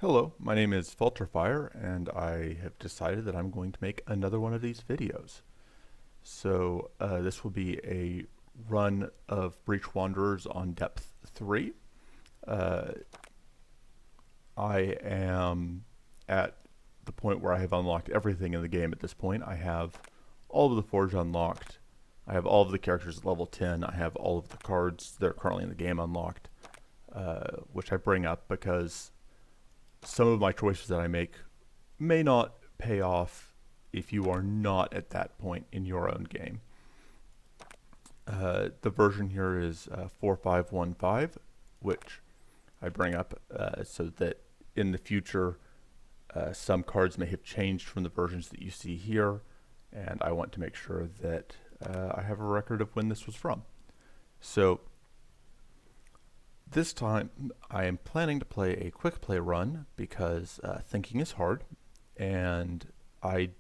Hello, my name is Falterfire, and I have decided that I'm going to make another one of these videos. So this will be a run of Breach Wanderers on depth 3. Uh, I am at the point where I have unlocked everything in the game at this point. I have all of the Forge unlocked. I have all of the characters at level 10. I have all of the cards that are currently in the game unlocked, which I bring up because some of my choices that I make may not pay off if you are not at that point in your own game. The version here is 4515, which I bring up so that in the future some cards may have changed from the versions that you see here, and I want to make sure that I have a record of when this was from. So this time I am planning to play a quick play run because thinking is hard, and I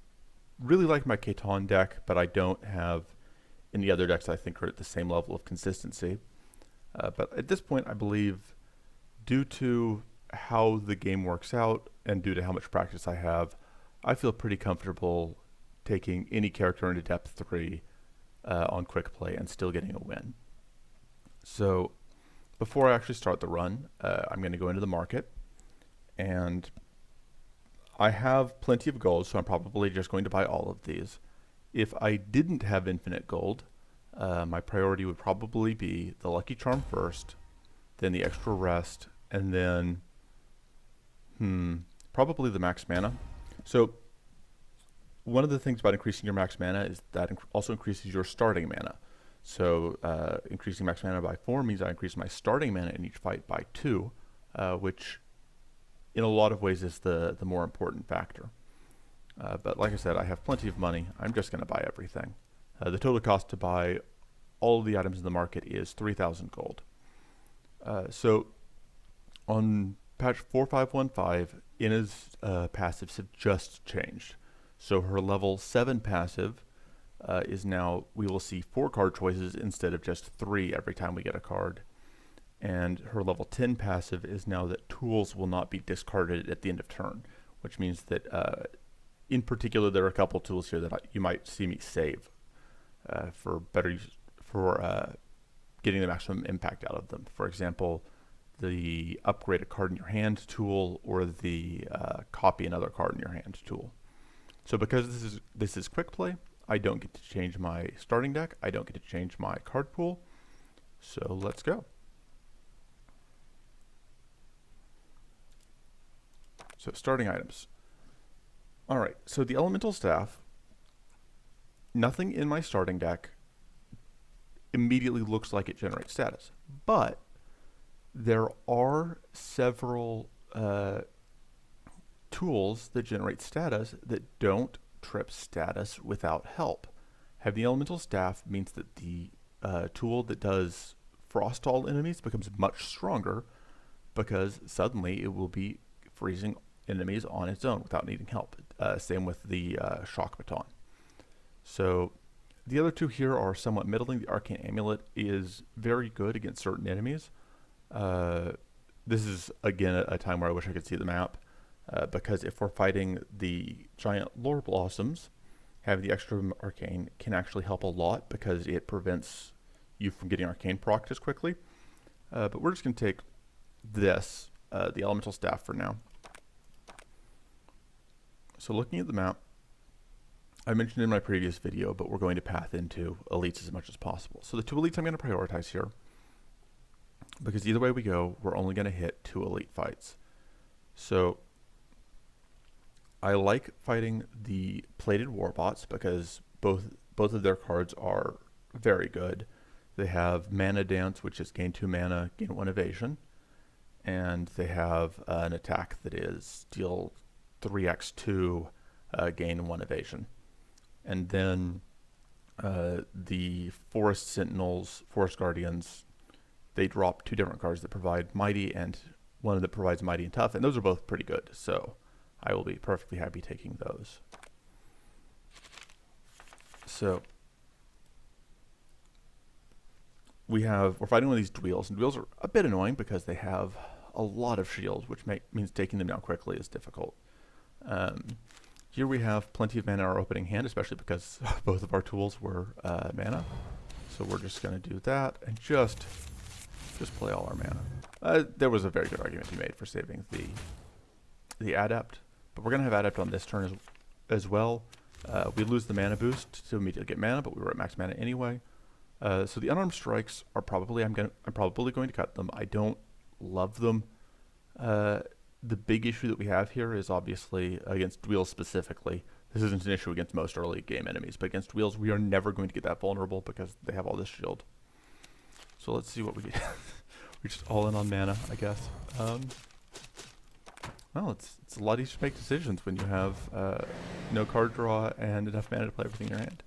really like my Catan deck, but I don't have any other decks I think are at the same level of consistency. But at this point, I believe, due to how the game works out and due to how much practice I have, I feel pretty comfortable taking any character into depth 3 on quick play and still getting a win. So before I actually start the run, I'm going to go into the market, and I have plenty of gold, so I'm probably just going to buy all of these. If I didn't have infinite gold, my priority would probably be the Lucky Charm first, then the Extra Rest, and then probably the max mana. So one of the things about increasing your max mana is that also increases your starting mana. So increasing max mana by 4 means I increase my starting mana in each fight by 2, which in a lot of ways is the more important factor. But like I said, I have plenty of money. I'm just going to buy everything. The total cost to buy all of the items in the market is 3,000 gold. So on patch 4515, Ina's passives have just changed. So her level 7 passive is now, we will see 4 card choices instead of just 3 every time we get a card. And her level 10 passive is now that tools will not be discarded at the end of turn, which means that in particular there are a couple tools here that you might see me save for better use, for getting the maximum impact out of them. For example, the upgrade a card in your hand tool, or the copy another card in your hand tool. So because this is quick play, I don't get to change my starting deck. I don't get to change my card pool. So let's go. So starting items. All right, so the elemental staff, nothing in my starting deck immediately looks like it generates status, but there are several tools that generate status that don't trip status without help. Having the elemental staff means that the tool that does frost all enemies becomes much stronger, because suddenly it will be freezing enemies on its own without needing help. Same with the shock baton. So the other two here are somewhat middling. The arcane amulet is very good against certain enemies. This is again a time where I wish I could see the map, because if we're fighting the giant lore blossoms, having the extra arcane can actually help a lot because it prevents you from getting arcane procced as quickly. But we're just going to take this, the elemental staff, for now. So looking at the map, I mentioned in my previous video, but we're going to path into elites as much as possible. So the 2 elites I'm going to prioritize here, because either way we go, we're only going to hit 2 elite fights. So I like fighting the plated warbots because both of their cards are very good. They have Mana Dance, which is gain 2 mana, gain 1 evasion, and they have an attack that is deal 3x2, gain 1 evasion. And then the Forest Sentinels, Forest Guardians, they drop 2 different cards that provide Mighty and one that provides Mighty and Tough, and those are both pretty good, so I will be perfectly happy taking those. So we're fighting one of these Dweils, and Dweils are a bit annoying because they have a lot of shields, which means taking them down quickly is difficult. Here we have plenty of mana in our opening hand, especially because both of our tools were mana. So we're just going to do that and just play all our mana. There was a very good argument to be made for saving the Adept, but we're going to have Adept on this turn as well. We lose the mana boost to immediately get mana, but we were at max mana anyway. So the unarmed strikes are probably, I'm probably going to cut them. I don't love them. The big issue that we have here is obviously against wheels specifically. This isn't an issue against most early game enemies, but against wheels, we are never going to get that vulnerable because they have all this shield. So let's see what we get. We're just all in on mana, I guess. Well, it's a lot easier to make decisions when you have no card draw and enough mana to play everything in your hand.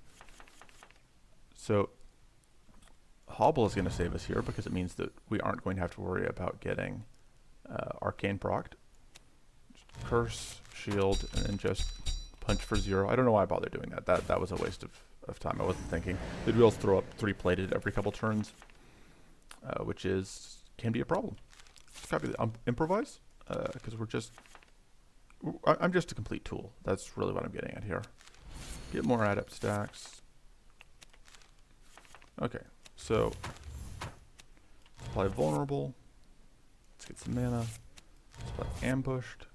So Hobble is going to save us here because it means that we aren't going to have to worry about getting Arcane procced. Curse, shield, and then just punch for 0. I don't know why I bothered doing that. That was a waste of time. I wasn't thinking. The wheels throw up 3-plated every couple turns, which can be a problem. Copy the improvise, because I'm just a complete tool. That's really what I'm getting at here. Get more adept stacks. Okay, so apply vulnerable. Let's get some mana. Let's apply ambushed.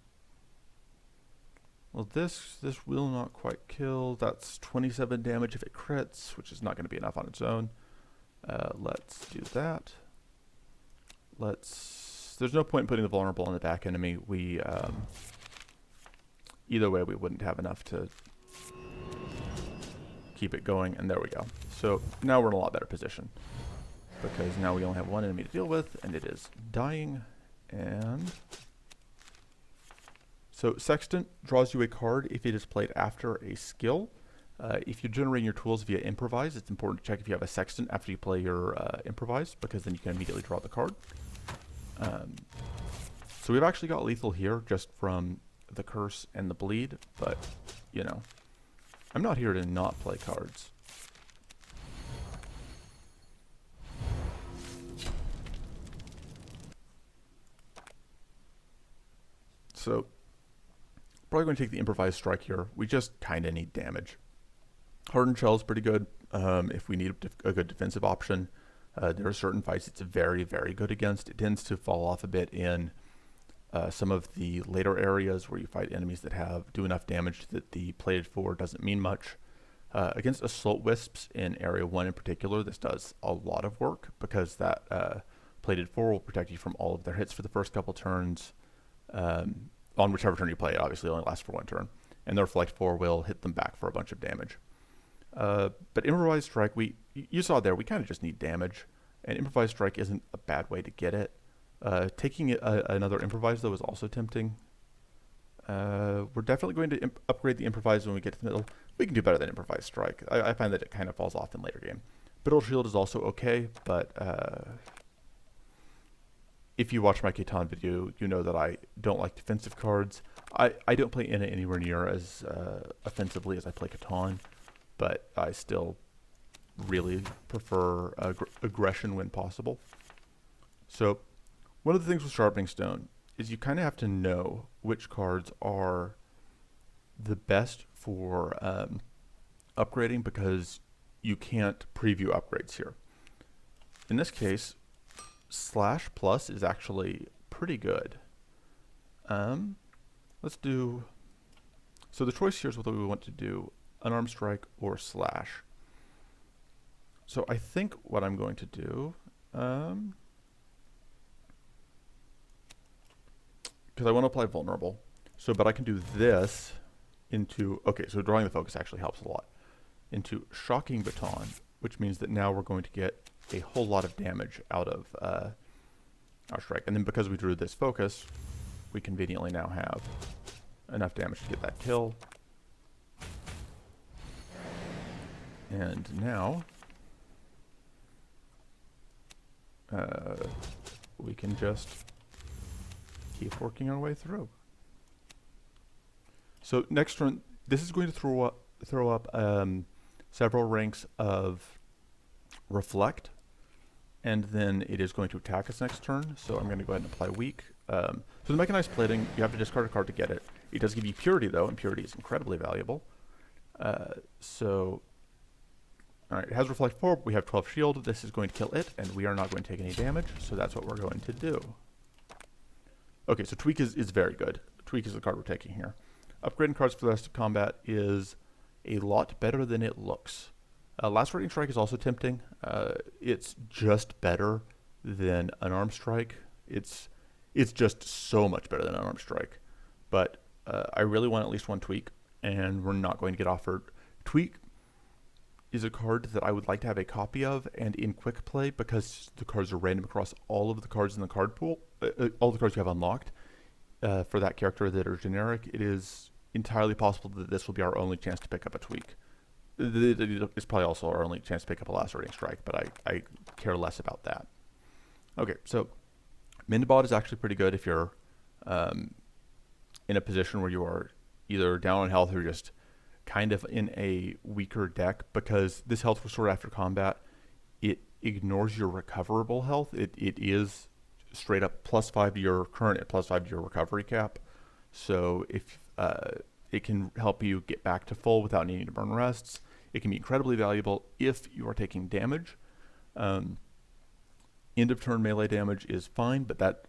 Well, this will not quite kill. That's 27 damage if it crits, which is not going to be enough on its own. Let's do that. There's no point in putting the vulnerable on the back enemy. Either way, we wouldn't have enough to keep it going, and there we go. So now we're in a lot better position because now we only have one enemy to deal with, and it is dying. And so Sextant draws you a card if it is played after a skill. If you're generating your tools via improvise, it's important to check if you have a Sextant after you play your improvise, because then you can immediately draw the card. So we've actually got lethal here just from the curse and the bleed, but you know, I'm not here to not play cards. So probably going to take the improvised strike here. We just kind of need damage. Hardened Shell is pretty good if we need a good defensive option. There are certain fights it's very, very good against. It tends to fall off a bit in some of the later areas where you fight enemies that do enough damage that the plated 4 doesn't mean much. Against Assault Wisps in Area 1 in particular, this does a lot of work because that plated 4 will protect you from all of their hits for the first couple turns. On whichever turn you play, it obviously only lasts for 1 turn. And their Reflect 4 will hit them back for a bunch of damage. But Improvised Strike, you saw there, we kind of just need damage. And Improvised Strike isn't a bad way to get it. Taking another Improvise, though, is also tempting. We're definitely going to upgrade the Improvise when we get to the middle. We can do better than Improvised Strike. I find that it kind of falls off in later game. Brittle Shield is also okay, but if you watch my Catan video, you know that I don't like defensive cards. I don't play Inna anywhere near as offensively as I play Catan, but I still really prefer aggression when possible. So one of the things with Sharpening Stone is you kind of have to know which cards are the best for upgrading, because you can't preview upgrades here. In this case, Slash Plus is actually pretty good. Let's do... So the choice here is whether we want to do Unarmed Strike or Slash. So I think what I'm going to do... because I want to apply Vulnerable. But I can do this into... Okay, so drawing the focus actually helps a lot. Into Shocking Baton, which means that now we're going to get a whole lot of damage out of our strike. And then because we drew this focus, we conveniently now have enough damage to get that kill. And now we can just keep working our way through. So next turn, this is going to throw up several ranks of Reflect, and then it is going to attack us next turn. So I'm going to go ahead and apply Weak. So the mechanized plating, you have to discard a card to get it. It does give you purity though, and purity is incredibly valuable. Alright, it has Reflect 4, we have 12 shield, this is going to kill it, and we are not going to take any damage, so that's what we're going to do. Okay, so Tweak is very good. Tweak is the card we're taking here. Upgrading cards for the rest of combat is a lot better than it looks. Lacerating Strike is also tempting. It's just better than Unarmed Strike. It's just so much better than Unarmed Strike. But I really want at least one Tweak, and we're not going to get offered. Tweak is a card that I would like to have a copy of, and in Quickplay, because the cards are random across all of the cards in the card pool, all the cards you have unlocked for that character that are generic, it is entirely possible that this will be our only chance to pick up a Tweak. It's probably also our only chance to pick up a Lacerating Strike, but I care less about that. Okay, so Mendbot is actually pretty good if you're in a position where you are either down on health or just kind of in a weaker deck, because this health restore after combat, it ignores your recoverable health. It is straight up +5 to your current and +5 to your recovery cap. So if it can help you get back to full without needing to burn rests. It can be incredibly valuable if you are taking damage. End of turn melee damage is fine, but that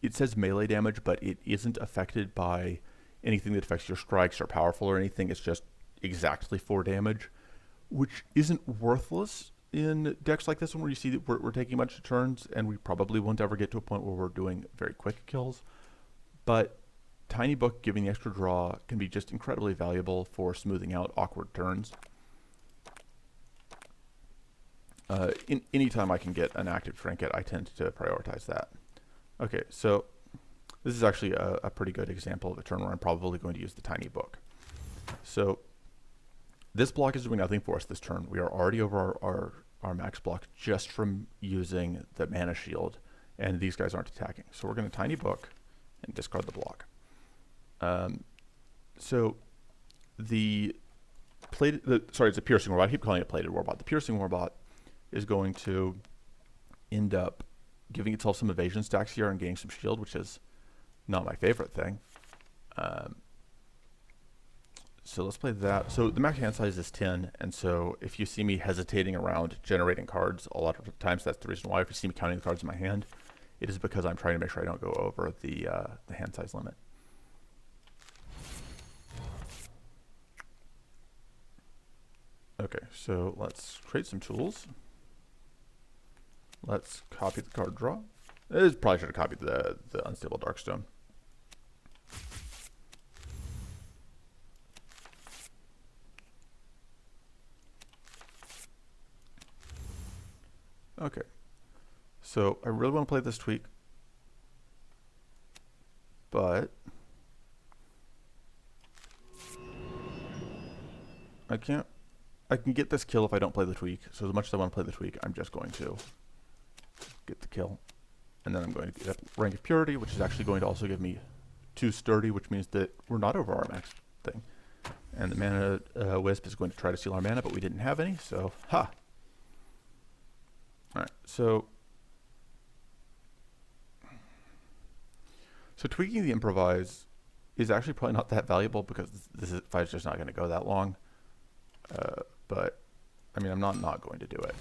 it says melee damage, but it isn't affected by anything that affects your strikes or powerful or anything. It's just exactly 4 damage, which isn't worthless in decks like this one where you see that we're taking a bunch of turns, and we probably won't ever get to a point where we're doing very quick kills. But Tiny Book giving the extra draw can be just incredibly valuable for smoothing out awkward turns. Anytime I can get an active trinket, I tend to prioritize that. Okay, so this is actually a pretty good example of a turn where I'm probably going to use the Tiny Book. So this block is doing nothing for us this turn. We are already over our max block just from using the mana shield, and these guys aren't attacking. So we're going to Tiny Book and discard the block. So the it's a Piercing Warbot. I keep calling it Plated Warbot. The Piercing Warbot is going to end up giving itself some evasion stacks here and gaining some shield, which is not my favorite thing. So let's play that. So the max hand size is 10, and so if you see me hesitating around generating cards, a lot of times that's the reason why. If you see me counting the cards in my hand, it is because I'm trying to make sure I don't go over the hand size limit. Okay, so let's create some tools. Let's copy the card draw. Probably should have copied the Unstable Darkstone. Okay, so I really want to play this Tweak, but I can't. I can get this kill if I don't play the Tweak. So as much as I want to play the Tweak, I'm just going to get the kill, and then I'm going to get Rank of Purity, which is actually going to also give me 2 Sturdy, which means that we're not over our max thing. And the Mana Wisp is going to try to steal our mana, but we didn't have any, so ha. All right, so tweaking the Improvise is actually probably not that valuable because this fight's just not going to go that long. But I mean, I'm not going to do it.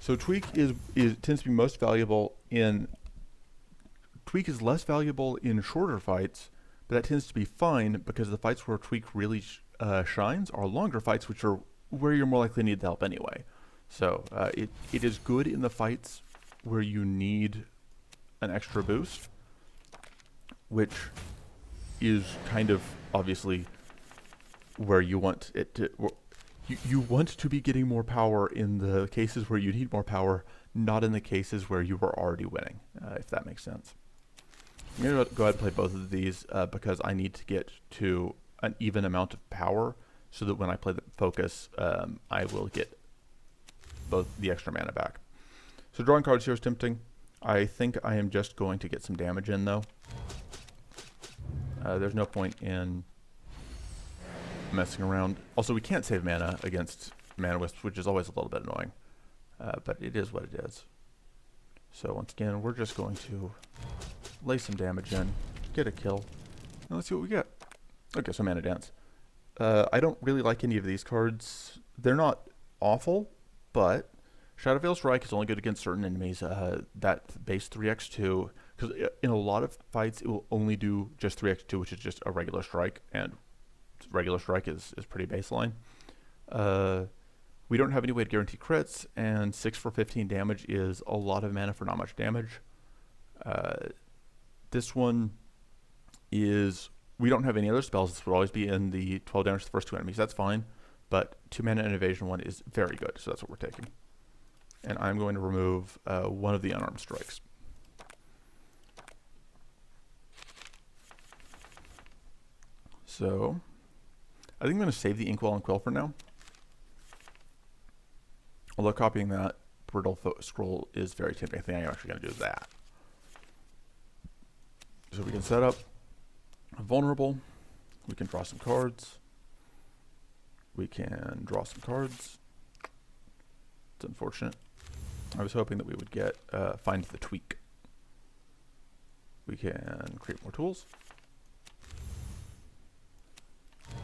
So Tweak tends to be most valuable in. Tweak is less valuable in shorter fights, but that tends to be fine because the fights where Tweak really shines are longer fights, which are where you're more likely to need the help anyway. So it is good in the fights where you need an extra boost, which is kind of obviously where you want it to. You want to be getting more power in the cases where you need more power, not in the cases where you were already winning, if that makes sense. I'm going to go ahead and play both of these because I need to get to an even amount of power so that when I play the Focus, I will get both the extra mana back. So drawing cards here is tempting. I think I am just going to get some damage in, though. There's no point in messing around. Also, we can't save mana against Mana Wisps, which is always a little bit annoying. But it is what it is. So once again, we're just going to lay some damage in, get a kill, and let's see what we get. Okay, so Mana Dance. I don't really like any of these cards. They're not awful, but Shadow Veil Strike is only good against certain enemies. That base 3x2, because in a lot of fights it will only do just 3x2, which is just a regular strike, and regular strike is pretty baseline. We don't have any way to guarantee crits, and 6 for 15 damage is a lot of mana for not much damage. This one is, we don't have any other spells. This would always be in the 12 damage to the first 2 enemies. That's fine, but 2 mana and evasion 1 is very good, so that's what we're taking. And I'm going to remove one of the unarmed strikes. So I think I'm going to save the Inkwell and Quill for now. Although copying that Brittle Scroll is very tempting. I think I'm actually going to do that. So we can set up Vulnerable. We can draw some cards. We can draw some cards. It's unfortunate. I was hoping that we would get Find the Tweak. We can create more tools.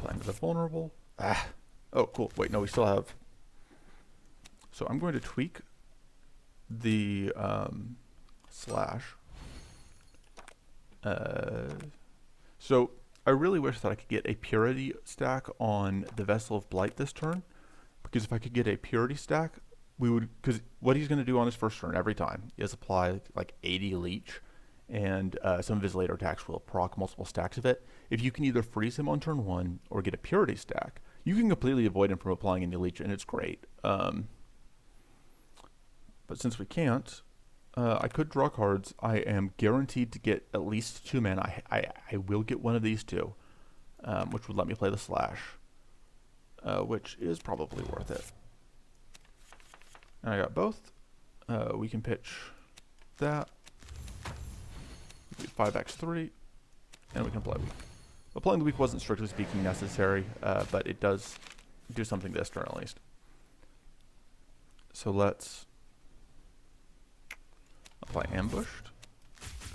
Find the Vulnerable. Oh, cool. Wait, no, we still have. So I'm going to tweak the slash. So I really wish that I could get a purity stack on the Vessel of Blight this turn, because if I could get a purity stack, we would, because what he's going to do on his first turn every time is apply like 80 leech, and some of his later attacks will proc multiple stacks of it. If you can either freeze him on turn 1 or get a purity stack, you can completely avoid him from applying any leech, and it's great. But since we can't, I could draw cards. I am guaranteed to get at least 2 mana. I will get one of these two, which would let me play the slash, which is probably worth it. And I got both. We can pitch that. 5x3, and we can play weak. But playing the weak wasn't strictly speaking necessary, but it does do something this turn at least. So let's apply Ambushed,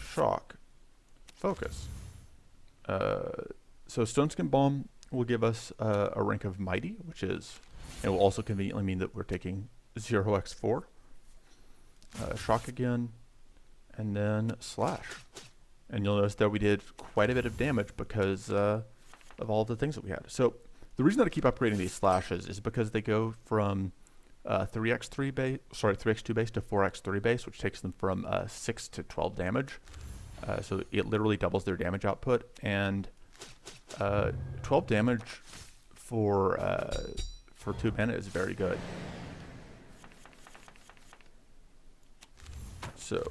Shock, Focus. So Stoneskin Bomb will give us a rank of Mighty, which is, it will also conveniently mean that we're taking 0x4. Shock again, and then Slash. And you'll notice that we did quite a bit of damage because of all the things that we had. So the reason that I keep upgrading these slashes is because they go from 3x2 base to 4x3 base, which takes them from 6 to 12 damage. So it literally doubles their damage output, and 12 damage for 2 mana is very good. So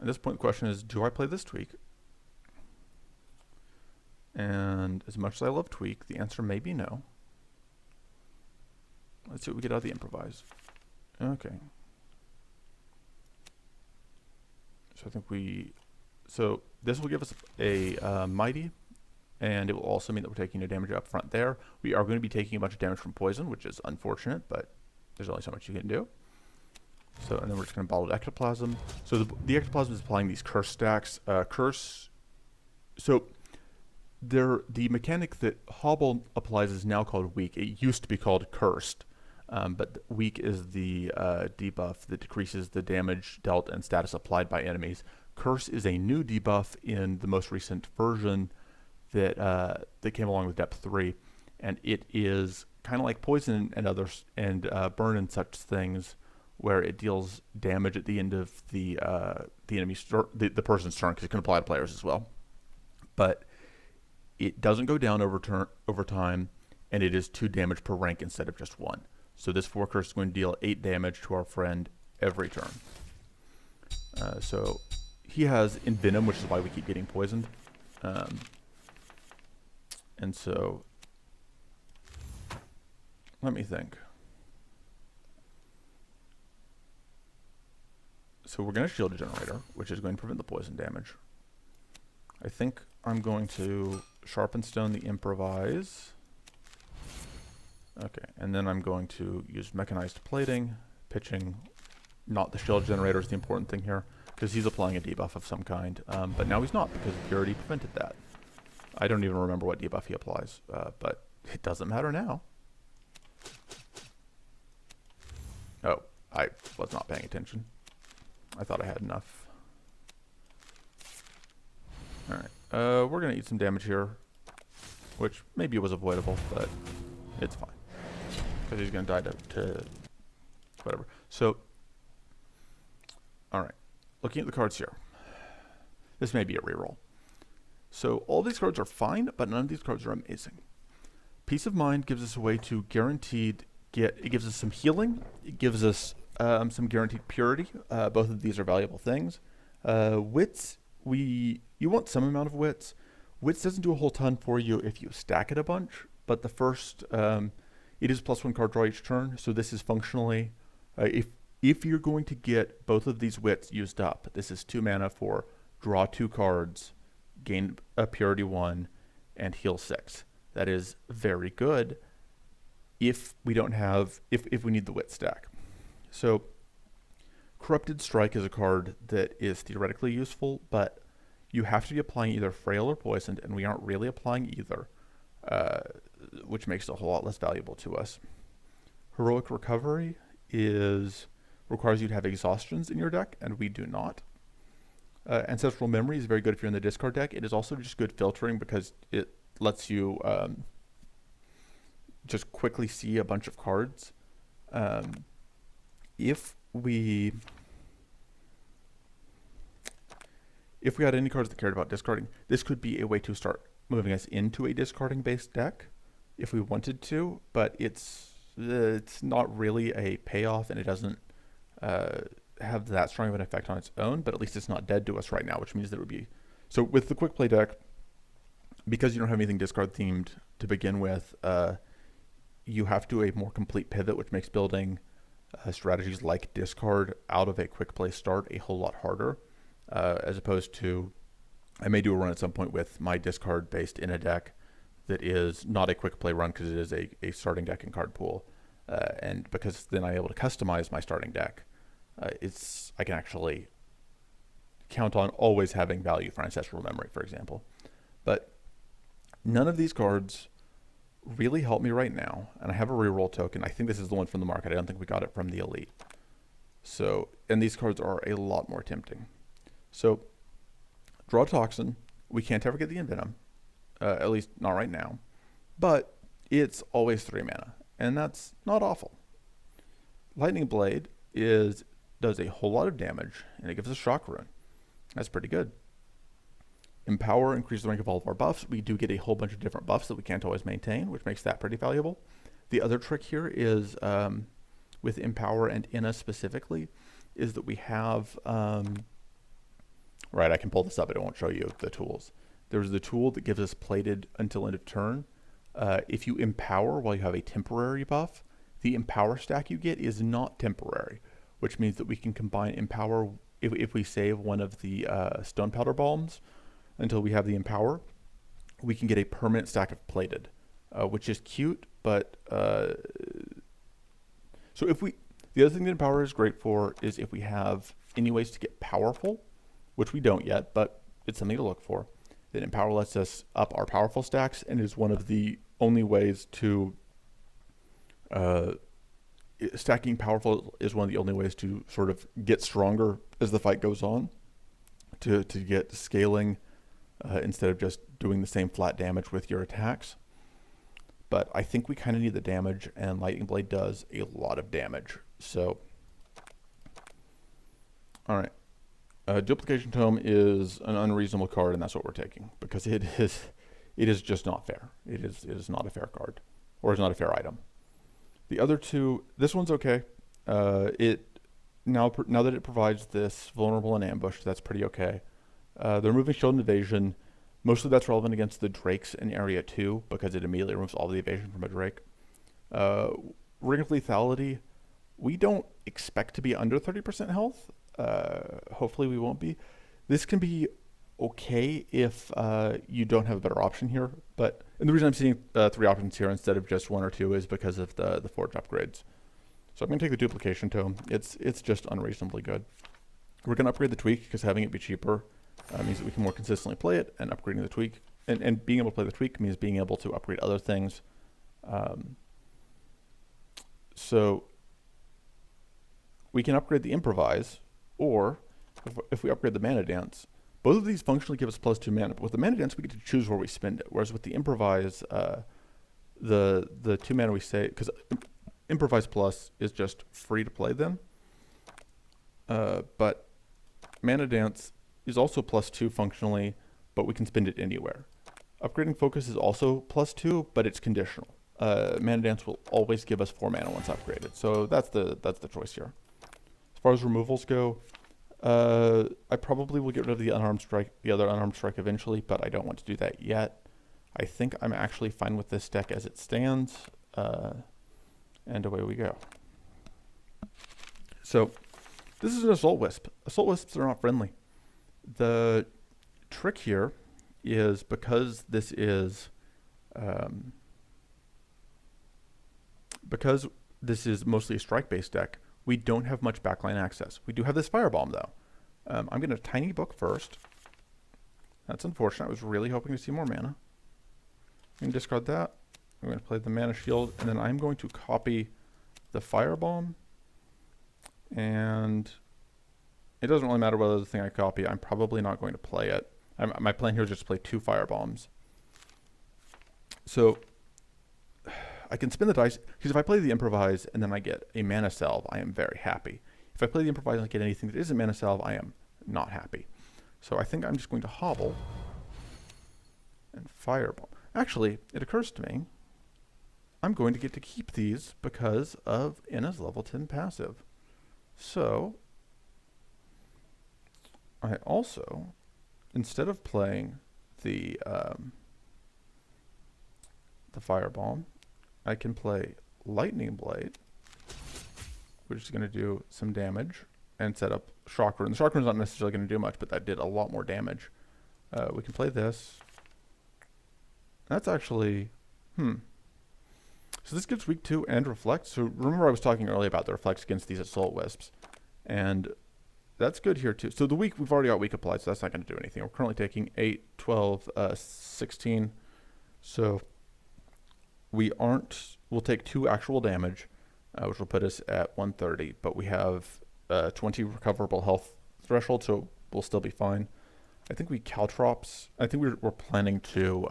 at this point, the question is, do I play this tweak? And as much as I love tweak, the answer may be no. Let's see what we get out of the improvise. Okay. So I think so this will give us a mighty, and it will also mean that we're taking no damage up front there. We are going to be taking a bunch of damage from poison, which is unfortunate, but there's only so much you can do. So, and then we're just going to bottle ectoplasm. So the ectoplasm is applying these curse stacks. So the mechanic that Hobble applies is now called weak. It used to be called cursed, but weak is the debuff that decreases the damage dealt and status applied by enemies. Curse is a new debuff in the most recent version that came along with Depth 3, and it is kind of like poison and others and burn and such things, where it deals damage at the end of the enemy's the person's turn, because it can apply to players as well. But it doesn't go down over time, and it is 2 damage per rank instead of just 1. So this 4 curse is going to deal 8 damage to our friend every turn. So he has Envenom, which is why we keep getting poisoned. And so let me think. So we're going to Shield Generator, which is going to prevent the poison damage. I think I'm going to Sharpen Stone the Improvise. Okay, and then I'm going to use Mechanized Plating, pitching not the shield generator is the important thing here, because he's applying a debuff of some kind. But now he's not, because Purity prevented that. I don't even remember what debuff he applies, but it doesn't matter now. Oh, I was not paying attention. I thought I had enough. Alright, we're going to eat some damage here, which maybe was avoidable, but it's fine. Because he's going to die to whatever. So, alright, looking at the cards here. This may be a reroll. So all these cards are fine, but none of these cards are amazing. Peace of Mind gives us a way to guaranteed get, it gives us some healing, it gives us some guaranteed purity. Both of these are valuable things. Wits, you want some amount of wits. Wits doesn't do a whole ton for you if you stack it a bunch, but the first, it is +1 card draw each turn, so this is functionally, if you're going to get both of these wits used up, this is 2 mana for draw 2 cards, gain a purity 1, and heal 6. That is very good if we don't have, if we need the wit stack. So Corrupted Strike is a card that is theoretically useful, but you have to be applying either Frail or Poisoned, and we aren't really applying either, which makes it a whole lot less valuable to us. Heroic Recovery requires you to have exhaustions in your deck, and we do not. Ancestral Memory is very good if you're in the discard deck. It is also just good filtering because it lets you just quickly see a bunch of cards. If we had any cards that cared about discarding, this could be a way to start moving us into a discarding based deck if we wanted to, but it's not really a payoff, and it doesn't have that strong of an effect on its own, but at least it's not dead to us right now, which means that it would be. So with the Quickplay deck, because you don't have anything discard themed to begin with, you have to do a more complete pivot, which makes building strategies like discard out of a Quickplay start a whole lot harder, as opposed to, I may do a run at some point with my discard based in a deck that is not a Quickplay run because it is a starting deck and card pool, and because then I'm able to customize my starting deck. I can actually count on always having value for Ancestral Memory, for example. But none of these cards really help me right now, and I have a reroll token. I think this is the one from the market. I don't think we got it from the Elite. So, and these cards are a lot more tempting. So, draw Toxin. We can't ever get the Envenom, at least not right now. But it's always 3 mana, and that's not awful. Lightning Blade does a whole lot of damage, and it gives us Shock Rune. That's pretty good. Empower increases the rank of all of our buffs. We do get a whole bunch of different buffs that we can't always maintain, which makes that pretty valuable. The other trick here is, with Empower and Inna specifically, is that we have, right, I can pull this up, but it won't show you the tools. There's the tool that gives us plated until end of turn. If you empower while you have a temporary buff, the Empower stack you get is not temporary, which means that we can combine Empower if we save one of the Stone Powder Bombs until we have the Empower. We can get a permanent stack of plated, which is cute, but so the other thing that Empower is great for is if we have any ways to get powerful, which we don't yet, but it's something to look for. Then Empower lets us up our powerful stacks and is one of the only ways to stacking powerful is one of the only ways to sort of get stronger as the fight goes on, to get scaling instead of just doing the same flat damage with your attacks. But I think we kind of need the damage, and Lightning Blade does a lot of damage. So, all right. Duplication Tome is an unreasonable card, and that's what we're taking, because it is just not fair. It is not a fair card, or it's not a fair item. The other two, this one's okay. Now that it provides this vulnerable and ambush, that's pretty okay. They're removing Shield and Evasion. Mostly that's relevant against the Drakes in Area 2, because it immediately removes all the evasion from a Drake. Ring of Lethality, we don't expect to be under 30% health. Hopefully we won't be. This can be okay if you don't have a better option here, and the reason I'm seeing 3 options here instead of just 1 or 2 is because of the forge upgrades. So I'm going to take the duplication tome. It's just unreasonably good. We're going to upgrade the tweak because having it be cheaper means that we can more consistently play it, and upgrading the tweak and being able to play the tweak means being able to upgrade other things. So we can upgrade the improvise, or if we upgrade the mana dance, both of these functionally give us +2 mana. But with the mana dance, we get to choose where we spend it. Whereas with the improvise, the 2 mana we say, because improvise plus is just free to play then. But mana dance is also +2 functionally, but we can spend it anywhere. Upgrading focus is also +2, but it's conditional. Mana dance will always give us 4 mana once upgraded. So that's the choice here. As far as removals go, I probably will get rid of the other unarmed strike eventually, but I don't want to do that yet. I think I'm actually fine with this deck as it stands, and away we go. So this is an Assault Wisp. Assault Wisps are not friendly. The trick here is because this is mostly a strike-based deck, we don't have much backline access. We do have this Firebomb, though. I'm going to Tiny Book first. That's unfortunate. I was really hoping to see more mana. I'm going to discard that. I'm going to play the Mana Shield, and then I'm going to copy the Firebomb. And it doesn't really matter whether the thing I copy, I'm probably not going to play it. My plan here is just to play 2 Firebombs. So I can spin the dice, because if I play the Improvise and then I get a Mana Salve, I am very happy. If I play the Improvise and I get anything that isn't Mana Salve, I am not happy. So I think I'm just going to Hobble and Fireball. Actually, it occurs to me, I'm going to get to keep these because of Inna's level 10 passive. So I also, instead of playing the Firebomb, I can play Lightning Blade, which is going to do some damage, and set up Shock Rune. The Shock Rune's not necessarily going to do much, but that did a lot more damage. We can play this. That's actually, So this gives weak 2 and Reflect. So remember I was talking earlier about the Reflects against these Assault Wisps. And that's good here too. So the weak, we've already got weak applied, so that's not going to do anything. We're currently taking 8, 12, 16. So we'll take 2 actual damage, which will put us at 130. But we have 20 recoverable health threshold, so we'll still be fine. I think we Caltrops. I think we're planning to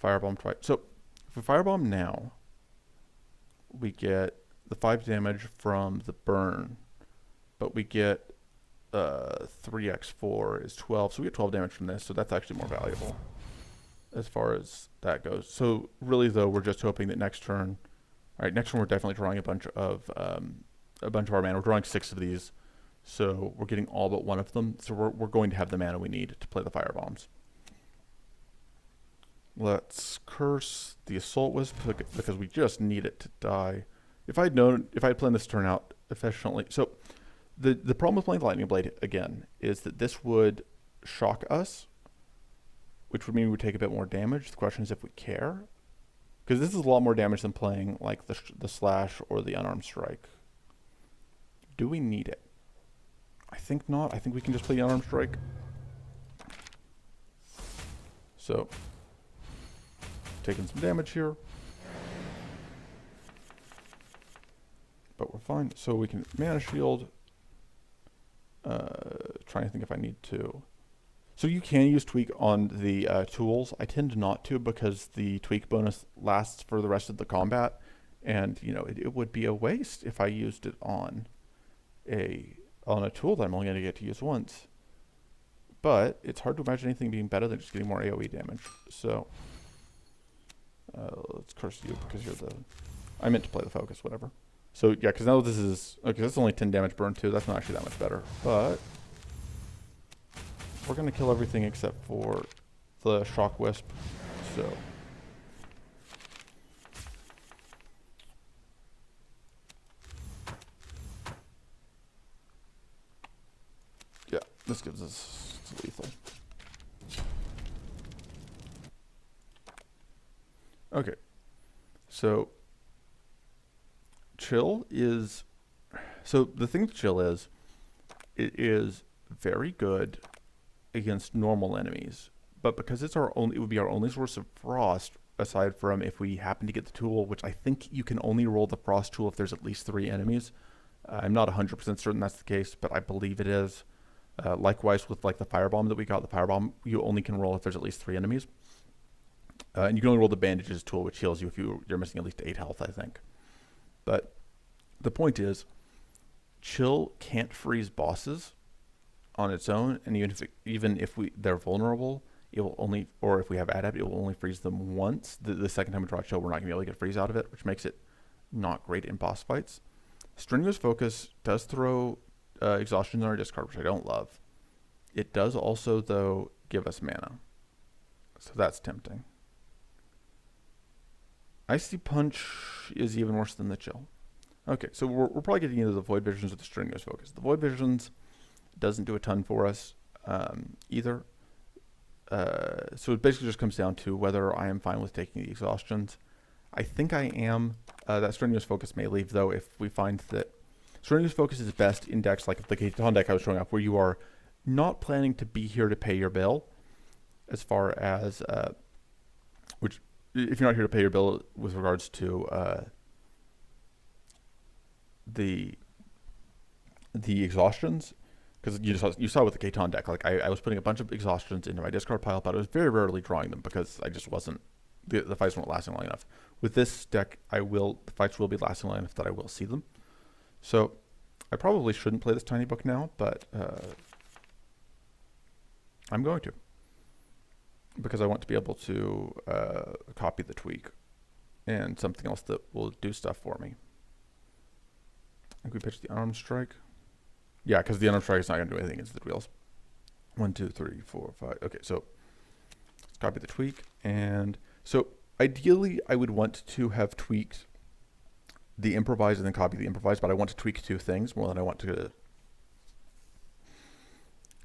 Firebomb twice. So if we Firebomb now, we get the 5 damage from the burn, but we get 3x4 is 12, so we get 12 damage from this, so that's actually more valuable as far as that goes. So really, though, we're just hoping that next turn, all right, next turn we're definitely drawing a bunch of our mana. We're drawing 6 of these, so we're getting all but 1 of them. So we're going to have the mana we need to play the Firebombs. Let's curse the Assault Wisp because we just need it to die. If I'd planned this turn out efficiently, so the problem with playing Lightning Blade again is that this would shock us, which would mean we would take a bit more damage. The question is if we care, because this is a lot more damage than playing like the Slash or the Unarmed Strike. Do we need it? I think not. I think we can just play the Unarmed Strike. So taking some damage here, but we're fine. So we can Mana Shield. Trying to think if I need to. So you can use Tweak on the tools. I tend not to because the Tweak bonus lasts for the rest of the combat, and you know it would be a waste if I used it on a tool that I'm only going to get to use once. But it's hard to imagine anything being better than just getting more AoE damage. So let's curse you because you're the. I meant to play the focus, whatever. So yeah, because now this is okay. That's only 10 damage burn too. That's not actually that much better, but we're gonna kill everything except for the Shock Wisp. So yeah, this gives us lethal. Okay, so Chill is, so the thing with chill is, it is very good against normal enemies, but because it's our only, it would be our only source of frost, aside from if we happen to get the tool, which I think you can only roll the frost tool if there's at least 3 enemies. I'm not 100% certain that's the case, but I believe it is. Likewise with like the firebomb that we got, the firebomb you only can roll if there's at least 3 enemies. And you can only roll the bandages tool, which heals you if you're missing at least 8 health, I think. But the point is, chill can't freeze bosses on its own, and even if they're vulnerable, it will only, or if we have adept, it will only freeze them once. The second time we draw chill, we're not gonna be able to get freeze out of it, which makes it not great in boss fights. Strenuous Focus does throw exhaustion in our discard, which I don't love. It does also, though, give us mana, so that's tempting. Icy Punch is even worse than the chill. Okay, so we're probably getting into the Void Visions with the Strenuous Focus. The Void Visions doesn't do a ton for us either. So it basically just comes down to whether I am fine with taking the exhaustions. I think I am. That Strenuous Focus may leave, though, if we find that Strenuous Focus is best in decks like the Keaton deck I was showing off, where you are not planning to be here to pay your bill, as far as, which, if you're not here to pay your bill with regards to the exhaustions, because you saw with the Keaton deck, like I was putting a bunch of exhaustions into my discard pile, but I was very rarely drawing them because I just wasn't, the fights weren't lasting long enough. With this deck, the fights will be lasting long enough that I will see them. So I probably shouldn't play this tiny book now, but I'm going to, because I want to be able to copy the tweak and something else that will do stuff for me. I think we pitched the Unarmed Strike. Yeah, because the Unarmed Strike is not going to do anything against the wheels. 1, 2, 3, 4, 5. Okay, so let's copy the tweak. And so ideally, I would want to have tweaked the Improvise and then copy the Improvise, but I want to tweak 2 things more than I want to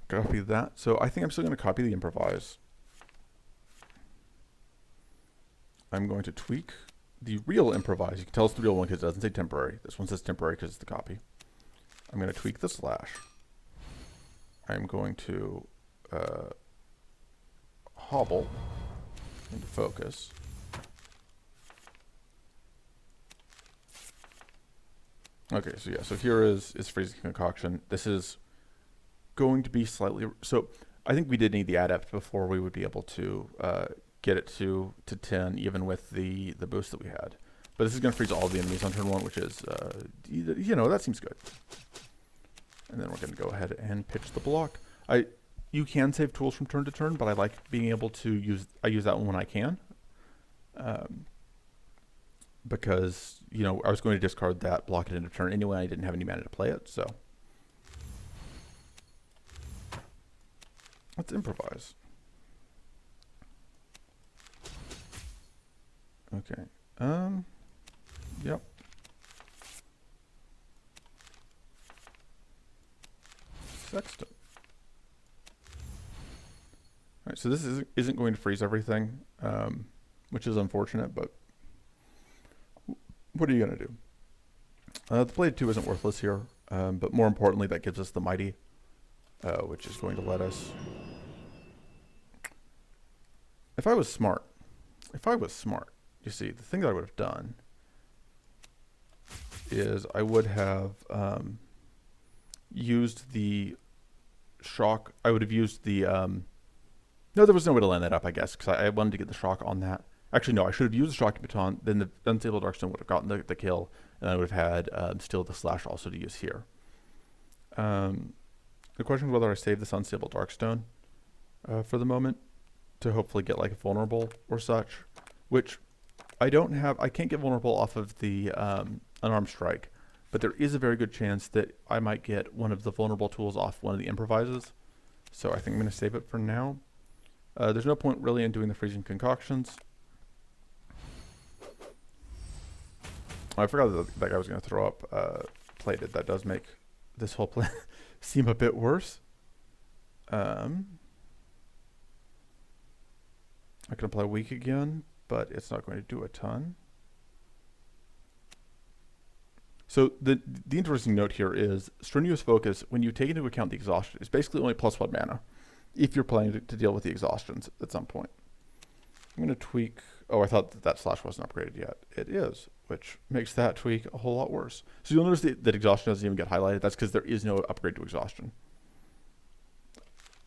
copy that. So I think I'm still going to copy the Improvise. I'm going to tweak the real Improvise. You can tell it's the real one because it doesn't say temporary. This one says temporary because it's the copy. I'm going to tweak the slash. I'm going to hobble into focus. Okay, so yeah, so here is Freezing Concoction. This is going to be slightly, so I think we did need the adept before we would be able to get it to 10, even with the boost that we had. But this is going to freeze all the enemies on turn 1, which is, you know, that seems good. And then we're going to go ahead and pitch the block. You can save tools from turn to turn, but I like being able to use that one when I can. Because, you know, I was going to discard that, block it into turn anyway. I didn't have any mana to play it, so. Let's improvise. Okay. Yep. Sexton. All right, so this isn't going to freeze everything, which is unfortunate, but what are you going to do? The Blade 2 isn't worthless here, but more importantly, that gives us the Mighty, which is going to let us... If I was smart, you see, the thing that I would have done is I would have used the shock. I would have used the... no, there was no way to line that up, I guess, because I wanted to get the shock on that. Actually, no, I should have used the Shocking Baton, then the Unstable Darkstone would have gotten the kill, and I would have had still the Slash also to use here. The question is whether I save this Unstable Darkstone for the moment to hopefully get like a vulnerable or such, which I don't have. I can't get vulnerable off of the Unarmed Strike, but there is a very good chance that I might get one of the vulnerable tools off one of the Improvises, so I think I'm going to save it for now. There's no point really in doing the Freezing Concoctions. I forgot that guy was going to throw up plated. That does make this whole plan seem a bit worse. I can apply weak again, but it's not going to do a ton. So the interesting note here is Strenuous Focus, when you take into account the exhaustion, is basically only +1 mana if you're planning to deal with the exhaustions at some point. I'm going to tweak. Oh, I thought that slash wasn't upgraded yet. It is, which makes that tweak a whole lot worse. So you'll notice that exhaustion doesn't even get highlighted. That's because there is no upgrade to exhaustion.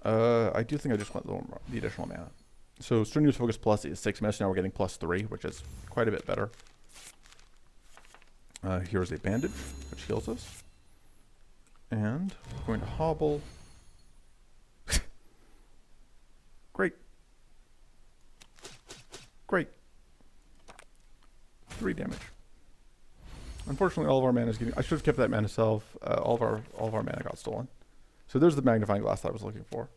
I do think I just want the additional mana. So Strenuous Focus Plus is 6 mana. So now we're getting +3, which is quite a bit better. Here's a bandage, which heals us. And we're going to hobble. Great. Great. 3 damage. Unfortunately, all of our mana is getting. I should have kept that mana self. All of our mana got stolen. So there's the magnifying glass that I was looking for.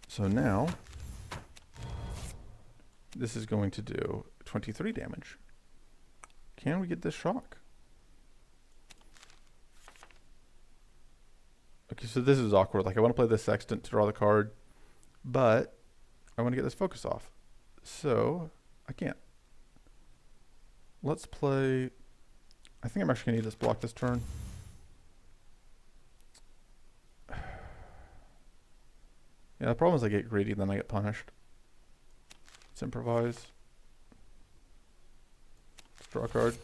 So now this is going to do 23 damage. Can we get this shock? Okay, so this is awkward. Like, I want to play this sextant to draw the card, but I want to get this focus off. So I can't. Let's play. I think I'm actually going to need this block this turn. Yeah, the problem is I get greedy, then I get punished. Let's improvise. Let's draw a card.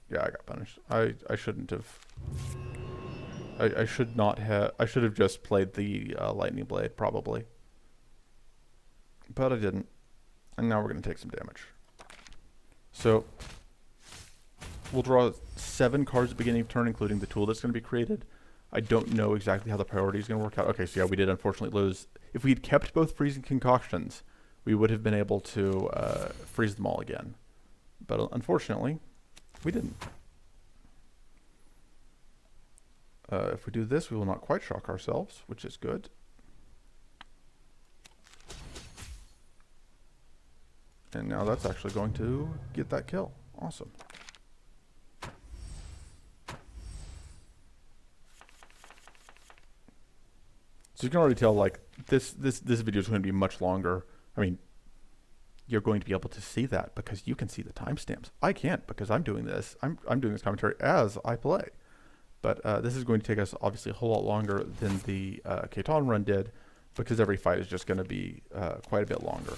Yeah, I got punished. I shouldn't have. I should not have. I should have just played the lightning blade, probably. But I didn't. And now we're going to take some damage. So we'll draw 7 cards at the beginning of turn, including the tool that's going to be created. I don't know exactly how the priority is going to work out. Okay, so yeah, we did unfortunately lose. If we had kept both freezing concoctions, we would have been able to freeze them all again. But unfortunately, we didn't. If we do this, we will not quite shock ourselves, which is good. And now that's actually going to get that kill. Awesome. So you can already tell, like, this video is going to be much longer. I mean, you're going to be able to see that because you can see the timestamps. I can't because I'm doing this. I'm doing this commentary as I play. But this is going to take us obviously a whole lot longer than the Catan run did because every fight is just going to be quite a bit longer.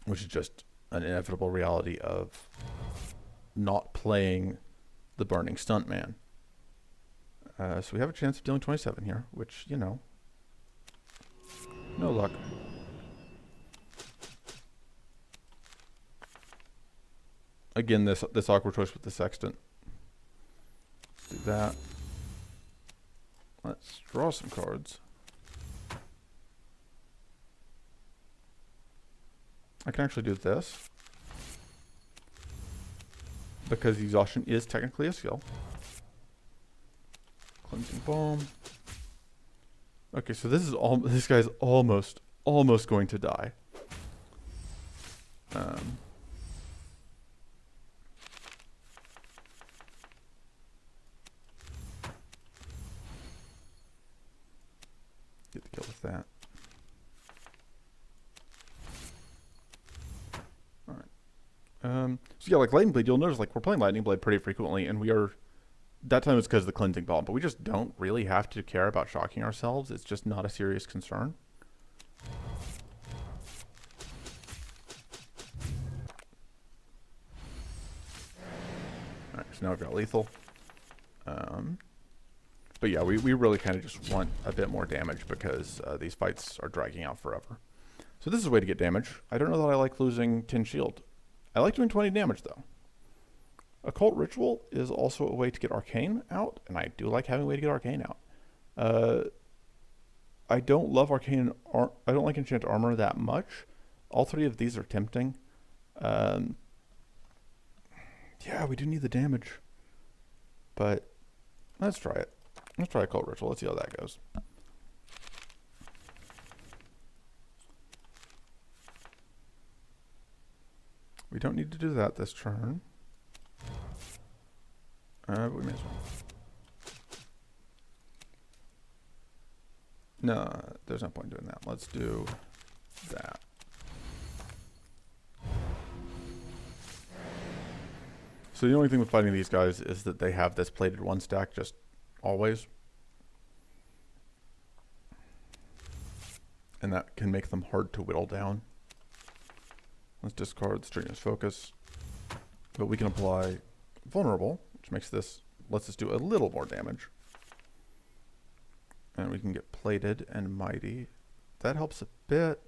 Which is just an inevitable reality of not playing the Burning Stuntman. So we have a chance of dealing 27 here, which, you know, no luck. Again, this awkward choice with the sextant. Let's do that. Let's draw some cards. I can actually do this because exhaustion is technically a skill. Cleansing Balm. Okay, so this is this guy's almost going to die. Get the kill with that. All right. So yeah, like Lightning Blade, you'll notice like we're playing Lightning Blade pretty frequently, and we are. That time it's because of the Cleansing Balm, but we just don't really have to care about shocking ourselves. It's just not a serious concern. Alright, so now I've got lethal. But yeah, we really kind of just want a bit more damage because these fights are dragging out forever. So this is a way to get damage. I don't know that I like losing Tin Shield. I like doing 20 damage though. Occult Ritual is also a way to get Arcane out, and I do like having a way to get Arcane out. I don't love Arcane. I don't like Enchant Armor that much. All 3 of these are tempting. Yeah, we do need the damage, but let's try it. Let's try Occult Ritual. Let's see how that goes. We don't need to do that this turn. But we may as well. No, there's no point in doing that. Let's do that. So the only thing with fighting these guys is that they have this plated 1 stack just always. And that can make them hard to whittle down. Let's discard the Strenuous Focus. But we can apply Vulnerable, which makes this, lets us do a little more damage. And we can get Plated and Mighty. That helps a bit.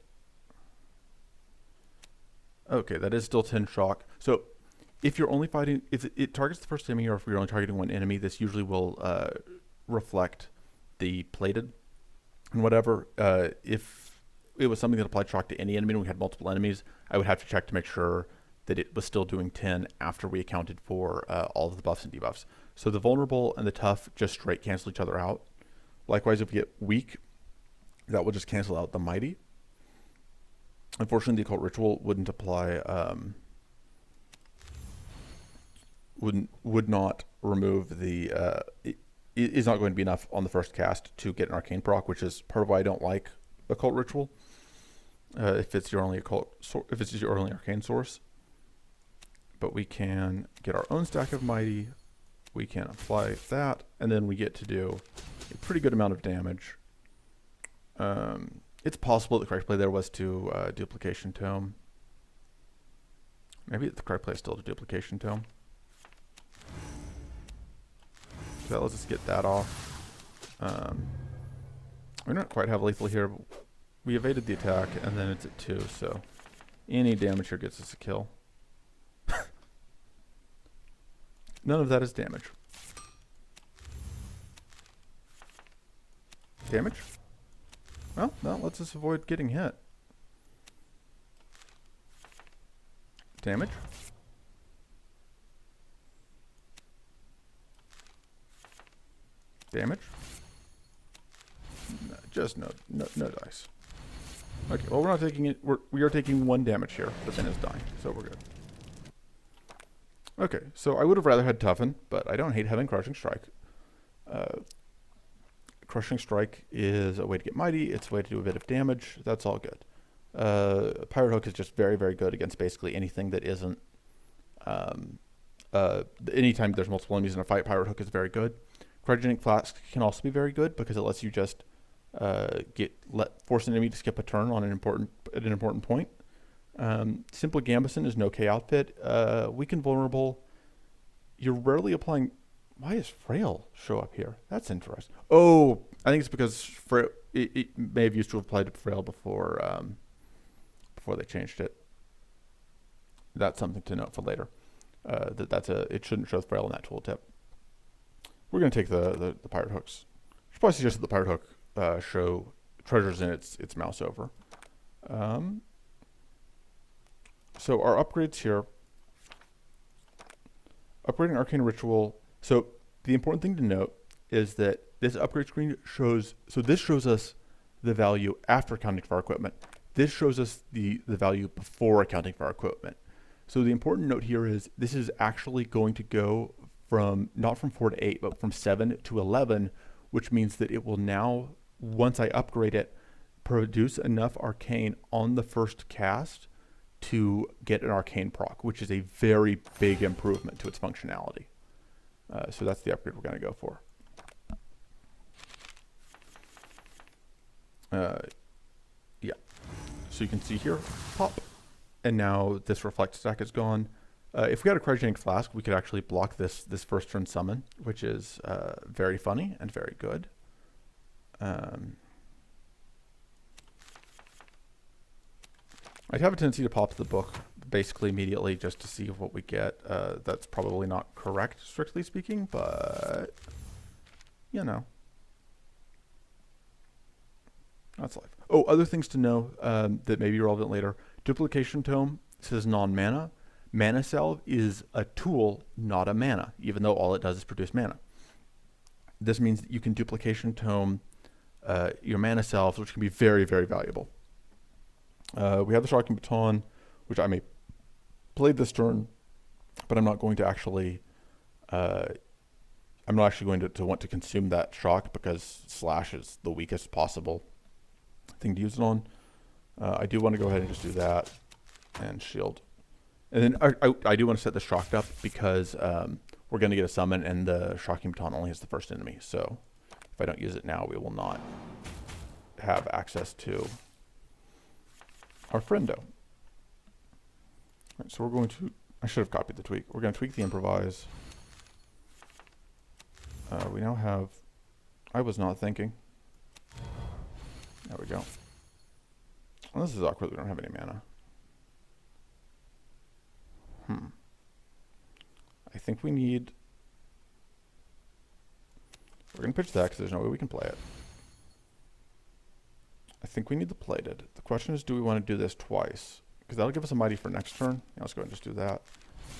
Okay, that is still 10 shock. So if you're only fighting, if it targets the first enemy, or if you're only targeting one enemy, this usually will reflect the plated and whatever. If it was something that applied shock to any enemy and we had multiple enemies, I would have to check to make sure that it was still doing 10 after we accounted for all of the buffs and debuffs. So the vulnerable and the tough just straight cancel each other out. Likewise, if we get weak, that will just cancel out the mighty. Unfortunately, the occult ritual wouldn't apply, would not remove the, it is not going to be enough on the first cast to get an arcane proc, which is part of why I don't like occult ritual. If it's your only if it's your only arcane source. But we can get our own stack of mighty. We can apply that, and then we get to do a pretty good amount of damage. It's possible the correct play there was to Duplication Tome. Maybe the correct play is still to Duplication Tome. So that lets us get that off. We don't quite have lethal here. But we evaded the attack, and then it's at 2, so any damage here gets us a kill. None of that is damage. Damage? Well, that lets us avoid getting hit. Damage? Damage? No, just no dice. Okay, well, we're not taking it. We are taking 1 damage here, but then it's dying, so we're good. Okay, so I would have rather had Toughen, but I don't hate having Crushing Strike. Crushing Strike is a way to get mighty. It's a way to do a bit of damage. That's all good. Pirate Hook is just very, very good against basically anything that isn't... anytime there's multiple enemies in a fight, Pirate Hook is very good. Cryogenic Flask can also be very good because it lets you just force an enemy to skip a turn on an important point. Simple Gambeson is an okay outfit. Weaken Vulnerable. You're rarely applying... Why does Frail show up here? That's interesting. Oh, I think it's because Frail, it may have used to have applied to Frail before they changed it. That's something to note for later. It shouldn't show Frail in that tooltip. We're going to take the Pirate Hooks. I should probably suggest that the Pirate Hook show treasures in its mouse over. So our upgrades here, upgrading Arcane Ritual. So the important thing to note is that this upgrade screen shows, so this shows us the value after accounting for our equipment. This shows us the value before accounting for our equipment. So the important note here is this is actually going to go from, not from 4 to 8, but from 7 to 11, which means that it will now, once I upgrade it, produce enough arcane on the first cast to get an arcane proc, which is a very big improvement to its functionality. So that's the upgrade we're going to go for. Yeah. So you can see here, pop, and now this reflect stack is gone. If we had a cryogenic flask, we could actually block this first turn summon, which is very funny and very good. I'd have a tendency to pop the book basically immediately just to see what we get. That's probably not correct, strictly speaking, but, you know. That's life. Oh, other things to know that may be relevant later. Duplication Tome says non-mana. Mana Salve is a tool, not a mana, even though all it does is produce mana. This means that you can Duplication Tome your Mana Salves, which can be very, very valuable. We have the Shocking Baton, which I may play this turn, but I'm not going to actually... I'm not actually going to want to consume that shock because Slash is the weakest possible thing to use it on. I do want to go ahead and just do that and shield. And then I do want to set the shocked up because we're going to get a summon, and the shocking baton only has the first enemy. So if I don't use it now, we will not have access to our friendo. All right, so we're going to, I should have copied the tweak. We're going to tweak the improvise. We now have, I was not thinking. There we go. Well, this is awkward. We don't have any mana. I think we need, we're going to pitch that because there's no way we can play it. I think we need the plated. The question is, do we want to do this twice? Because that'll give us a mighty for next turn. Yeah, let's go ahead and just do that.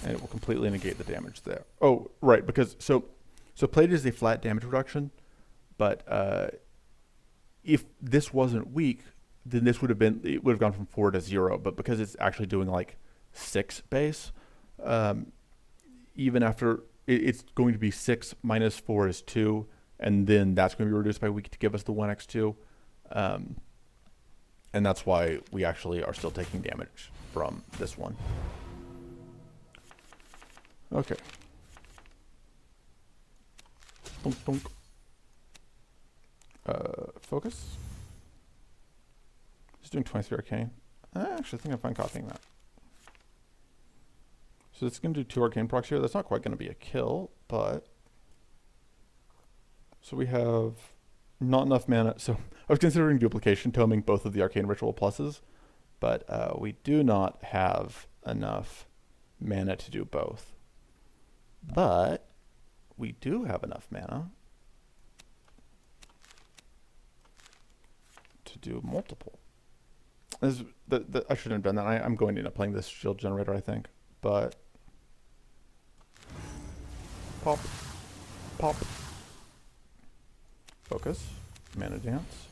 And it will completely negate the damage there. Oh, right, because, so plated is a flat damage reduction, but if this wasn't weak, then this would have been, it would have gone from 4 to 0, but because it's actually doing like 6 base, even after, it's going to be 6 minus 4 is 2, and then that's going to be reduced by weak to give us the 1x2. And that's why we actually are still taking damage from this one. Okay. Dunk, dunk. Focus. It's doing 23 arcane. I actually think I'm fine copying that. So it's going to do 2 arcane procs here. That's not quite going to be a kill, but... So we have not enough mana. So I was considering duplication, toming both of the arcane ritual pluses, but we do not have enough mana to do both. But we do have enough mana to do multiple. I shouldn't have done that. I'm going to end up playing this shield generator, I think. But pop, pop, focus, mana dance.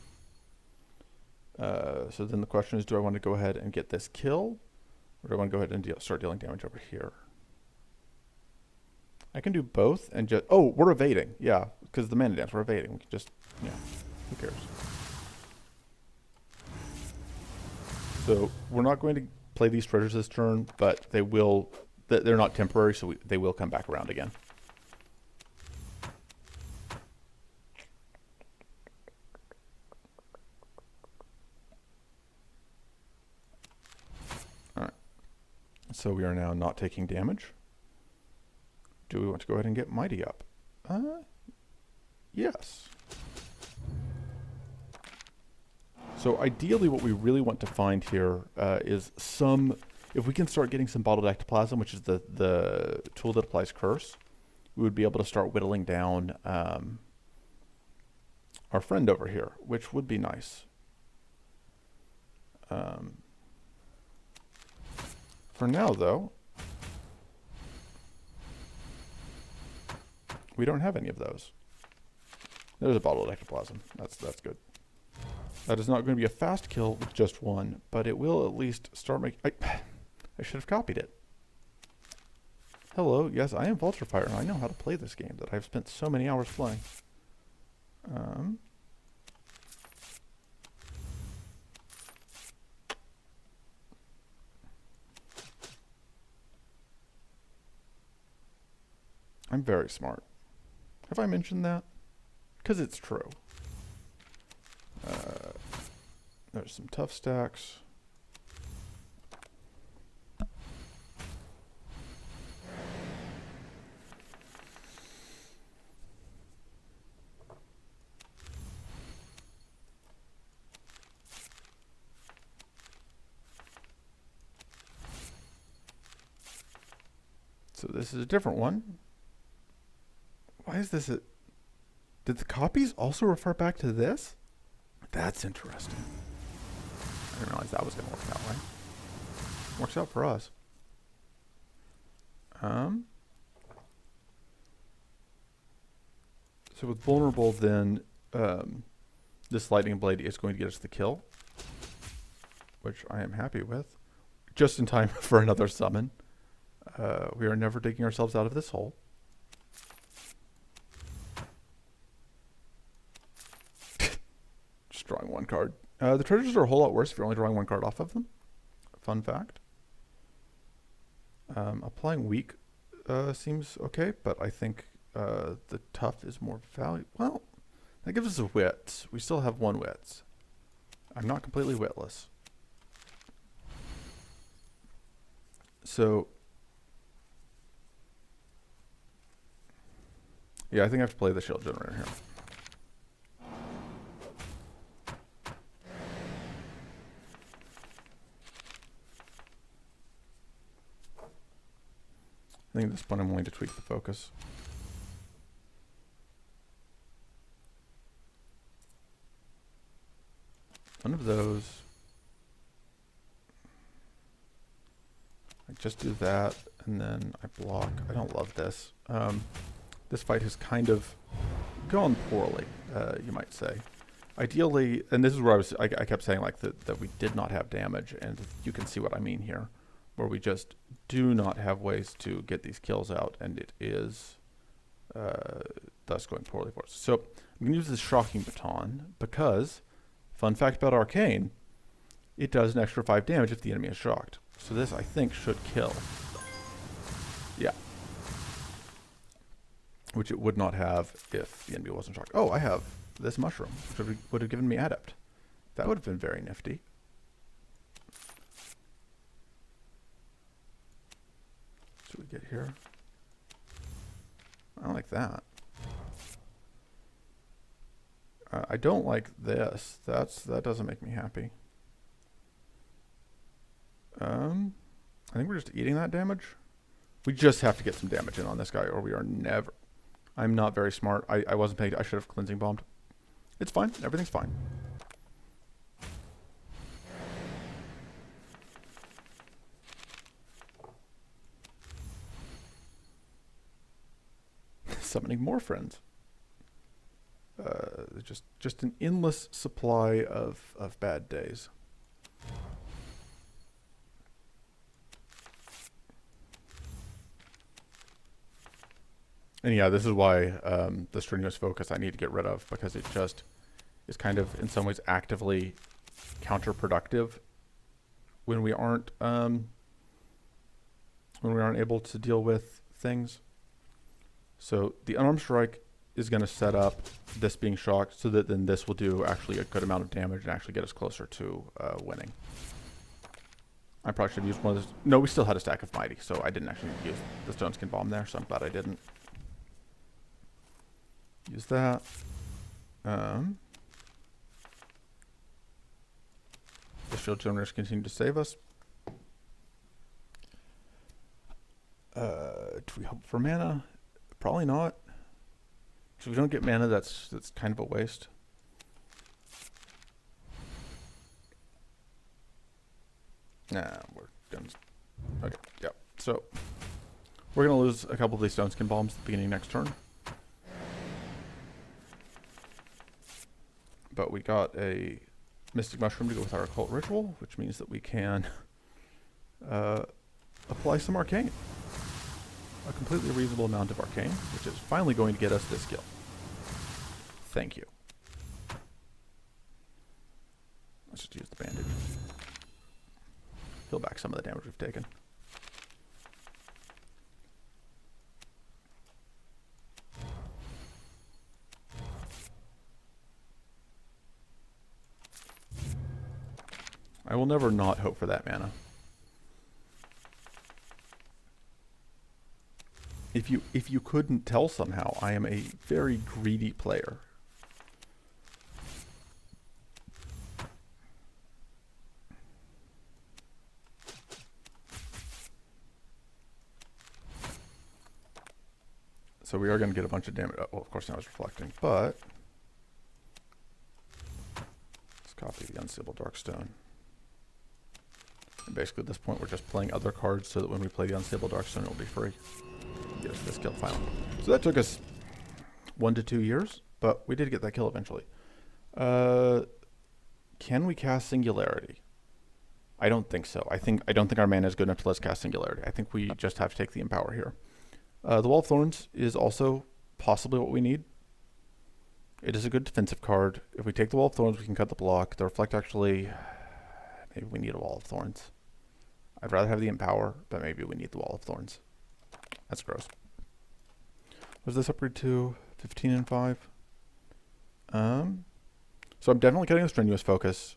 So then the question is, do I want to go ahead and get this kill, or do I want to go ahead and start dealing damage over here? I can do both and just, oh, we're evading. Yeah, because the mana dance, we're evading. We can just, yeah, who cares? So we're not going to play these treasures this turn, but they will, they're not temporary, so they will come back around again. All right. So we are now not taking damage. Do we want to go ahead and get Mighty up? Yes. So ideally what we really want to find here is some, if we can start getting some bottled ectoplasm, which is the tool that applies curse, we would be able to start whittling down our friend over here, which would be nice. For now though, we don't have any of those. There's a bottle of ectoplasm. That's good. That is not going to be a fast kill with just one, but it will at least start making... I should have copied it. Hello, yes, I am Vulturefire, and I know how to play this game that I've spent so many hours playing. I'm very smart. Have I mentioned that? Because it's true. There's some tough stacks. So this is a different one. Why is this a... Did the copies also refer back to this? That's interesting. I didn't realize that was going to work that way. Works out for us. So with vulnerable, then this lightning blade is going to get us the kill, which I am happy with. Just in time for another summon. We are never digging ourselves out of this hole. Just drawing one card. The treasures are a whole lot worse if you're only drawing one card off of them. Fun fact. Applying weak seems okay, but I think the tough is more valuable. Well, that gives us a wits. We still have one wits. I'm not completely witless. So, yeah, I think I have to play the shield generator here. I think at this point I'm willing to tweak the focus. One of those. I just do that, and then I block. I don't love this. This fight has kind of gone poorly, you might say. Ideally, and this is where I kept saying like that we did not have damage, and you can see what I mean here, where we just do not have ways to get these kills out, and it is thus going poorly for us. So I'm going to use this shocking baton because, fun fact about Arcane, it does an extra 5 damage if the enemy is shocked. So this, I think, should kill. Yeah. Which it would not have if the enemy wasn't shocked. Oh, I have this mushroom, which would have given me adept. That would have been very nifty. So we get here. I don't like that. I don't like this. That doesn't make me happy. I think we're just eating that damage. We just have to get some damage in on this guy, or we are never. I'm not very smart. I wasn't paying. I should have cleansing bombed. It's fine. Everything's fine. Summoning more friends. Just an endless supply of bad days. And yeah, this is why the strenuous focus I need to get rid of, because it just is kind of in some ways actively counterproductive when we aren't able to deal with things. So the unarmed strike is going to set up this being shocked, so that then this will do actually a good amount of damage and actually get us closer to winning. I probably should have used one of those. No, we still had a stack of mighty, so I didn't actually use the stone skin bomb there, so I'm glad I didn't. Use that. The shield generators continue to save us. Do we hope for mana? Probably not. So if we don't get mana, that's kind of a waste. Nah, we're gonna. Okay, yeah. So we're gonna lose a couple of these stone skin bombs at the beginning of next turn. But we got a mystic mushroom to go with our occult ritual, which means that we can apply some arcane. A completely reasonable amount of arcane, which is finally going to get us this kill. Thank you. Let's just use the bandage. Heal back some of the damage we've taken. I will never not hope for that mana. If you couldn't tell somehow, I am a very greedy player. So we are going to get a bunch of damage. Well, of course now it's reflecting, but let's copy the Unseeable Darkstone. And basically at this point we're just playing other cards so that when we play the Unstable Darkstone it will be free. Get us this kill finally. So that took us 1 to 2 years, but we did get that kill eventually. Can we cast Singularity? I don't think so. I don't think our mana is good enough to let us cast Singularity. I think we just have to take the Empower here. The Wall of Thorns is also possibly what we need. It is a good defensive card. If we take the Wall of Thorns, we can cut the block. The Reflect actually... Maybe we need a Wall of Thorns. I'd rather have the Empower, but maybe we need the Wall of Thorns. That's gross. Was this upgrade to 15 and 5? So I'm definitely getting a Strenuous Focus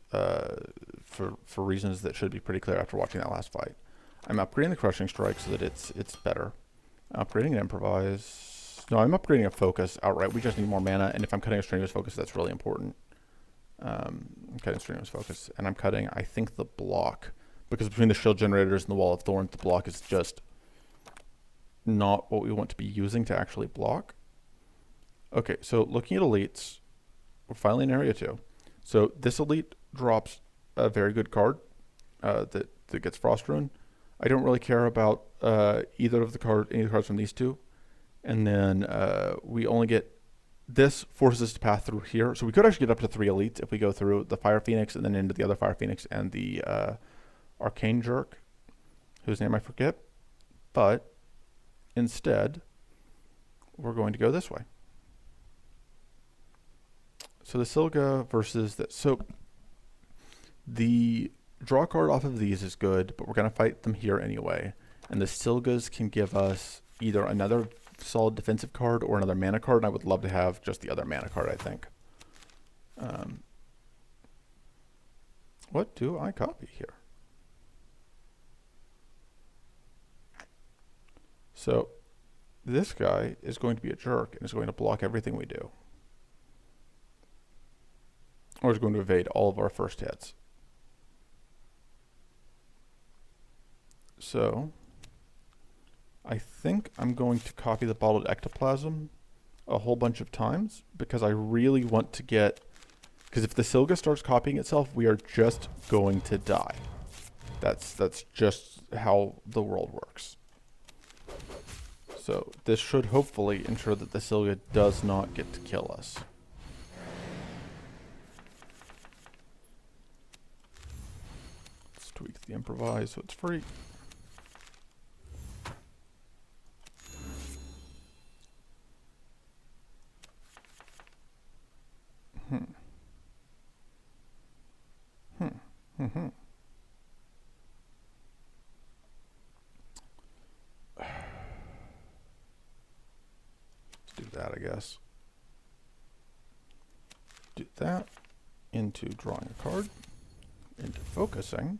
for reasons that should be pretty clear after watching that last fight. I'm upgrading the Crushing Strike so that it's better. I'm upgrading an Improvise. No, I'm upgrading a Focus outright. We just need more mana, and if I'm cutting a Strenuous Focus, that's really important. I'm cutting Strenuous Focus, and I'm cutting, I think, the block. Because between the Shield Generators and the Wall of Thorns, the block is just not what we want to be using to actually block. Okay, so looking at elites, we're finally in area 2. So this elite drops a very good card that gets Frost Rune. I don't really care about either of the cards from these two. And then we only get, this forces us to path through here. So we could actually get up to 3 elites if we go through the Fire Phoenix and then into the other Fire Phoenix and the Arcane Jerk, whose name I forget. But instead, we're going to go this way. So the Silga versus the, so the draw card off of these is good, but we're going to fight them here anyway. And the Silgas can give us either another solid defensive card or another mana card, and I would love to have just the other mana card, I think. What do I copy here? So this guy is going to be a jerk and is going to block everything we do. Or is going to evade all of our first hits. So I think I'm going to copy the Bottled Ectoplasm a whole bunch of times because I really want to get, because if the Silga starts copying itself, we are just going to die. That's just how the world works. So this should hopefully ensure that the Silga does not get to kill us. Let's tweak the Improvise so it's free. Let's do that, I guess. Do that into drawing a card, into focusing.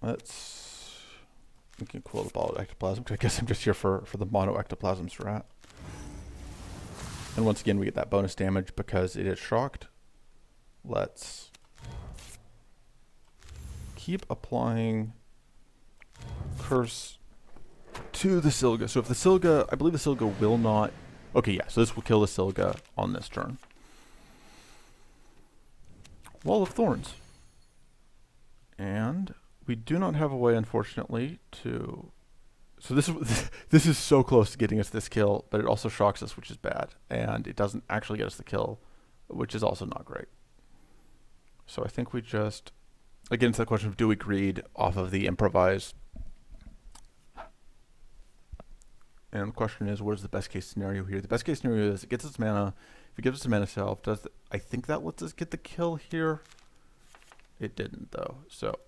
We can cool the Bottled Ectoplasm, because I guess I'm just here for the mono Ectoplasm strat. And once again, we get that bonus damage because it is shocked. Let's keep applying Curse to the Silga. So if the Silga, I believe the Silga will not... Okay, yeah, so this will kill the Silga on this turn. Wall of Thorns. And we do not have a way, unfortunately, to... So this is so close to getting us this kill, but it also shocks us, which is bad. And it doesn't actually get us the kill, which is also not great. So I think we just... Again, it's that question of do we greed off of the Improvise? And the question is, what is the best case scenario here? The best case scenario is it gets its mana. If it gives us a mana self, I think that lets us get the kill here. It didn't, though. So,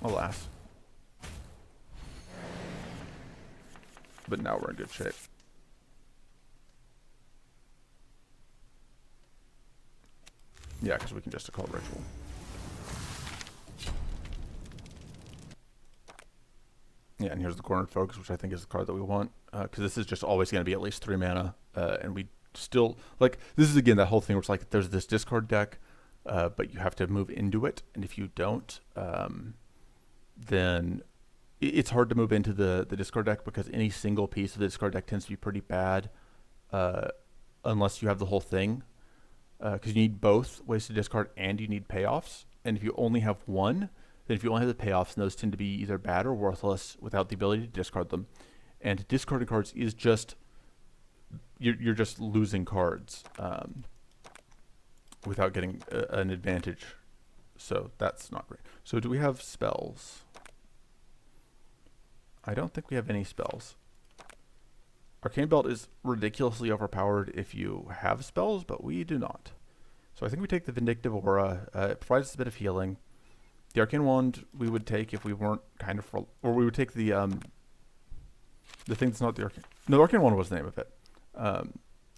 alas. But now we're in good shape. Yeah, because we can just call Ritual. Yeah, and here's the Cornered Focus, which I think is the card that we want. Because this is just always going to be at least 3 mana. And we still, like, this is again that whole thing where it's like there's this discard deck, but you have to move into it. And if you don't, then it's hard to move into the discard deck because any single piece of the discard deck tends to be pretty bad unless you have the whole thing. Because you need both ways to discard and you need payoffs. And if you only have one, then if you only have the payoffs, those tend to be either bad or worthless without the ability to discard them. And discarding cards is just, you're just losing cards without getting an advantage. So that's not great. So do we have spells? I don't think we have any spells. Arcane Belt is ridiculously overpowered if you have spells, but we do not. So I think we take the Vindictive Aura. It provides us a bit of healing. The Arcane Wand we would take if we weren't kind of, or we would take the thing that's not the Arcane. No, the Arcane Wand was the name of it.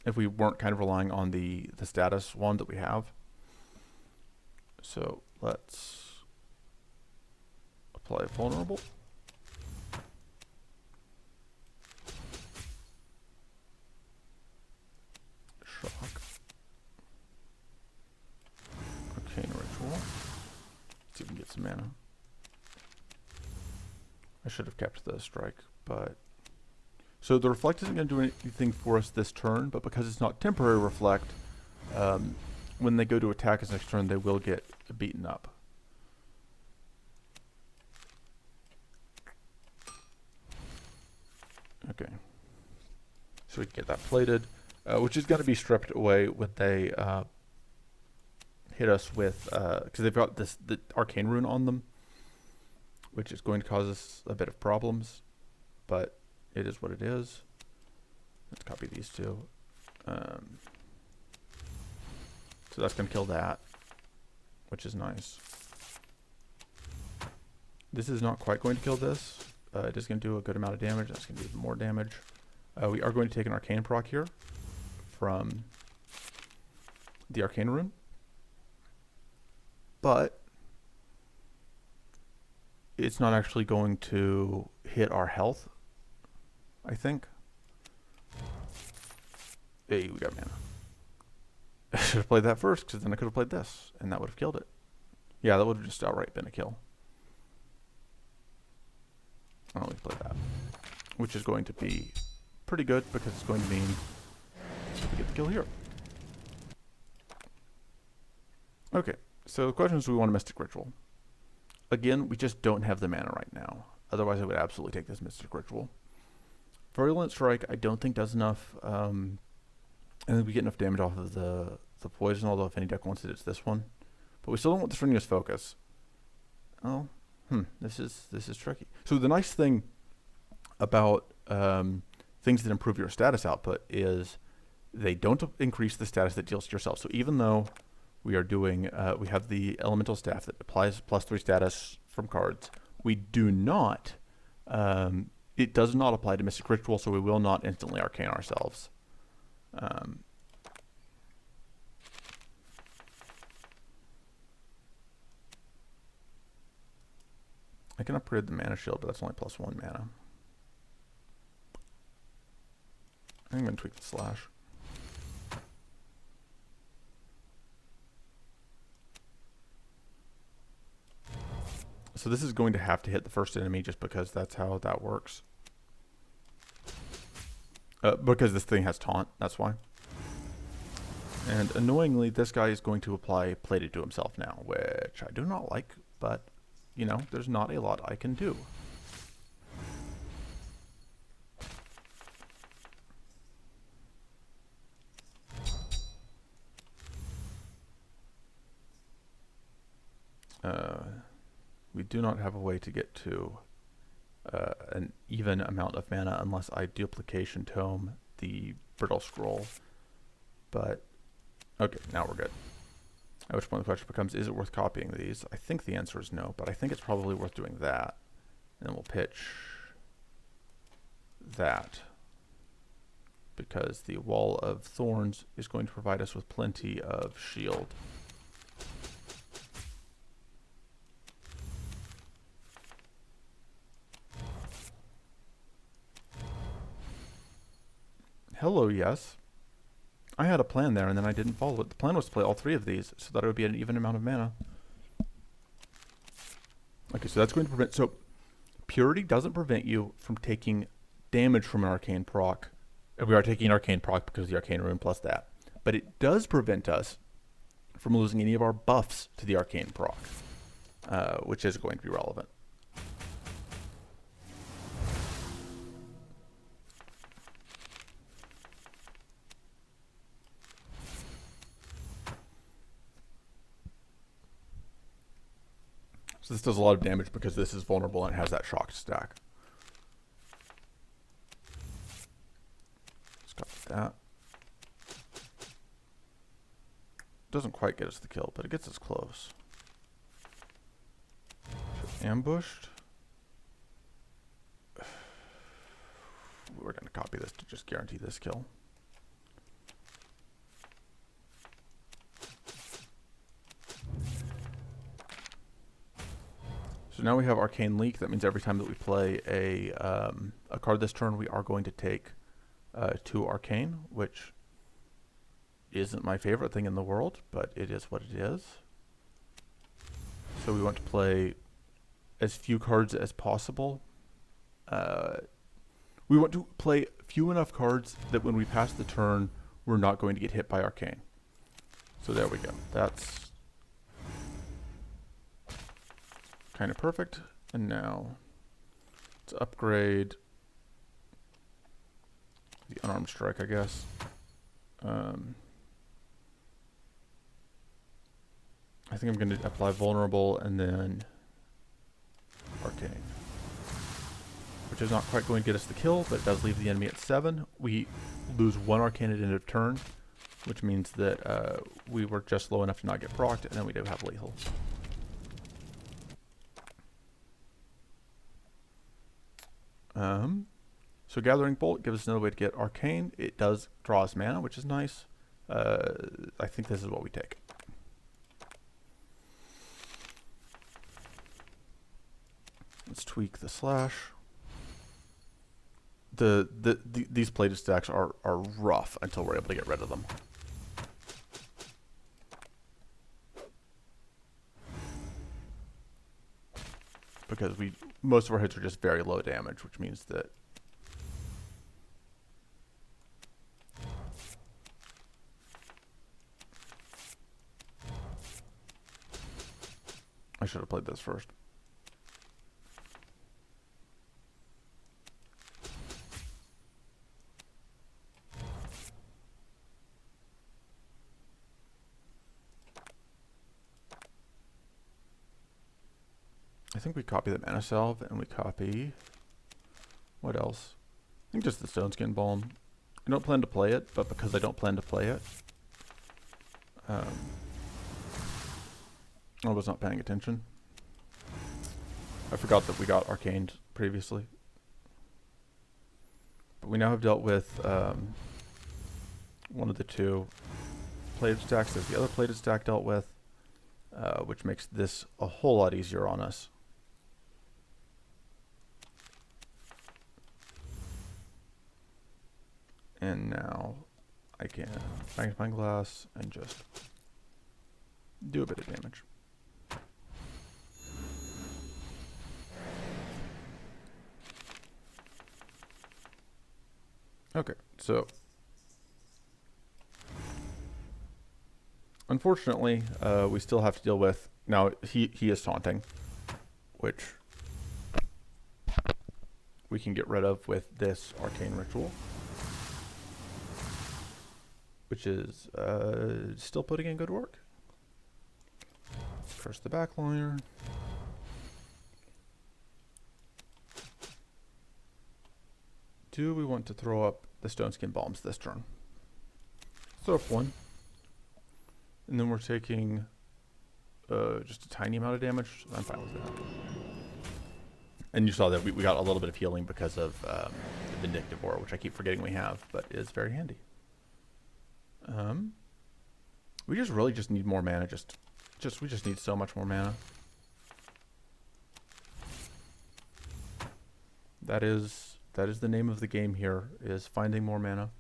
If we weren't kind of relying on the status wand that we have. So let's apply Vulnerable. Shock. Arcane Ritual. Let's see if we can get some mana. I should have kept the strike, but... So the Reflect isn't going to do anything for us this turn, but because it's not temporary Reflect, when they go to attack us next turn, they will get beaten up. Okay. So we can get that plated, which is going to be stripped away when they hit us with, because they've got the Arcane Rune on them, which is going to cause us a bit of problems, but it is what it is. Let's copy these two. So that's going to kill that, which is nice. This is not quite going to kill this. It is going to do a good amount of damage. That's going to do even more damage. We are going to take an Arcane proc here from the Arcane Rune. But it's not actually going to hit our health, I think. Hey, we got mana. I should have played that first, because then I could have played this, and that would have killed it. Yeah, that would have just outright been a kill. I'll only play that, which is going to be pretty good, because it's going to mean we get the kill here. Okay, so the question is, do we want a Mystic Ritual? Again, we just don't have the mana right now. Otherwise, I would absolutely take this Mystic Ritual. Virulent Strike, I don't think does enough. And then we get enough damage off of the poison, although if any deck wants it, it's this one. But we still don't want the Strenuous Focus. Oh, this is tricky. So the nice thing about things that improve your status output is they don't increase the status that deals to yourself. So even though we are doing, we have the Elemental Staff that applies +3 status from cards, we do not, it does not apply to Mystic Ritual, so we will not instantly Arcane ourselves. I can upgrade the Mana Shield, but that's only +1 mana. I'm going to tweak the Slash. So this is going to have to hit the first enemy just because that's how that works. Because this thing has taunt, that's why. And annoyingly, this guy is going to apply Plated to himself now, which I do not like, but, you know, there's not a lot I can do. We do not have a way to get to an even amount of mana unless I Duplication Tome the Brittle Scroll. But, okay, now we're good. At which point the question becomes, is it worth copying these? I think the answer is no, but I think it's probably worth doing that. And then we'll pitch that, because the Wall of Thorns is going to provide us with plenty of shield. Hello, yes. I had a plan there, and then I didn't follow it. The plan was to play all 3 of these, so that it would be an even amount of mana. Okay, so that's going to prevent... So, Purity doesn't prevent you from taking damage from an Arcane proc. We are taking an Arcane proc because of the Arcane Rune plus that. But it does prevent us from losing any of our buffs to the Arcane proc, which is going to be relevant. So this does a lot of damage because this is vulnerable and it has that shocked stack. Let's copy that. Doesn't quite get us the kill, but it gets us close. So ambushed. We're going to copy this to just guarantee this kill. So now we have Arcane Leak. That means every time that we play a card this turn, we are going to take 2 Arcane, which isn't my favorite thing in the world, but it is what it is. So we want to play as few cards as possible. We want to play few enough cards that when we pass the turn, we're not going to get hit by Arcane. So there we go. That's kind of perfect. And now let's upgrade the unarmed strike, I guess. I think I'm going to apply vulnerable and then Arcane, which is not quite going to get us the kill, but it does leave the enemy at 7. We lose 1 Arcane at end of turn, which means that we were just low enough to not get procced, and then we do have lethal. So Gathering Bolt gives us another way to get Arcane. It does draw us mana, which is nice. I think this is what we take. Let's tweak the slash. These plated stacks are rough until we're able to get rid of them. Because most of our hits are just very low damage, which means that I should have played this first. I think we copy the Mana Salve, and we copy... what else? I think just the Stone Skin Balm. I don't plan to play it, but because I don't plan to play it, I was not paying attention. I forgot that we got Arcaned previously. But we now have dealt with one of the 2 plated stacks that the other plated stack dealt with, which makes this a whole lot easier on us. And now I can Magnifying Glass and just do a bit of damage. Okay, so unfortunately, we still have to deal with, now he is taunting, which we can get rid of with this Arcane Ritual, which is still putting in good work. Let's curse the backliner. Do we want to throw up the Stone Skin Bombs this turn? Throw up 1. And then we're taking just a tiny amount of damage. I'm fine with that. And you saw that we got a little bit of healing because of the Vindictive Aura, which I keep forgetting we have, but is very handy. We really just need more mana. We just need so much more mana. That is the name of the game here, is finding more mana.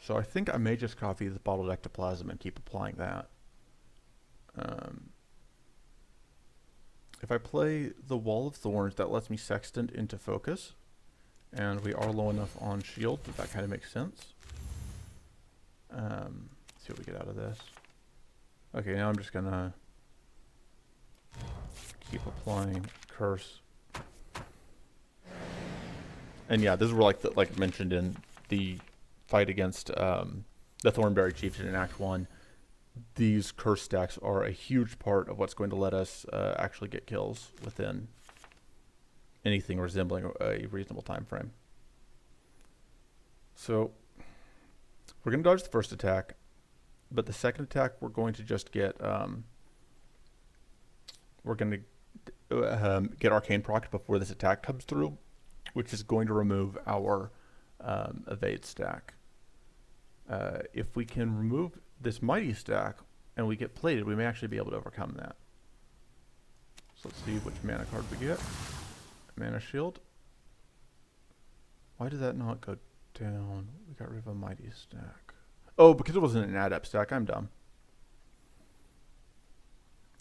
So I think I may just copy the Bottled Ectoplasm and keep applying that. If I play the Wall of Thorns, that lets me Sextant into focus, and we are low enough on shield that kind of makes sense. See what we get out of this. Okay, now I'm just gonna keep applying Curse. And yeah, this is where like mentioned in the fight against the Thornberry Chieftain in Act 1, these curse stacks are a huge part of what's going to let us actually get kills within anything resembling a reasonable time frame. So we're going to dodge the first attack, but the second attack we're going to just get get Arcane procced before this attack comes through, which is going to remove our evade stack. If we can remove this mighty stack and we get plated, we may actually be able to overcome that. So let's see which mana card we get. Mana shield. Why did that not go down? We got rid of a mighty stack. Oh, because it wasn't an adept stack. I'm dumb.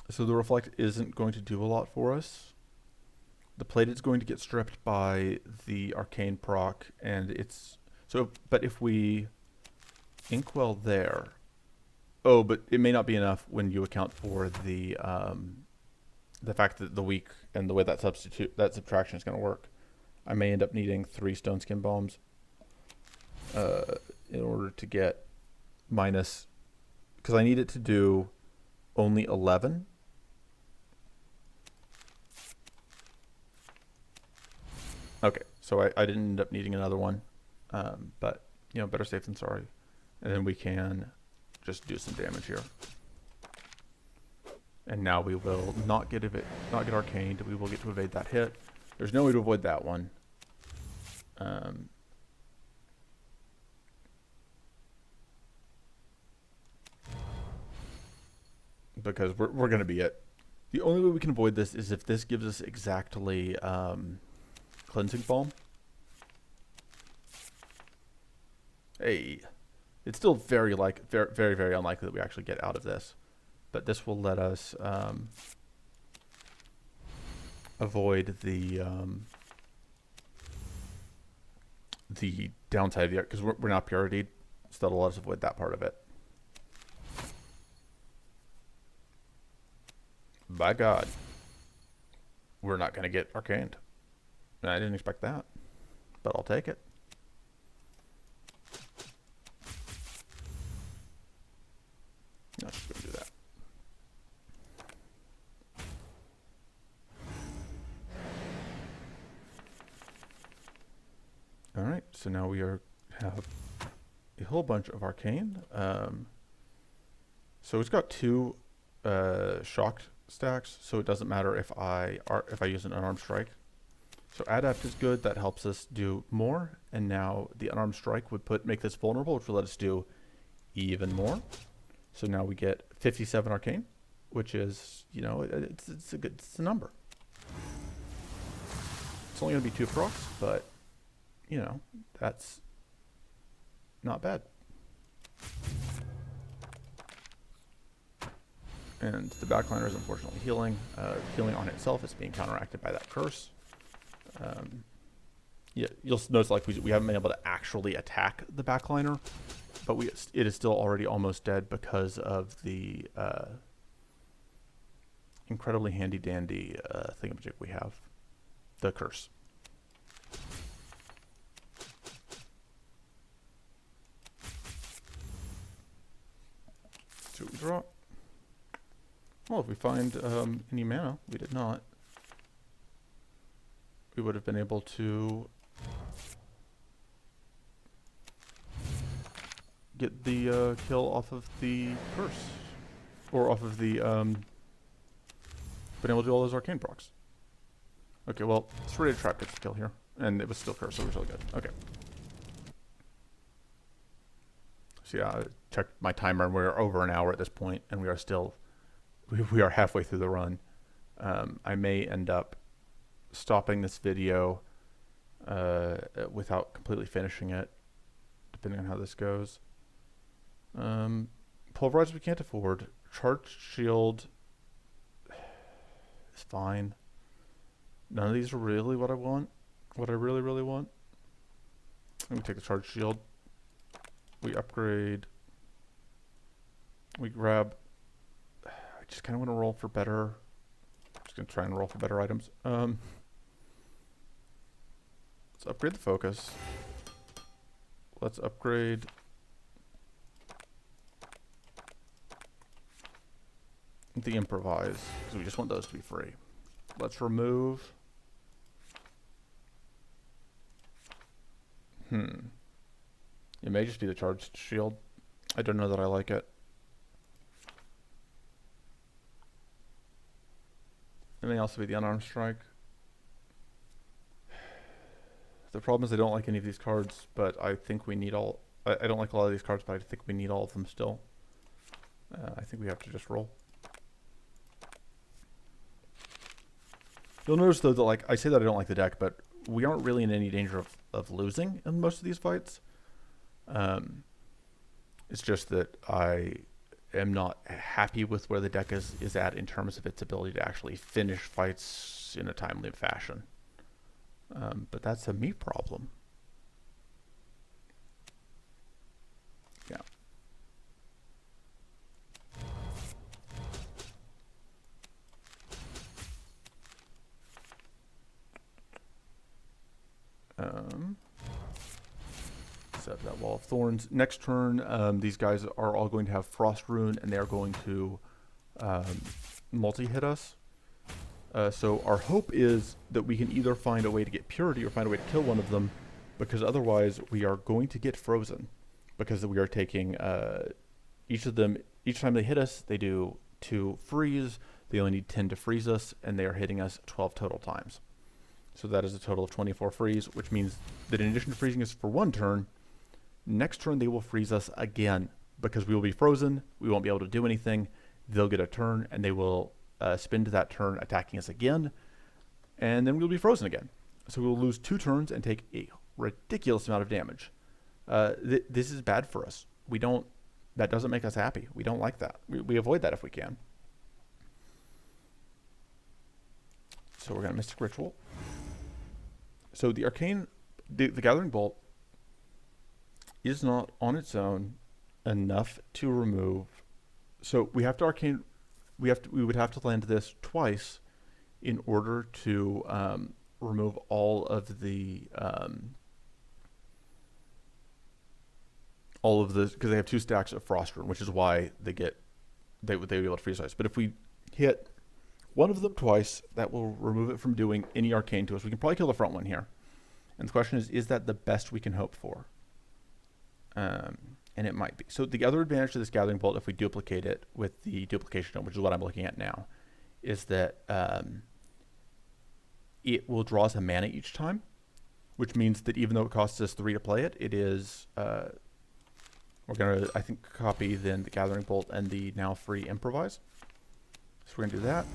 So the reflect isn't going to do a lot for us. The plated is going to get stripped by the arcane proc, and it's so. But if we inkwell there, oh, but it may not be enough when you account for the fact that the weak and the way that subtraction is going to work. I may end up needing 3 stone skin bombs in order to get minus, because I need it to do only 11. Okay, so I didn't end up needing another one, but you know, better safe than sorry. And then we can just do some damage here. And now we will not get arcaned. We will get to evade that hit. There's no way to avoid that one. Because we're going to be it. The only way we can avoid this is if this gives us exactly cleansing foam. Hey, it's still very very unlikely that we actually get out of this, but this will let us avoid the downside of the because we're not puritied, so that'll let us avoid that part of it. By God, we're not going to get arcaned. I didn't expect that, but I'll take it. No, just going to do that. All right, so now we have a whole bunch of arcane. So it's got 2 shocked stacks, so it doesn't matter if I use an unarmed strike. So adept is good, that helps us do more, and now the unarmed strike would make this vulnerable, which will let us do even more. So now we get 57 arcane, which is, you know, it's a number. It's only gonna be 2 procs, but you know, that's not bad. And the backliner is unfortunately healing. Healing on itself is being counteracted by that curse. Yeah, you'll notice like we haven't been able to actually attack the backliner, but it is still already almost dead because of the incredibly handy dandy thingamajig we have, the curse. So we draw. Well, if we find any mana, we did not. We would have been able to get the kill off of the curse, or off of the been able to do all those arcane procs. Okay, well, Serrated Trap gets the kill here, and it was still curse, so it was really good. Okay. So yeah, I checked my timer, and we're over an hour at this point, and we are still, we are halfway through the run. I may end up stopping this video without completely finishing it, depending on how this goes. Pulverize we can't afford. Charged shield is fine. None of these are really what I want. What I really, really want. Let me take the charged shield. We upgrade. We grab. I just kind of want to roll for better. I'm just going to try and roll for better items. Let's upgrade the focus. Let's upgrade the improvise, because we just want those to be free. Let's remove. It may just be the charged shield. I don't know that I like it. It may also be the unarmed strike. The problem is I don't like any of these cards, but I think we need all. I don't like a lot of these cards, but I think we need all of them still. I think we have to just roll. You'll notice though that, like, I say that I don't like the deck, but we aren't really in any danger of losing in most of these fights. It's just that I am not happy with where the deck is at in terms of its ability to actually finish fights in a timely fashion. But that's a me problem. Yeah. Set that Wall of Thorns. Next turn, these guys are all going to have Frost Rune, and they are going to multi-hit us. So our hope is that we can either find a way to get Purity or find a way to kill one of them, because otherwise we are going to get frozen, because we are taking each of them, each time they hit us, they do 2 freeze. They only need 10 to freeze us, and they are hitting us 12 total times. So that is a total of 24 freeze, which means that in addition to freezing us for 1 turn, next turn they will freeze us again, because we will be frozen, we won't be able to do anything, they'll get a turn, and they will spend that turn attacking us again, and then we'll be frozen again. So we'll lose 2 turns and take a ridiculous amount of damage. This is bad for us. That doesn't make us happy. We don't like that. We avoid that if we can. So we're going to Mystic Ritual. So the Arcane, the Gathering Bolt is not on its own enough to remove. So we have to Arcane, we would have to land this twice in order to remove all of the because they have 2 stacks of Frost Rune, which is why they would be able to freeze ice. But if we hit one of them twice, that will remove it from doing any arcane to us. We can probably kill the front one here. And the question is that the best we can hope for? And it might be. So the other advantage to this Gathering Bolt, if we duplicate it with the duplication dome, which is what I'm looking at now, is that it will draw us a mana each time, which means that even though it costs us 3 to play it, it is, we're going to, I think, copy then the Gathering Bolt and the now free Improvise. So we're going to do that.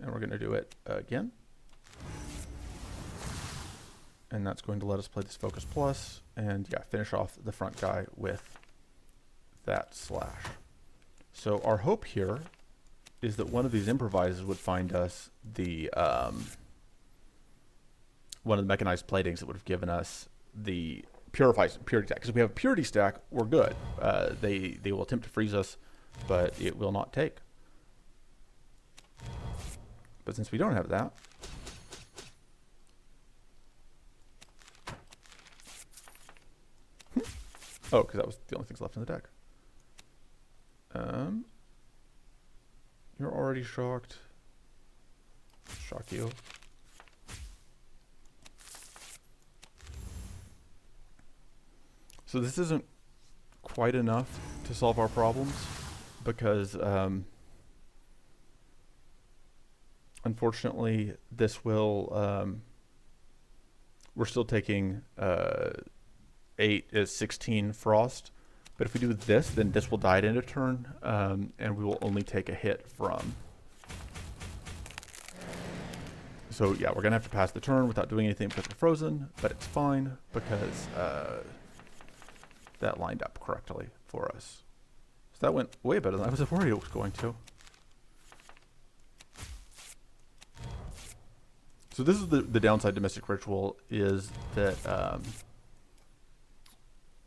And we're going to do it again. And that's going to let us play this Focus Plus and, yeah, finish off the front guy with that slash. So our hope here is that one of these improvises would find us the one of the mechanized platings that would have given us the purity stack. Because if we have a purity stack, we're good. They will attempt to freeze us, but it will not take. But since we don't have that, oh, because that was the only things left in the deck. You're already shocked. Shock you. So this isn't quite enough to solve our problems because unfortunately this will we're still taking 8 is 16 frost, but if we do this, then this will die at end of turn, and we will only take a hit from. So yeah, we're gonna have to pass the turn without doing anything because we're frozen, but it's fine because that lined up correctly for us. So that went way better than I was worried it was going to. So this is the downside to Mystic Ritual, is that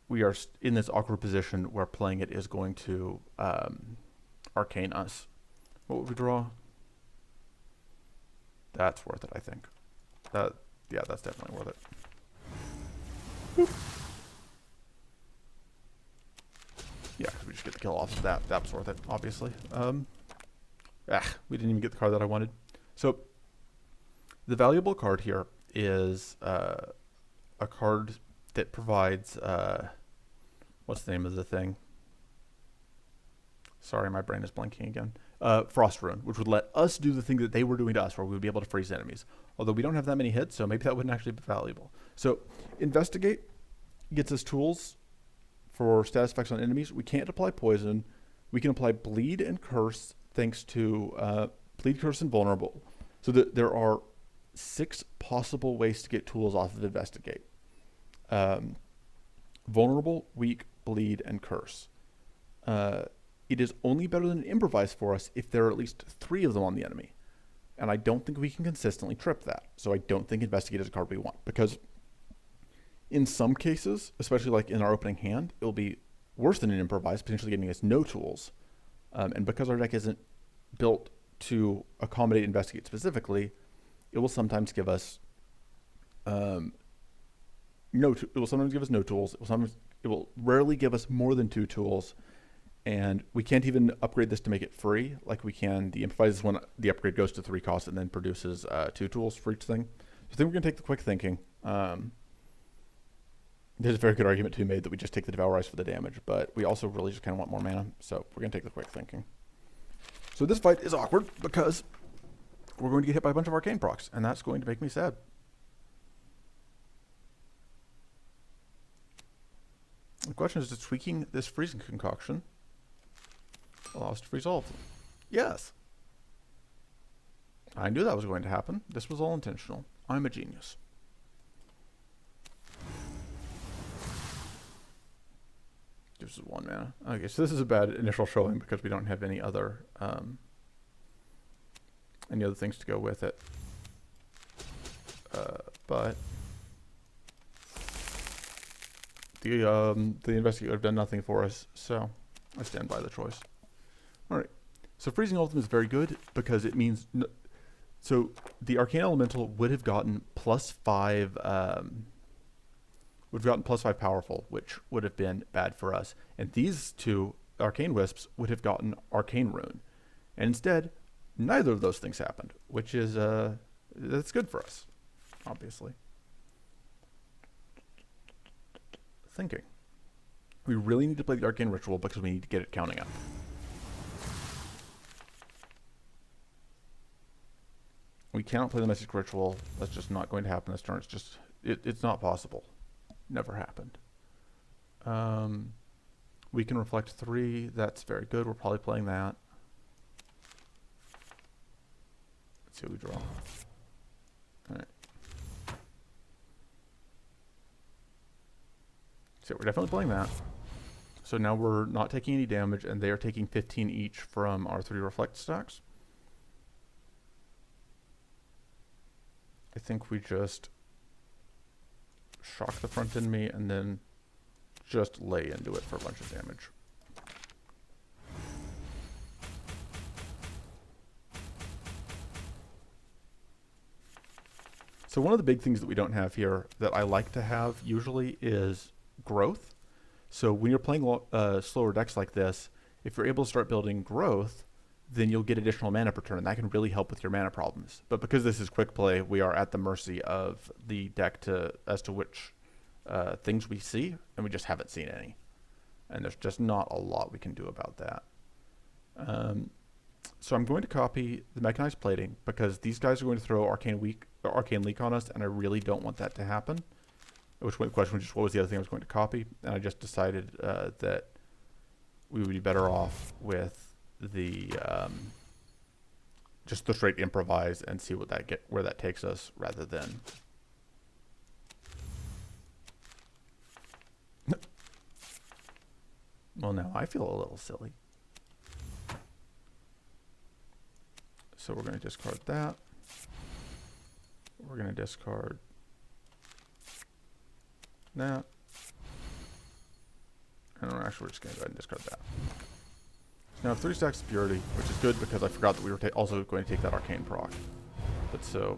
we are in this awkward position where playing it is going to arcane us. What would we draw? That's worth it, I think. Yeah, that's definitely worth it. Boop. Yeah, because we just get the kill off of that. That was worth it, obviously. We didn't even get the card that I wanted. So, the valuable card here is a card that provides, what's the name of the thing? Sorry, my brain is blanking again. Frost Rune, which would let us do the thing that they were doing to us, where we would be able to freeze enemies. Although we don't have that many hits, so maybe that wouldn't actually be valuable. So, Investigate gets us tools for status effects on enemies. We can't apply poison. We can apply bleed and curse thanks to bleed, curse, and vulnerable. So there are 6 possible ways to get tools off of Investigate. Vulnerable, weak, bleed, and curse. It is only better than improvise for us if there are at least 3 of them on the enemy. And I don't think we can consistently trip that. So I don't think Investigate is a card we want. Because in some cases, especially like in our opening hand, it will be worse than an improvise, potentially giving us no tools. And because our deck isn't built to accommodate Investigate specifically, it will sometimes give us it will sometimes give us no tools. It will rarely give us more than 2 tools. And we can't even upgrade this to make it free like we can. The improvise is when the upgrade goes to 3 costs and then produces 2 tools for each thing. So I think we're going to take the quick thinking. There's a very good argument to be made that we just take the Devourize for the damage, but we also really just kind of want more mana, so we're going to take the quick thinking. So this fight is awkward because we're going to get hit by a bunch of arcane procs, and that's going to make me sad. The question is, does tweaking this freezing concoction allow us to freeze all of them? Yes. I knew that was going to happen. This was all intentional. I'm a genius. Gives us 1 mana. Okay, so this is a bad initial showing because we don't have any other things to go with it. But the Investigate would have done nothing for us, so I stand by the choice. All right. So freezing all of them is very good because it means so the Arcane Elemental would have gotten +5. Would have gotten +5 powerful, which would have been bad for us. And these 2 Arcane Wisps would have gotten Arcane Rune. And instead, neither of those things happened, which is, that's good for us, obviously. Thinking. We really need to play the Arcane Ritual because we need to get it counting up. We cannot play the Mystic Ritual. That's just not going to happen this turn. It's just, it's not possible. Never happened. We can reflect 3. That's very good. We're probably playing that. Let's see what we draw. All right. So we're definitely playing that. So now we're not taking any damage, and they are taking 15 each from our 3 reflect stacks. I think we just shock the front enemy and then just lay into it for a bunch of damage. So one of the big things that we don't have here that I like to have usually is growth. So when you're playing slower decks like this, if you're able to start building growth, then you'll get additional mana per turn. That can really help with your mana problems. But because this is quick play, we are at the mercy of the deck as to which things we see, and we just haven't seen any. And there's just not a lot we can do about that. So I'm going to copy the Mechanized Plating because these guys are going to throw Arcane Leak on us, and I really don't want that to happen. Which the question was just what was the other thing I was going to copy, and I just decided that we would be better off with the just the straight improvise and see where that takes us rather than well, now I feel a little silly. So we're going to discard that. We're going to discard that. And actually we're just going to go ahead and discard that. Now I have 3 stacks of Purity, which is good because I forgot that we were also going to take that Arcane proc. But so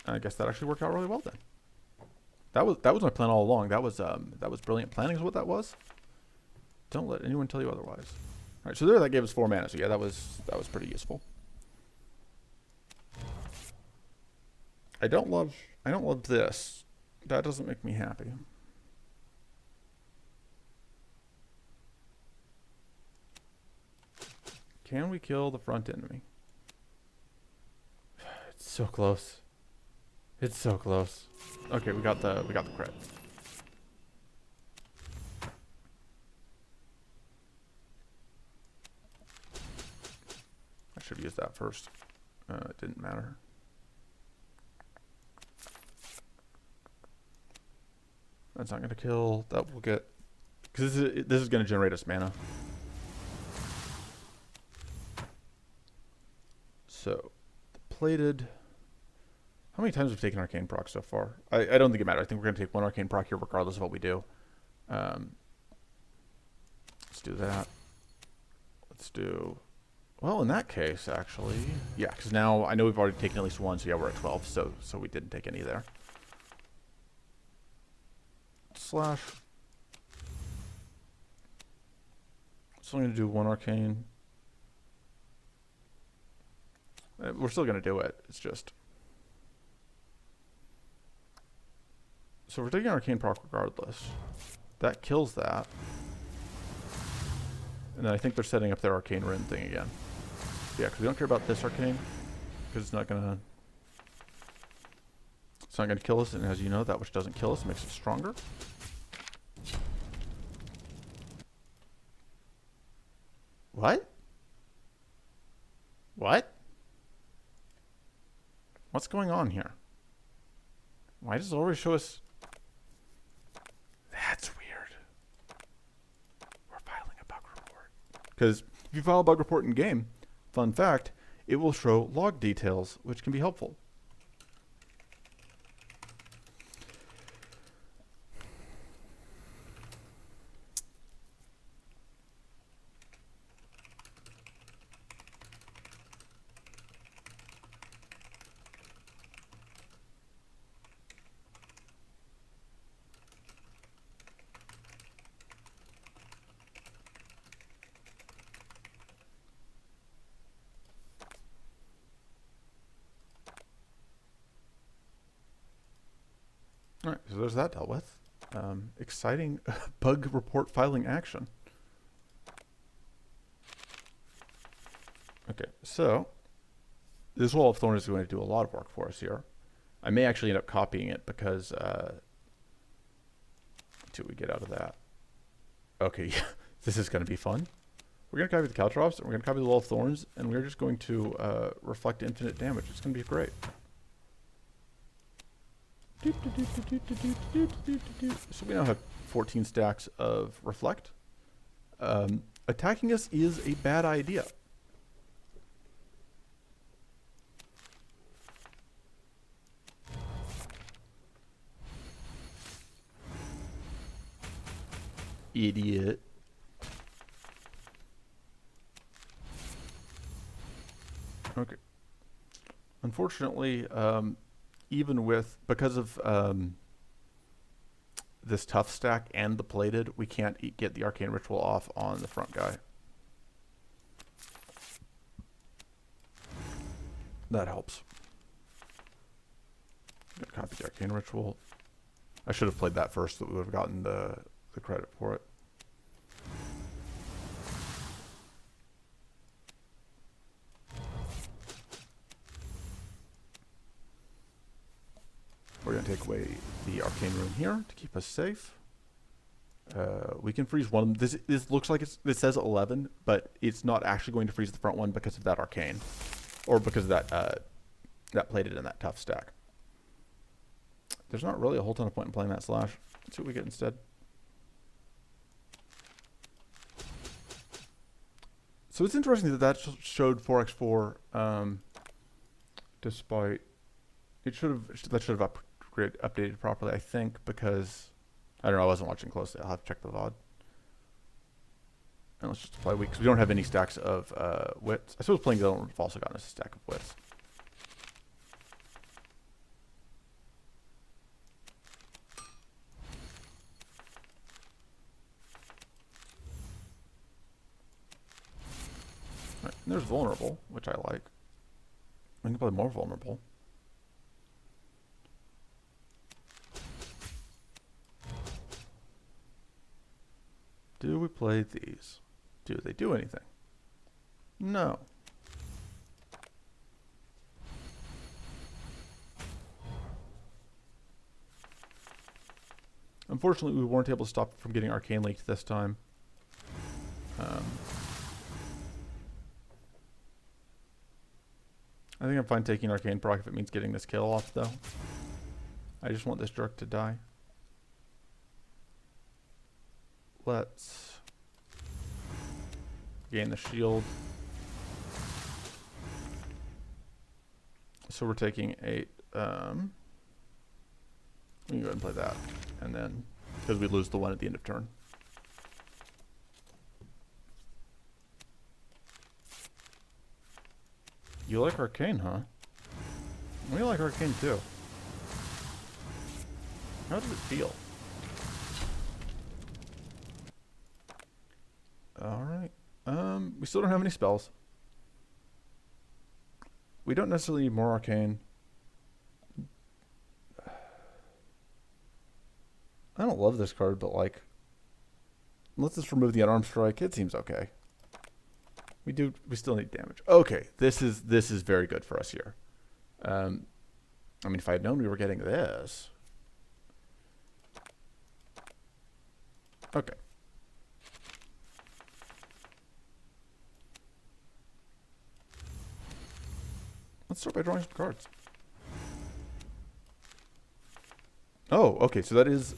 I guess that actually worked out really well then. That was my plan all along. That was brilliant planning is what that was. Don't let anyone tell you otherwise. All right, so there that gave us 4 mana. So yeah, that was pretty useful. I don't love this. That doesn't make me happy. Can we kill the front enemy? It's so close. It's so close. Okay, we got the crit. I should have used that first. It didn't matter. That's not going to kill. That will get... Because this is going to generate us mana. So, the plated... How many times have we taken Arcane proc so far? I don't think it matters. I think we're going to take 1 Arcane proc here regardless of what we do. Let's do that. Let's do... Well, in that case, actually... Yeah, because now I know we've already taken at least 1, so yeah, we're at 12, so we didn't take any there. Slash. So I'm going to do 1 Arcane. We're still going to do it. It's just... So we're taking Arcane proc regardless. That kills that. And then I think they're setting up their Arcane Rune thing again. Yeah, because we don't care about this Arcane. Because it's not going to kill us. And as you know, that which doesn't kill us makes it stronger. What? What? What's going on here? Why does it always show us... That's weird. We're filing a bug report. Because if you file a bug report in game, fun fact, it will show log details, which can be helpful. All right, so there's that dealt with. Exciting bug report filing action. Okay, so this Wall of Thorns is going to do a lot of work for us here. I may actually end up copying it because until we get out of that. Okay, this is going to be fun. We're going to copy the Caltrops, and we're going to copy the Wall of Thorns, and we're just going to reflect infinite damage. It's going to be great. So we now have 14 stacks of Reflect. Attacking us is a bad idea. Idiot. Okay. Unfortunately, even with, because of this tough stack and the plated, we can't get the Arcane Ritual off on the front guy. That helps. Gonna copy the Arcane Ritual. I should have played that first so that we would have gotten the credit for it. We're going to take away the Arcane Rune here to keep us safe. We can freeze one. This looks like it says 11, but it's not actually going to freeze the front one because of that Arcane. Or because of that plated and that tough stack. There's not really a whole ton of point in playing that slash. Let's see what we get instead. So it's interesting that showed 4x4 despite... That should have updated properly, I think, because I don't know. I wasn't watching closely. I'll have to check the VOD. And let's just apply weak because we don't have any stacks of wits. I suppose playing Gillen would have also gotten us a stack of wits. And there's vulnerable, which I like. We can play more vulnerable. Do we play these? Do they do anything? No. Unfortunately, we weren't able to stop it from getting arcane leaked this time. I think I'm fine taking arcane proc if it means getting this kill off, though. I just want this Druk to die. Let's gain the shield. So we're taking 8. We can go ahead and play that. And then, because we lose the one at the end of turn. You like arcane, huh? We like arcane too. How does it feel? Alright. We still don't have any spells. We don't necessarily need more arcane. I don't love this card, but like, let's just remove the unarmed strike. It seems okay. We still need damage. Okay, this is very good for us here. I mean, if I had known we were getting this. Okay. Let's start by drawing some cards. Oh, okay, so that is...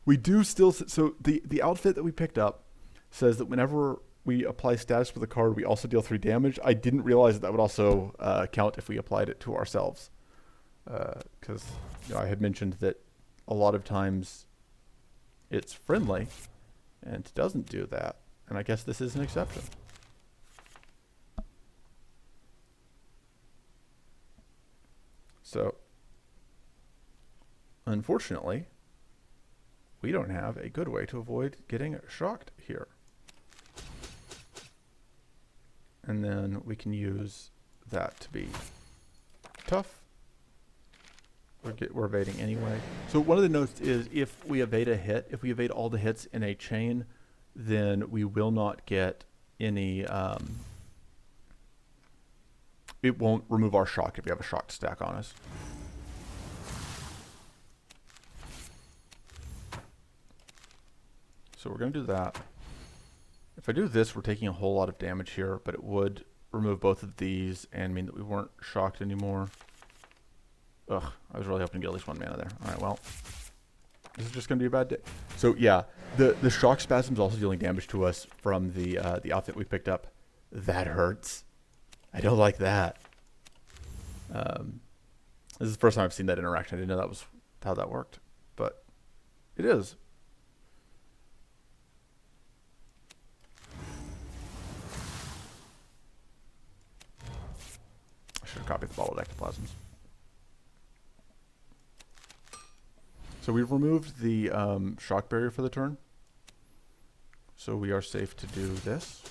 We do still... So the outfit that we picked up says that whenever we apply status with a card, we also deal 3 damage. I didn't realize that would also count if we applied it to ourselves. Because I had mentioned that a lot of times it's friendly and doesn't do that. And I guess this is an exception. So, unfortunately, we don't have a good way to avoid getting shocked here. And then we can use that to be tough. We're evading anyway. So one of the notes is if we evade a hit, if we evade all the hits in a chain, then we will not get any... it won't remove our shock if we have a shocked stack on us. So we're going to do that. If I do this, we're taking a whole lot of damage here, but it would remove both of these and mean that we weren't shocked anymore. Ugh, I was really hoping to get at least 1 mana there. Alright, well, this is just going to be a bad day. So yeah, the shock spasm's also dealing damage to us from the outfit we picked up. That hurts. I don't like that. This is the first time I've seen that interaction. I didn't know that was how that worked, but it is. I should have copied the ball of ectoplasms. So we've removed the shock barrier for the turn. So we are safe to do this.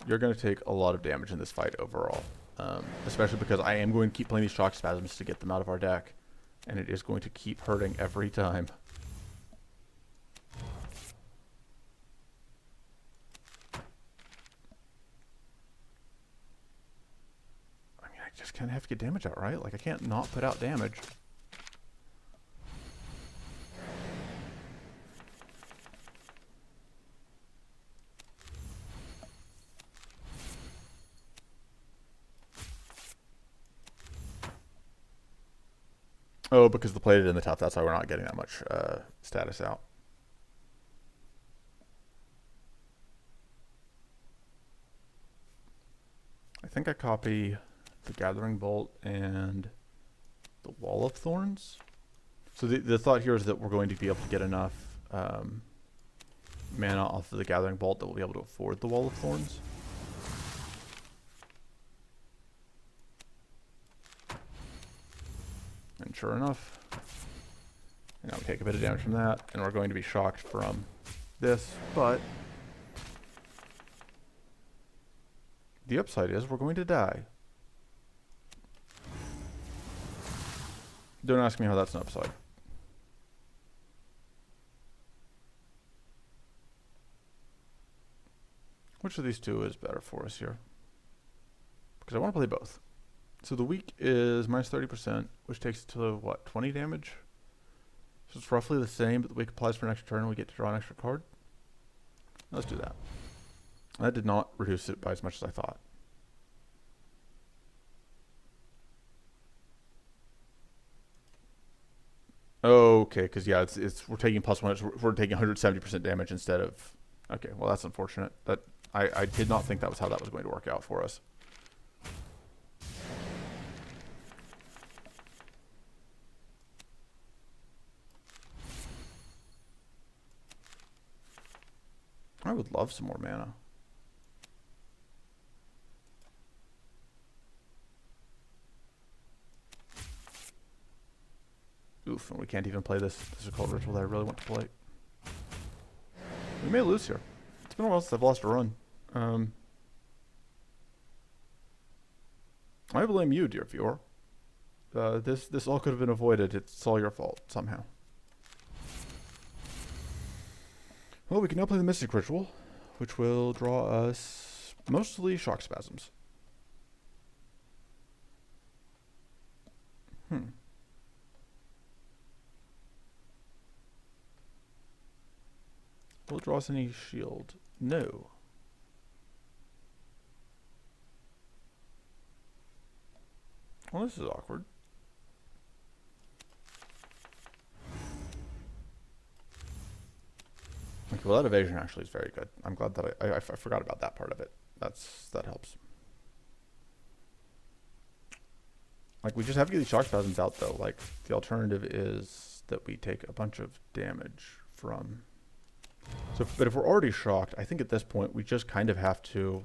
You're going to take a lot of damage in this fight overall. Especially because I am going to keep playing these shock spasms to get them out of our deck. And it is going to keep hurting every time. I mean, I just kind of have to get damage out, right? Like, I can't not put out damage. Oh, because the plated and the tough, that's why we're not getting that much status out. I think I copy the Gathering Bolt and the Wall of Thorns. So the thought here is that we're going to be able to get enough mana off of the Gathering Bolt that we'll be able to afford the Wall of Thorns. And sure enough, now we take a bit of damage from that, and we're going to be shocked from this, but The upside is we're going to die. Don't ask me how that's an upside. Which of these two is better for us here? Because I want to play both. So the weak is minus 30%, which takes it to what, 20 damage? So it's roughly the same, but the weak applies for an extra turn and we get to draw an extra card. Let's do that. That did not reduce it by as much as I thought. Okay, because yeah, we're taking +1. We're taking 170% damage instead of. Okay, well that's unfortunate. That I did not think that was how that was going to work out for us. I would love some more mana. Oof, and we can't even play this occult ritual that I really want to play. We may lose here. It's been a while since I've lost a run. I blame you, dear viewer. This all could have been avoided. It's all your fault, somehow. Well, we can now play the Mystic Ritual, which will draw us mostly shock spasms. Will it draw us any shield? No. Well, this is awkward. Okay, well that evasion actually is very good. I'm glad that I forgot about that part of it. That helps. Like, we just have to get these shock spasms out though. Like, the alternative is that we take a bunch of damage from... So, but if we're already shocked, I think at this point we just kind of have to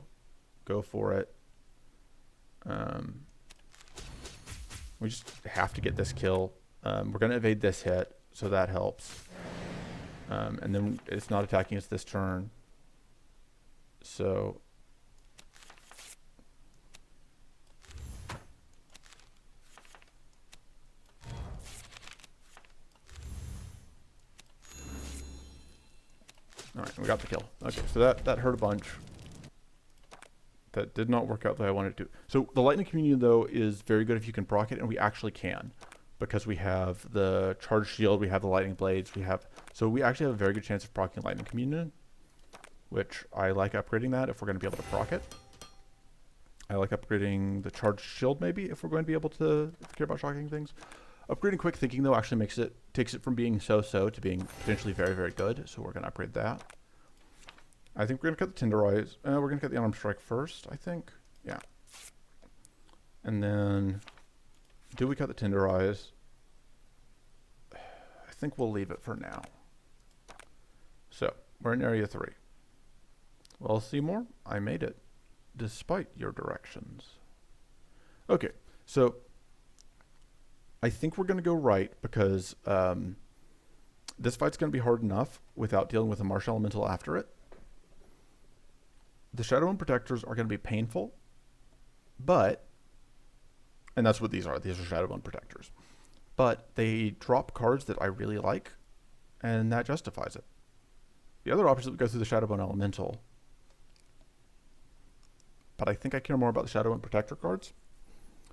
go for it. We just have to get this kill. We're going to evade this hit, so that helps. And then it's not attacking us this turn. So... Alright, we got the kill. Okay, so that hurt a bunch. That did not work out the way I wanted to. So the Lightning Communion, though, is very good if you can proc it, and we actually can. Because we have the Charge Shield, we have the Lightning Blades, we have... So we actually have a very good chance of proccing Lightning Communion, which I like upgrading that if we're going to be able to proc it. I like upgrading the Charge Shield, maybe, if we're going to be able to, if we care about shocking things. Upgrading Quick Thinking, though, actually takes it from being so-so to being potentially very, very good. So we're going to upgrade that. I think we're going to cut the Tenderize. We're going to cut the Unarmed Strike first, I think. Yeah. And then, do we cut the Tenderize? I think we'll leave it for now. So, we're in Area 3. Well, Seymour, I made it, despite your directions. Okay, so... I think we're going to go right because this fight's going to be hard enough without dealing with a Marsh Elemental after it. The Shadowbone Protectors are going to be painful, but, and that's what these are Shadowbone Protectors, but they drop cards that I really like, and that justifies it. The other option is that we go through the Shadowbone Elemental, but I think I care more about the Shadowbone Protector cards.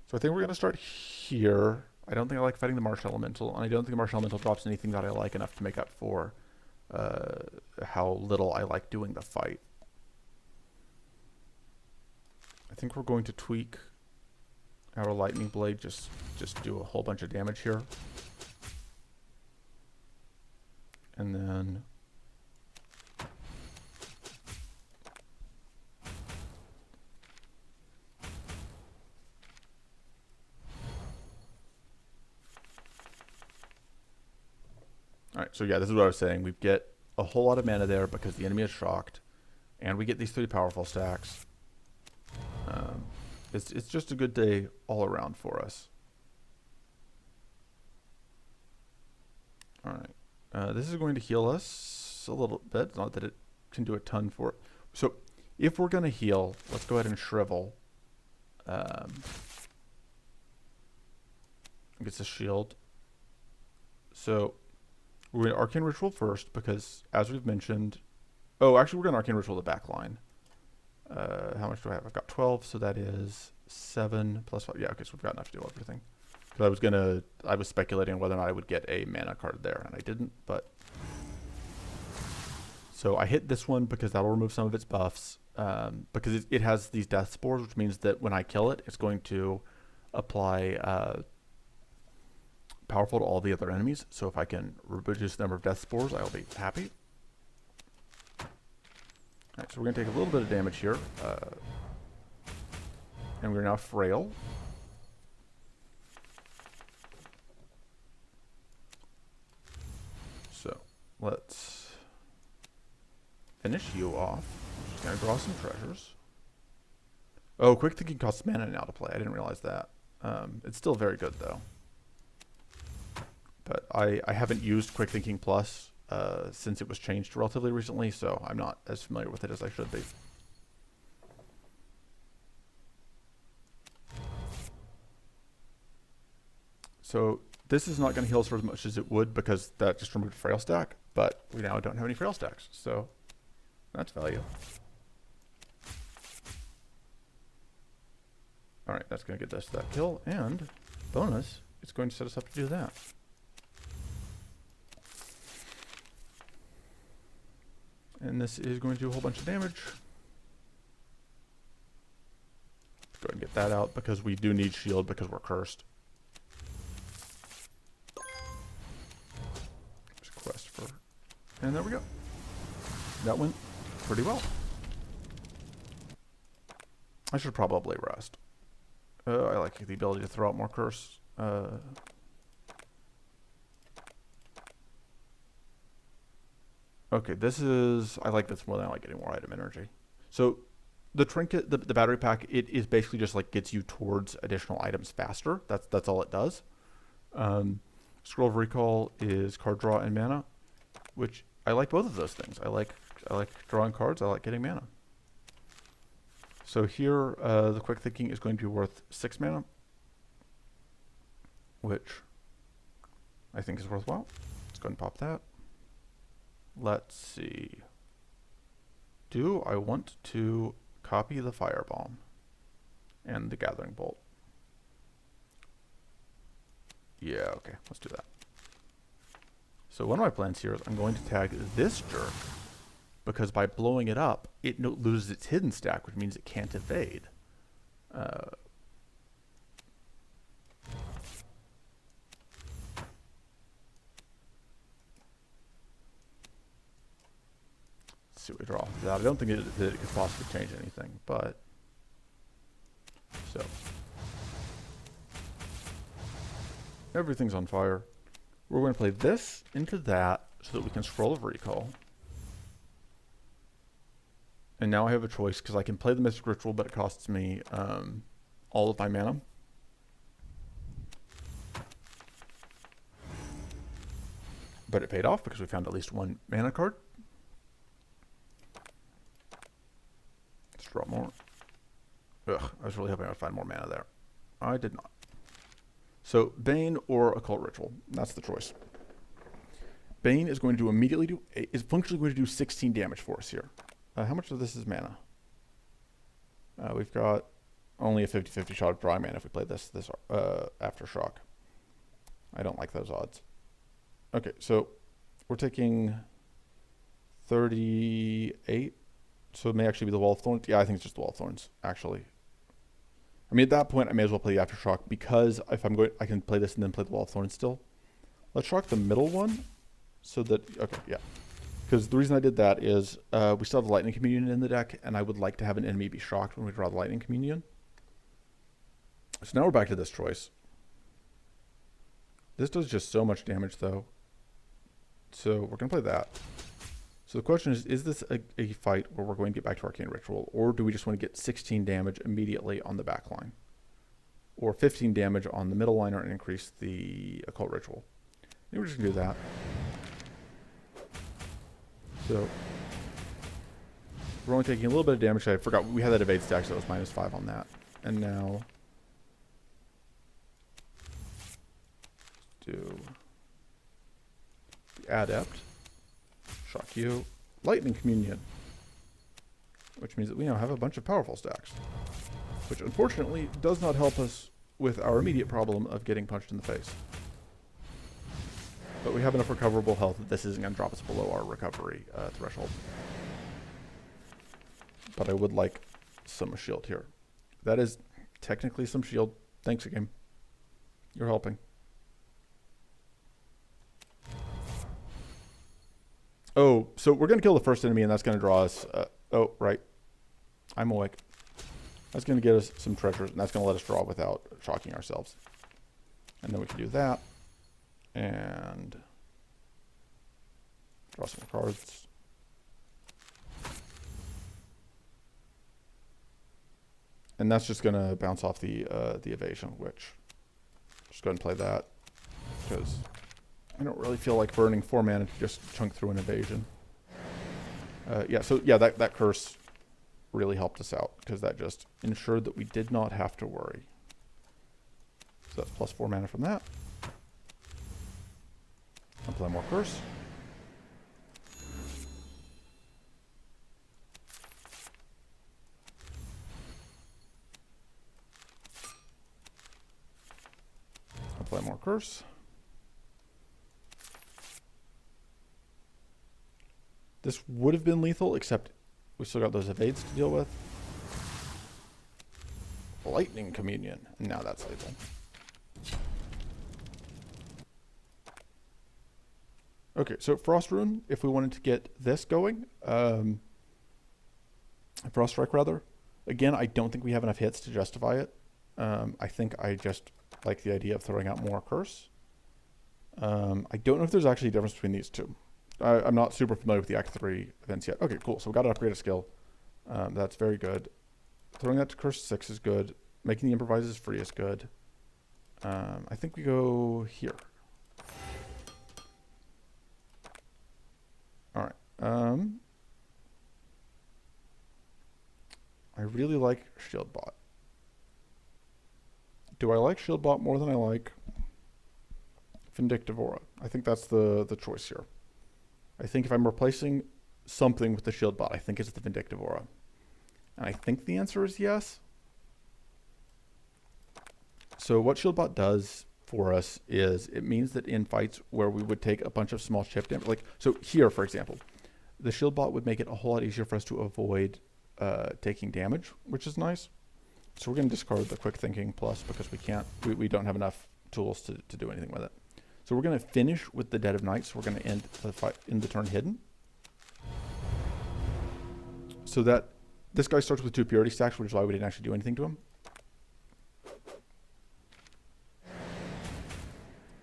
So I think we're going to start here. I don't think I like fighting the Marsh Elemental, and I don't think the Marsh Elemental drops anything that I like enough to make up for how little I like doing the fight. I think we're going to tweak our Lightning Blade, just do a whole bunch of damage here. And then... Alright, so yeah, this is what I was saying. We get a whole lot of mana there because the enemy is shocked, and we get these 3 powerful stacks. It's just a good day all around for us. Alright, this is going to heal us a little bit. Not that it can do a ton for it. So, if we're going to heal, let's go ahead and shrivel. Gets a shield. So we're going to Arcane Ritual first because, as we've mentioned... Oh, actually, we're going to Arcane Ritual the back line. How much do I have? I've got 12, so that is 7 plus 5. Yeah, okay, so we've got enough to do everything. Because I was speculating whether or not I would get a mana card there, and I didn't, but... So I hit this one because that'll remove some of its buffs. Because it has these death spores, which means that when I kill it, it's going to apply powerful to all the other enemies. So if I can reduce the number of death spores, I'll be happy. Alright, so we're going to take a little bit of damage here. And we're now frail. So let's finish you off. Just going to draw some treasures. Oh, Quick Thinking costs mana now to play. I didn't realize that. It's still very good though. But I haven't used Quick Thinking Plus since it was changed relatively recently, so I'm not as familiar with it as I should be. So this is not going to heal us for as much as it would because that just removed Frail Stack, but we now don't have any Frail Stacks, so that's value. Alright, that's going to get us that kill, and bonus, it's going to set us up to do that. And this is going to do a whole bunch of damage. Let's go ahead and get that out because we do need shield because we're cursed. There's a quest for... And there we go. That went pretty well. I should probably rest. I like the ability to throw out more curse. Okay, this is... I like this more than I like getting more item energy. So, the trinket, the battery pack, it is basically just like gets you towards additional items faster. That's all it does. Scroll of Recall is card draw and mana, which I like both of those things. I like drawing cards. I like getting mana. So here, the Quick Thinking is going to be worth 6 mana, which I think is worthwhile. Let's go ahead and pop that. Let's see. Do I want to copy the Firebomb and the Gathering Bolt? Yeah, okay, let's do that. So one of my plans here is I'm going to tag this jerk, because by blowing it up, it loses its hidden stack, which means it can't evade. Let's see what we draw. I don't think that it could possibly change anything, but... So. Everything's on fire. We're going to play this into that so that we can Scroll of Recall. And now I have a choice because I can play the Mystic Ritual, but it costs me all of my mana. But it paid off because we found at least one mana card. Let's draw more. Ugh, I was really hoping I would find more mana there. I did not. So, Bane or Occult Ritual. That's the choice. Bane is going to immediately do... is functionally going to do 16 damage for us here. How much of this is mana? We've got only a 50-50 shot of drawing mana if we play this Aftershock. I don't like those odds. Okay, so we're taking 38. So it may actually be the Wall of Thorns. Yeah, I think it's just the Wall of Thorns, actually. I mean, at that point, I may as well play the Aftershock because if I'm going, I can play this and then play the Wall of Thorns still. Let's shock the middle one so that... Okay, yeah. Because the reason I did that is we still have the Lightning Communion in the deck, and I would like to have an enemy be shocked when we draw the Lightning Communion. So now we're back to this choice. This does just so much damage, though. So we're going to play that. So the question is this a fight where we're going to get back to Arcane Ritual, or do we just want to get 16 damage immediately on the back line? Or 15 damage on the middle liner and increase the Occult Ritual? I think we're just going to do that. So we're only taking a little bit of damage. I forgot we had that evade stack, so it was -5 on that. And now do the Adept, Shock you, Lightning Communion, which means that we now have a bunch of powerful stacks, which unfortunately does not help us with our immediate problem of getting punched in the face. But we have enough recoverable health that this isn't going to drop us below our recovery threshold. But I would like some shield here. That is technically some shield. Thanks, game. You're helping. Oh, so we're going to kill the first enemy, and that's going to draw us... oh, right. I'm awake. That's going to get us some treasures, and that's going to let us draw without shocking ourselves. And then we can do that. And draw some cards. And that's just going to bounce off the evasion, which... just go ahead and play that, because I don't really feel like burning 4 mana to just chunk through an evasion. Yeah, so yeah, that curse really helped us out, because that just ensured that we did not have to worry. So that's plus 4 mana from that. I'll play more curse. I'll play more curse. This would have been lethal, except we still got those evades to deal with. Lightning Communion. And now that's lethal. Okay, so Frost Rune, if we wanted to get this going, Frost Strike rather. Again, I don't think we have enough hits to justify it. I think I just like the idea of throwing out more curse. I don't know if there's actually a difference between these two. I'm not super familiar with the Act 3 events yet. Okay, cool. So we got to upgrade a skill. That's very good. Throwing that to Curse 6 is good. Making the Improvises free is good. I think we go here. All right. I really like Shield Bot. Do I like Shield Bot more than I like Vindictive Aura? I think that's the choice here. I think if I'm replacing something with the Shield Bot, I think it's the Vindictive Aura. And I think the answer is yes. So what Shield Bot does for us is it means that in fights where we would take a bunch of small chip damage, like, so here, for example, the Shield Bot would make it a whole lot easier for us to avoid taking damage, which is nice. So we're going to discard the Quick Thinking Plus because we don't have enough tools to do anything with it. So we're going to finish with the Dead of Night, so we're going to end the fight in the turn hidden. So that this guy starts with 2 Purity stacks, which is why we didn't actually do anything to him.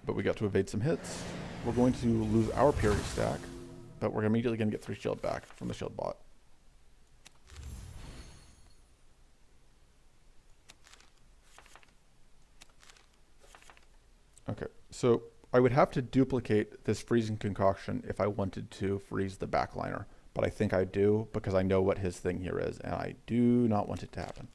But we got to evade some hits. We're going to lose our Purity stack, but we're immediately going to get 3 shield back from the Shield Bot. Okay, so I would have to duplicate this freezing concoction if I wanted to freeze the backliner, but I think I do because I know what his thing here is, and I do not want it to happen.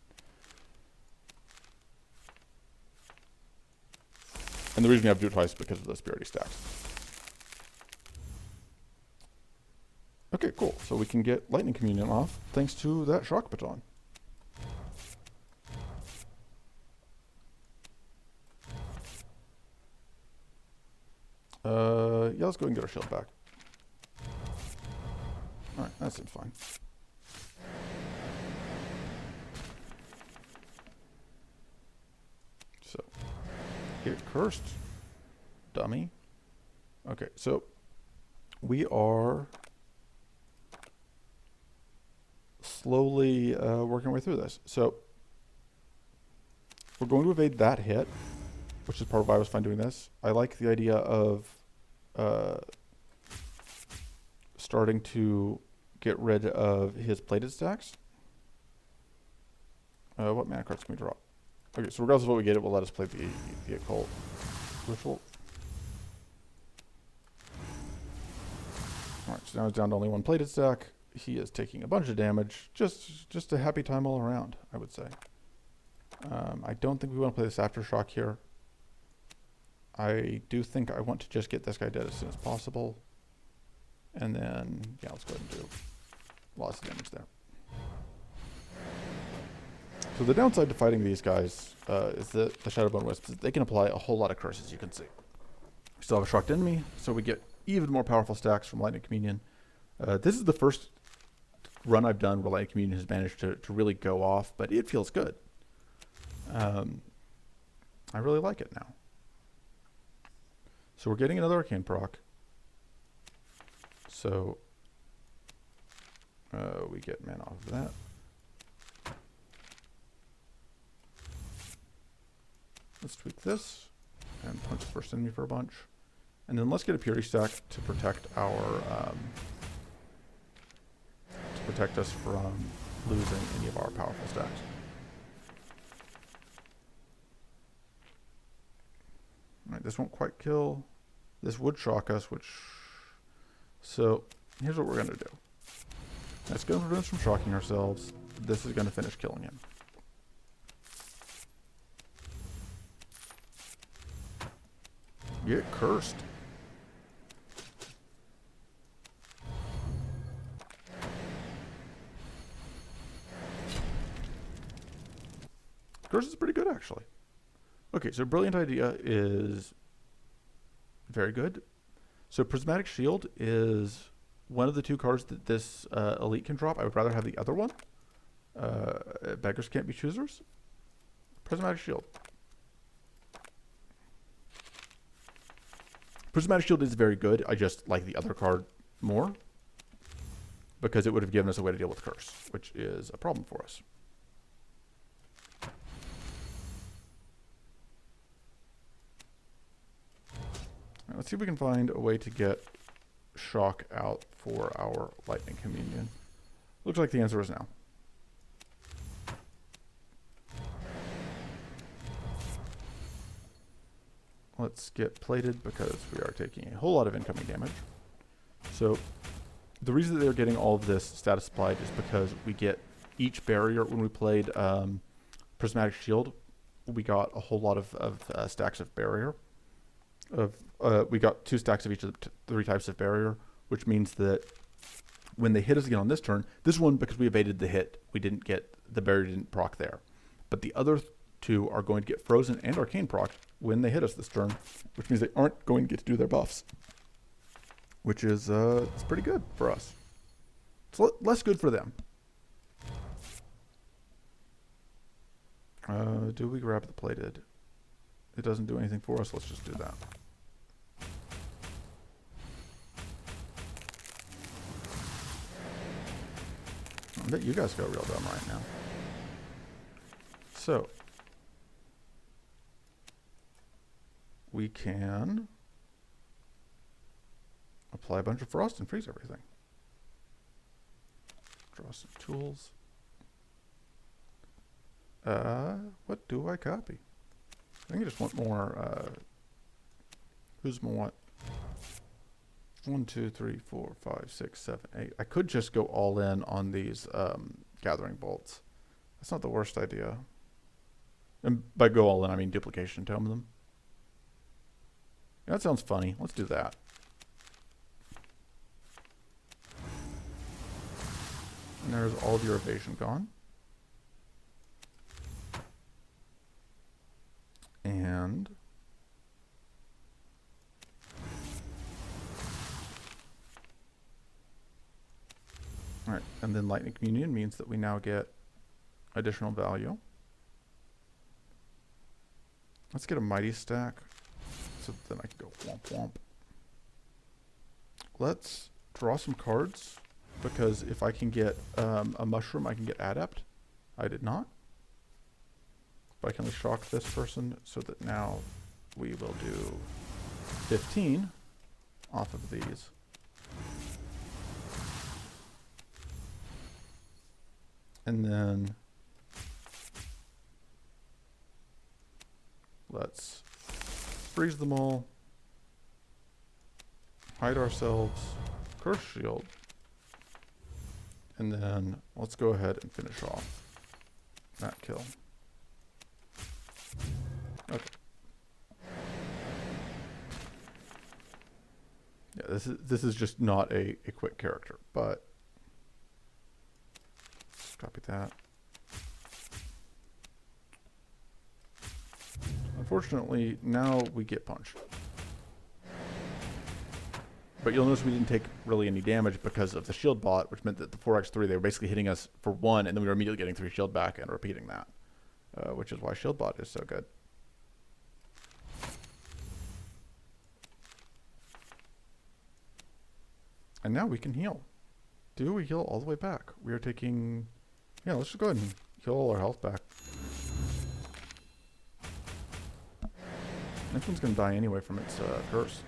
And the reason we have to do it twice is because of those Purity stacks. Okay, cool. So we can get Lightning Communion off thanks to that Shock Baton. Yeah, let's go and get our shield back. Alright, that seems fine. So, get cursed, dummy. Okay, so we are slowly working our way through this. So, we're going to evade that hit, which is part of why I was fine doing this. I like the idea of starting to get rid of his plated stacks. What mana cards can we draw? Okay, so regardless of what we get, it will let us play the Occult Ritual. Alright, so now it's down to only 1 plated stack. he is taking a bunch of damage. Just a happy time all around, I would say. I don't think we want to play this Aftershock here. I do think I want to just get this guy dead as soon as possible. And then, yeah, let's go ahead and do lots of damage there. So the downside to fighting these guys is that the Shadowbone Wisps, they can apply a whole lot of curses, you can see. We still have a shocked enemy, so we get even more powerful stacks from Lightning Communion. This is the first run I've done where Lightning Communion has managed to really go off, but it feels good. I really like it now. So we're getting another Arcane proc. So we get mana off of that. Let's tweak this and punch the first enemy for a bunch. And then let's get a Purity stack to protect our to protect us from losing any of our powerful stacks. Alright, this won't quite kill. This would shock us, which... So, here's what we're going to do. That's going to prevent us from shocking ourselves. This is going to finish killing him. Get cursed. Curse is pretty good, actually. Okay, so Brilliant Idea is very good. So Prismatic Shield is one of the two cards that this elite can drop. I would rather have the other one. Beggars can't be choosers. Prismatic Shield. Prismatic Shield is very good. I just like the other card more because it would have given us a way to deal with Curse, which is a problem for us. Right, let's see if we can find a way to get Shock out for our Lightning Communion. Looks like the answer is now. Let's get plated because we are taking a whole lot of incoming damage. So the reason that they're getting all of this status applied is because we get each barrier. When we played Prismatic Shield, we got a whole lot of stacks of barrier. We got 2 stacks of each of the 3 types of barrier, which means that when they hit us again on this turn, this one, because we evaded the hit, we didn't get, the barrier didn't proc there. But the other 2 are going to get frozen and arcane proc when they hit us this turn, which means they aren't going to get to do their buffs, which is it's pretty good for us. It's less good for them. Do we grab the plated? It doesn't do anything for us. Let's just do that. I bet you guys feel real dumb right now. So we can apply a bunch of frost and freeze everything. Draw some tools. What do I copy? I think I just want more, who's more what? 1, 2, 3, 4, 5, 6, 7, 8. I could just go all in on these gathering bolts. That's not the worst idea. And by go all in, I mean duplication tome them. Yeah, that sounds funny. Let's do that. And there's all of your evasion gone. And all right, and then Lightning Communion means that we now get additional value. Let's get a Mighty stack, so then I can go womp womp. Let's draw some cards, because if I can get a Mushroom, I can get Adept. I did not. But I can only shock this person, so that now we will do 15 off of these. And then let's freeze them all, hide ourselves, Curse Shield, And then let's go ahead and finish off that kill. Okay. Yeah, this is just not a quick character, but copy that. Unfortunately, now we get punched. But you'll notice we didn't take really any damage because of the shield bot, which meant that the 4x3, they were basically hitting us for 1, and then we were immediately getting 3 shield back and repeating that, which is why shield bot is so good. And now we can heal. Do we heal all the way back? We are taking... Yeah, let's just go ahead and heal all our health back. This one's going to die anyway from its curse.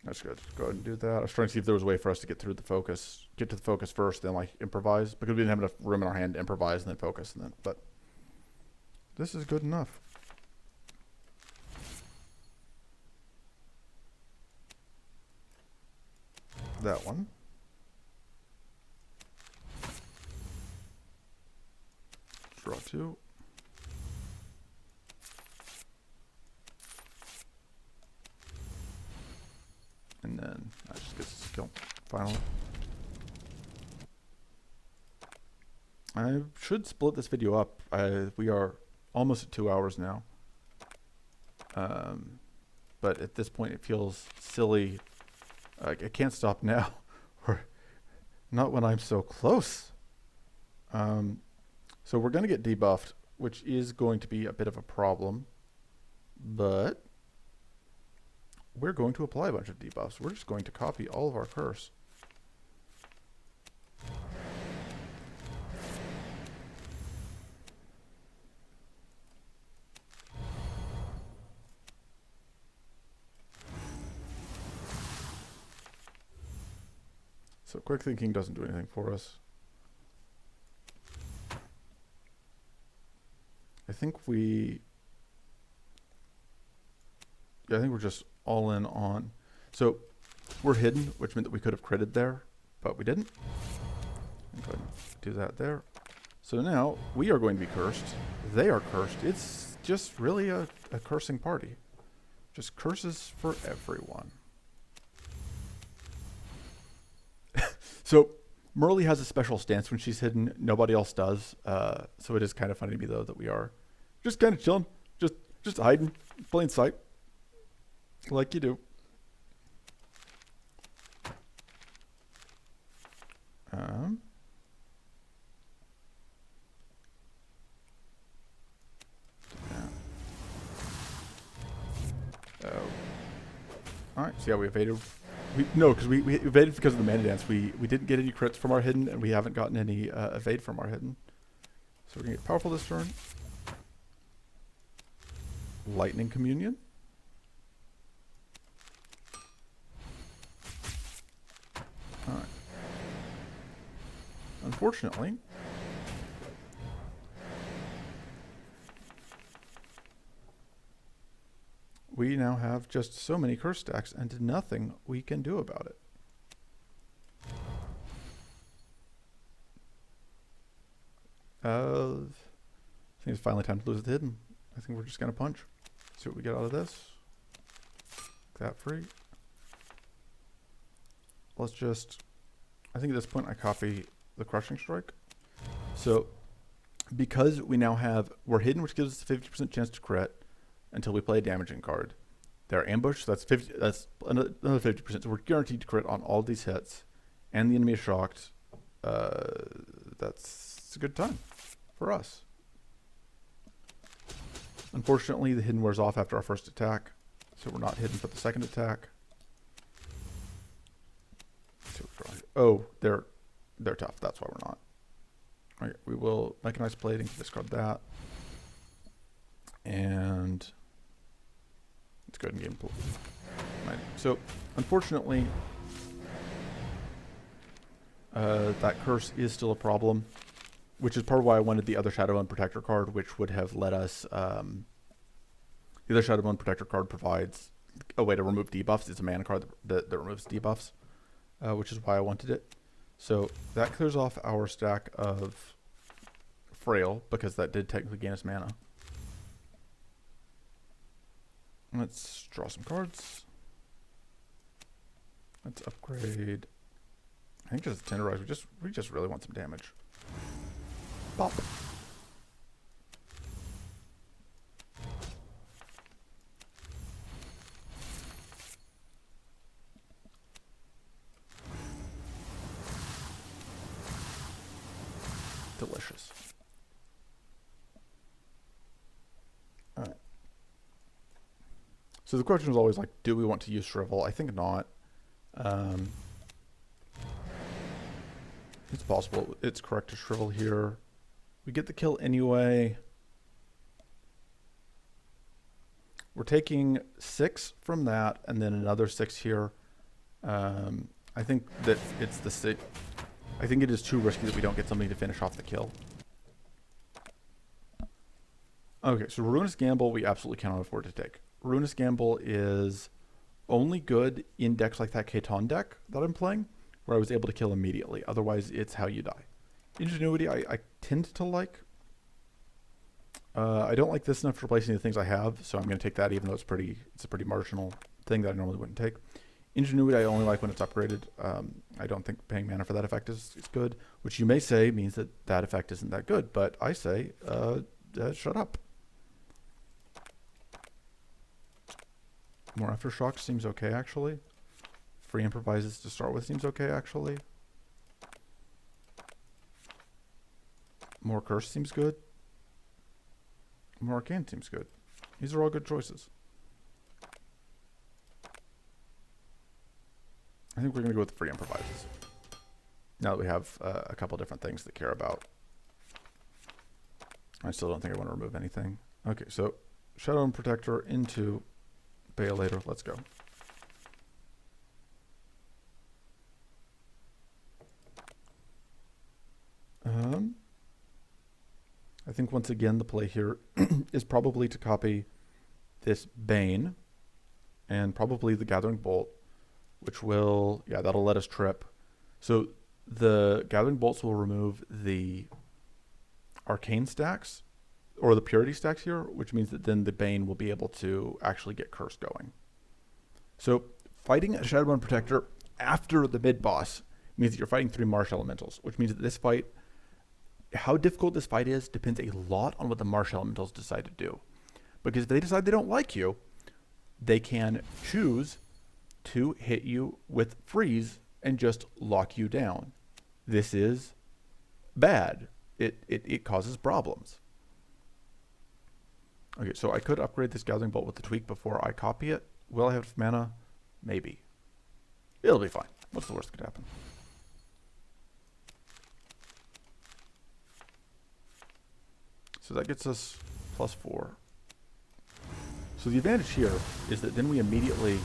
That's good. Go ahead and do that. I was trying to see if there was a way for us to get through the focus, get to the focus first, then like improvise, because we didn't have enough room in our hand to improvise and then focus, and then. But this is good enough. That one. Draw 2. And then I just get this kill finally. I should split this video up. We are almost at 2 hours now. But at this point it feels silly. I can't stop now. Or not when I'm so close. So we're going to get debuffed, which is going to be a bit of a problem. But we're going to apply a bunch of debuffs. We're just going to copy all of our curse. So quick thinking doesn't do anything for us. I think we're just all in on. So we're hidden, which meant that we could have critted there, but we didn't. Go ahead and do that there. So now we are going to be cursed. They are cursed. It's just really a cursing party. Just curses for everyone. So Merle has a special stance when she's hidden. Nobody else does. So it is kind of funny to me though that we are just kind of chilling, just hiding, plain sight. Like you do. Yeah. All right. See how we evaded? No, because we evaded because of the mana dance. We didn't get any crits from our hidden, and we haven't gotten any evade from our hidden. So we're gonna get powerful this turn. Lightning Communion. All right. Unfortunately, we now have just so many curse stacks and nothing we can do about it. I think it's finally time to lose the hidden. I think we're just gonna punch. See what we get out of this. That free. Let's just, I think at this point I copy the Crushing Strike. So because we now have, we're hidden, which gives us a 50% chance to crit until we play a damaging card. They're ambushed, so that's another 50%. So we're guaranteed to crit on all these hits, and the enemy is shocked. That's a good time for us. Unfortunately, the hidden wears off after our first attack, so we're not hidden for the second attack. Oh, they're tough. That's why we're not. Okay, we will mechanize plating to discard that, and let's go ahead and game pool. Right. So, unfortunately, that curse is still a problem, which is part of why I wanted the other Shadow and Protector card, which would have let us The other Shadowbone Protector card provides a way to remove debuffs. It's a mana card that removes debuffs, which is why I wanted it. So that clears off our stack of Frail, because that did technically gain us mana. Let's draw some cards. Let's upgrade. I think just Tenderize. We just really want some damage. Pop. Delicious. All right. So the question was always like, do we want to use Shrivel? I think not. It's possible. It's correct to Shrivel here. We get the kill anyway. We're taking 6 from that, and then another 6 here. I think that it's the 6. I think it is too risky that we don't get something to finish off the kill. Okay, so Ruinous Gamble we absolutely cannot afford to take. Ruinous Gamble is only good in decks like that Katon deck that I'm playing, where I was able to kill immediately. Otherwise, it's how you die. Ingenuity I tend to like. I don't like this enough to replace any of the things I have, so I'm going to take that even though it's a pretty marginal thing that I normally wouldn't take. Ingenuity I only like when it's upgraded. I don't think paying mana for that effect is good, which you may say means that that effect isn't that good, but I say, shut up. More Aftershock seems okay, actually. Free Improvises to start with seems okay, actually. More Curse seems good. More Arcane seems good. These are all good choices. I think we're going to go with the Free Improvises. Now that we have a couple different things to care about. I still don't think I want to remove anything. Okay, so Shadow and Protector into Baelator. Let's go. I think once again the play here is probably to copy this Bane and probably the Gathering Bolt, which will, yeah, that'll let us trip. So the Gathering Bolts will remove the Arcane stacks or the Purity stacks here, which means that then the Bane will be able to actually get Curse going. So fighting a Shadowbone Protector after the mid-boss means that you're fighting 3 Marsh Elementals, which means that this fight, how difficult this fight is, depends a lot on what the Marsh Elementals decide to do. Because if they decide they don't like you, they can choose to hit you with Freeze and just lock you down. This is bad. It causes problems. Okay, so I could upgrade this Gathering Bolt with the tweak before I copy it. Will I have mana? Maybe. It'll be fine. What's the worst that could happen? So that gets us +4. So the advantage here is that then we immediately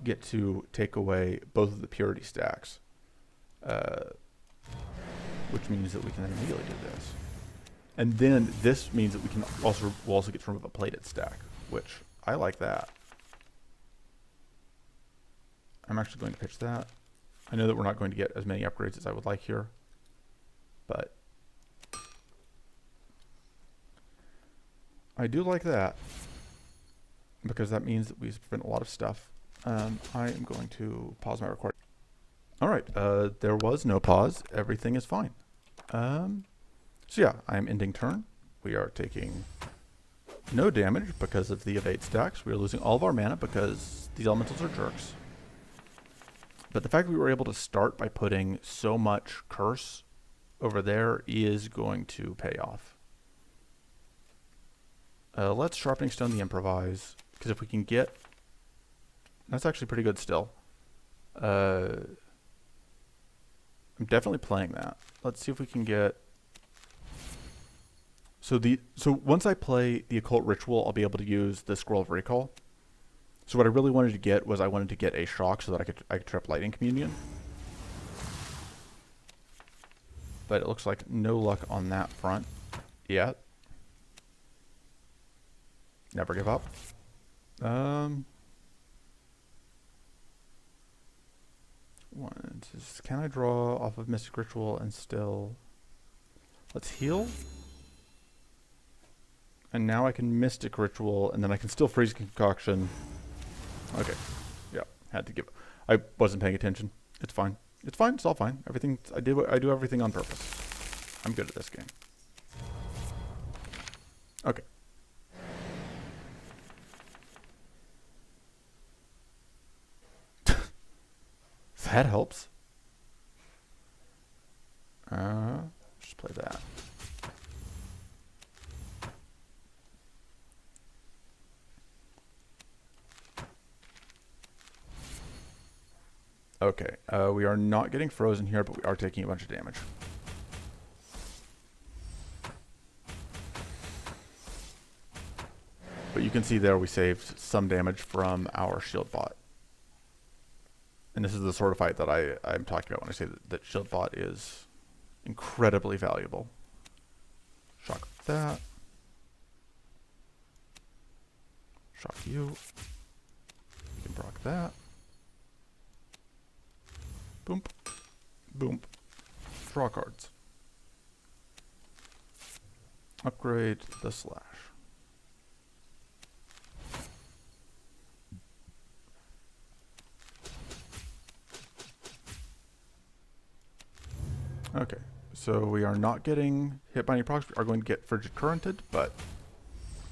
get to take away both of the Purity stacks, which means that we can then immediately do this. And then this means that we'll also get to remove a plated stack, which I like that. I'm actually going to pitch that. I know that we're not going to get as many upgrades as I would like here, but I do like that because that means that we spent a lot of stuff. I am going to pause my recording. All right, there was no pause. Everything is fine. So yeah, I am ending turn. We are taking no damage because of the evade stacks. We are losing all of our mana because these elementals are jerks. But the fact that we were able to start by putting so much curse over there is going to pay off. Let's Sharpening Stone the Improvise, because if we can get... That's actually pretty good still. I'm definitely playing that. Let's see if we can get... So once I play the Occult Ritual, I'll be able to use the Scroll of Recall. So what I really wanted to get was I wanted to get a Shock so that I could trip Lightning Communion. But it looks like no luck on that front yet. Never give up. Um, can I draw off of Mystic Ritual and still... Let's heal. And now I can Mystic Ritual, and then I can still Freeze Concoction. Okay. Yeah, had to give... I wasn't paying attention. It's fine. It's fine. It's all fine. Everything... I do everything on purpose. I'm good at this game. Okay. That helps. Just play that. Okay, we are not getting frozen here, but we are taking a bunch of damage. But you can see there we saved some damage from our shield bot. And this is the sort of fight that I'm talking about when I say that shield bot is incredibly valuable. Shock that. Shock you. You can proc that. Boom. Boom. Draw cards. Upgrade the slash. Okay, so we are not getting hit by any procs. We are going to get frigid currented, but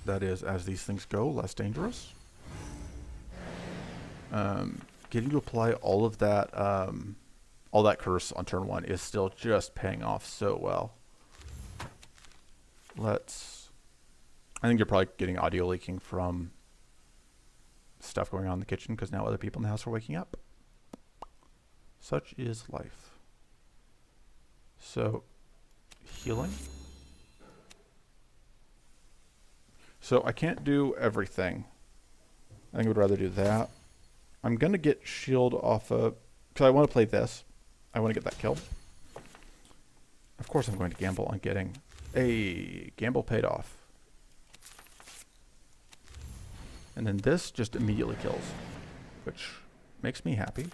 that is, as these things go, less dangerous. Getting to apply all that curse on turn 1 is still just paying off so well. I think you're probably getting audio leaking from stuff going on in the kitchen because now other people in the house are waking up. Such is life. So, healing. So I can't do everything. I think I would rather do that. I'm going to get shield off of... Because I want to play this. I want to get that kill. Of course I'm going to gamble on getting... a gamble paid off. And then this just immediately kills. Which makes me happy.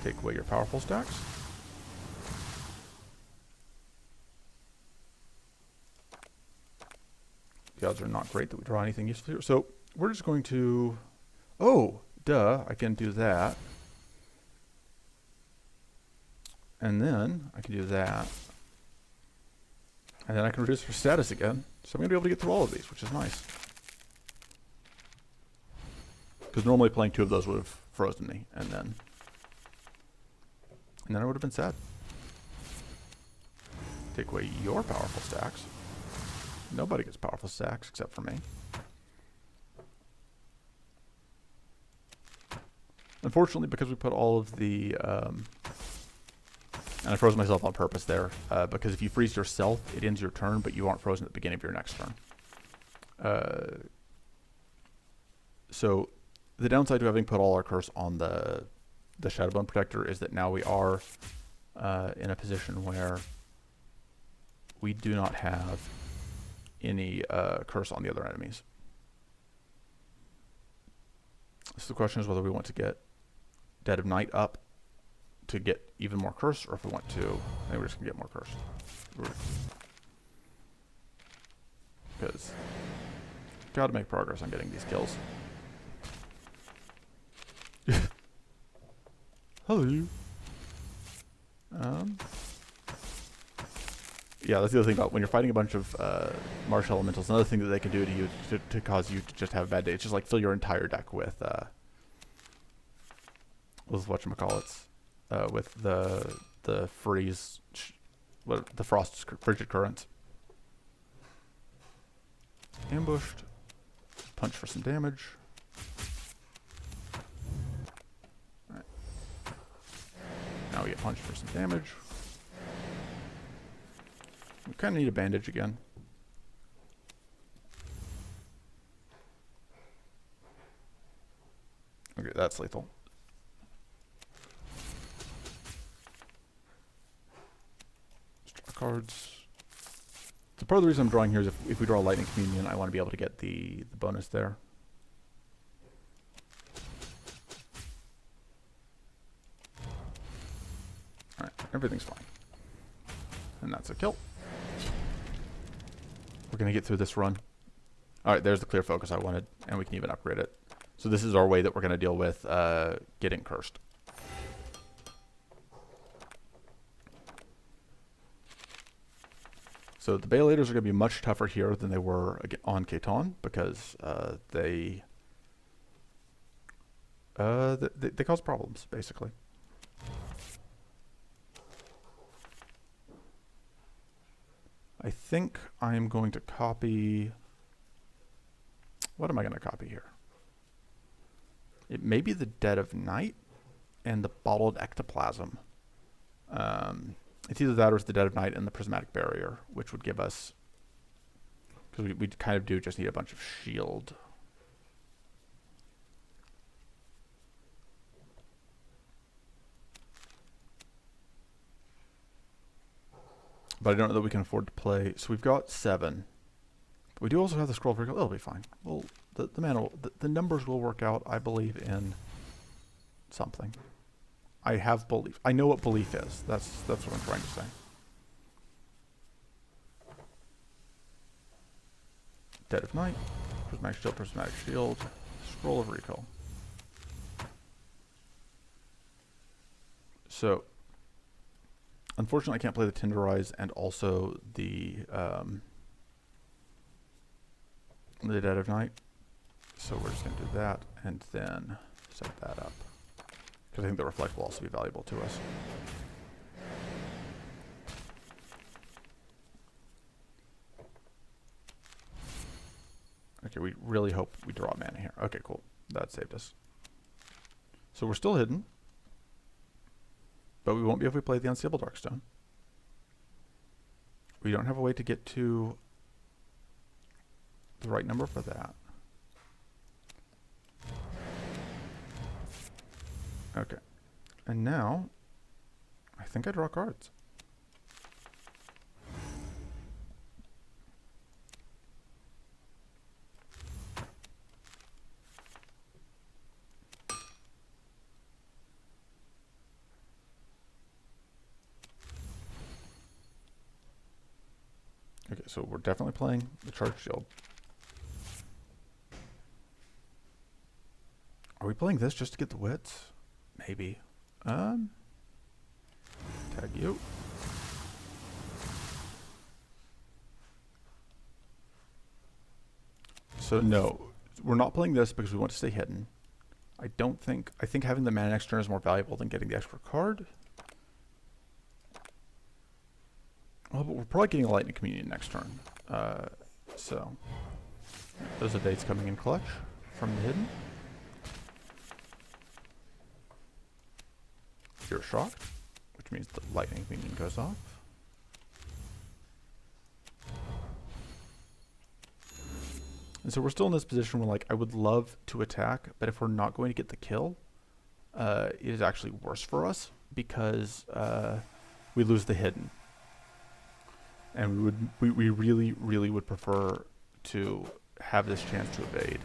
Take away your powerful stacks. The odds are not great that we draw anything useful here. So we're just going to... Oh, duh, I can do that. And then I can do that. And then I can reduce her status again. So I'm going to be able to get through all of these, which is nice. Because normally playing 2 of those would have frozen me, and then I would have been sad. Take away your powerful stacks. Nobody gets powerful stacks except for me. Unfortunately, because we put all of the... and I froze myself on purpose there, because if you freeze yourself, it ends your turn, but you aren't frozen at the beginning of your next turn. So the downside to having put all our curse on the Shadowbone Protector is that now we are in a position where we do not have any curse on the other enemies. So the question is whether we want to get Dead of Night up to get even more curse, or if we want to, I think we're just going to get more curse. Because got to make progress on getting these kills. Hello. Yeah, that's the other thing about when you're fighting a bunch of martial elementals. Another thing that they can do to you to cause you to just have a bad day. It's just like fill your entire deck with whatchamacallits, with the freeze, the frost frigid currents. Ambushed. Punch for some damage. Alright. Now we get punched for some damage. We kind of need a bandage again. Okay, that's lethal. Let's draw cards. So part of the reason I'm drawing here is if we draw Lightning Communion, I want to be able to get the bonus there. Alright, everything's fine. And that's a kill. We're going to get through this run. Alright, there's the clear focus I wanted, and we can even upgrade it. So this is our way that we're going to deal with getting cursed. So the Bayalators are going to be much tougher here than they were on Khaitan, because they cause problems, basically. I think I'm going to copy... What am I going to copy here? It may be the Dead of Night and the Bottled Ectoplasm. It's either that or it's the Dead of Night and the Prismatic Barrier, which would give us... Because we kind of do just need a bunch of shield. But I don't know that we can afford to play. So we've got 7. But we do also have the Scroll of Recall. It'll be fine. Well, the numbers will work out, I believe, in something. I have belief. I know what belief is. That's what I'm trying to say. Dead of Night, Prismatic Shield, Scroll of Recall. So, unfortunately, I can't play the Tenderize and also the Dead of Night. So we're just going to do that and then set that up. Because I think the Reflect will also be valuable to us. Okay, we really hope we draw mana here. Okay, cool. That saved us. So we're still hidden. But we won't be if we play the Unstable Darkstone. We don't have a way to get to the right number for that. Okay. And now, I think I draw cards. Okay, so we're definitely playing the Charge Shield. Are we playing this just to get the wits? Maybe. Tag you. So no, we're not playing this because we want to stay hidden. I think having the mana next turn is more valuable than getting the extra card. Well, but we're probably getting a Lightning Communion next turn. So those are dates coming in clutch from the hidden. You're shocked, which means the Lightning Communion goes off. And so we're still in this position where, like, I would love to attack, but if we're not going to get the kill, it is actually worse for us because we lose the hidden. And we really, really would prefer to have this chance to evade,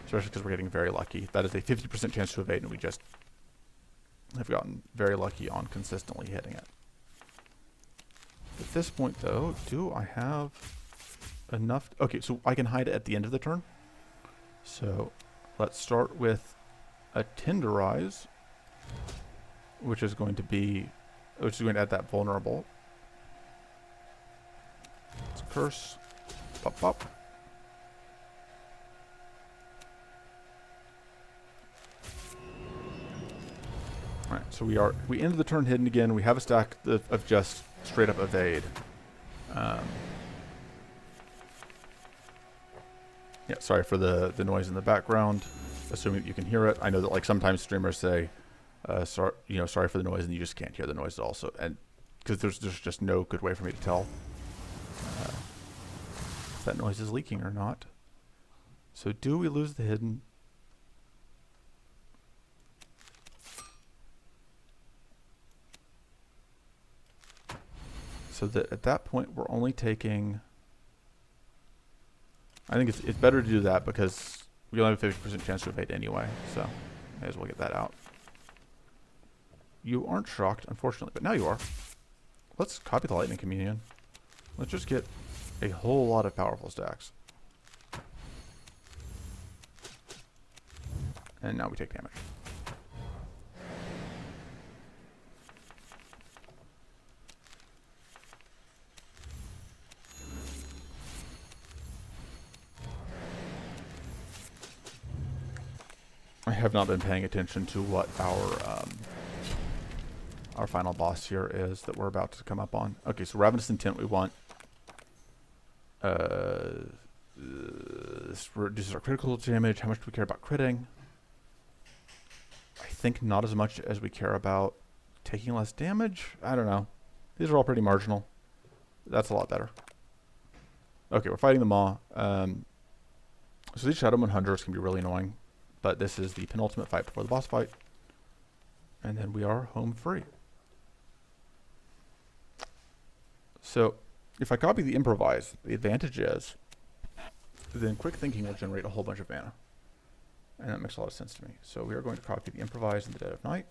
especially because we're getting very lucky. That is a 50% chance to evade, and we just have gotten very lucky on consistently hitting it. At this point, though, do I have enough? Okay, so I can hide it at the end of the turn. So let's start with a Tenderize, which is going to add that vulnerable. It's a curse. Pop, pop. Alright, so we ended the turn hidden again. We have a stack of just straight up evade. Yeah, sorry for the noise in the background. Assuming that you can hear it. I know that, like, sometimes streamers say, sorry for the noise, and you just can't hear the noise also, and because there's just no good way for me to tell if that noise is leaking or not. So do we lose the hidden? so that at that point we're only taking... I think it's better to do that because we only have a 50% chance to evade anyway, so may as well get that out. You aren't shocked, unfortunately, but now you are. Let's copy the Lightning Communion. Let's just get a whole lot of powerful stacks. And now we take damage. I have not been paying attention to what our final boss here is that we're about to come up on. Okay, so Ravenous Intent we want. This reduces our critical damage. How much do we care about critting? I think not as much as we care about taking less damage. I don't know. These are all pretty marginal. That's a lot better. Okay, we're fighting the Maw. So these Shadow Moon Hunters can be really annoying, but this is the penultimate fight before the boss fight. And then we are home free. So if I copy the Improvise, the advantage is then Quick Thinking will generate a whole bunch of mana. And that makes a lot of sense to me. So we are going to copy the Improvise in the Dead of Night.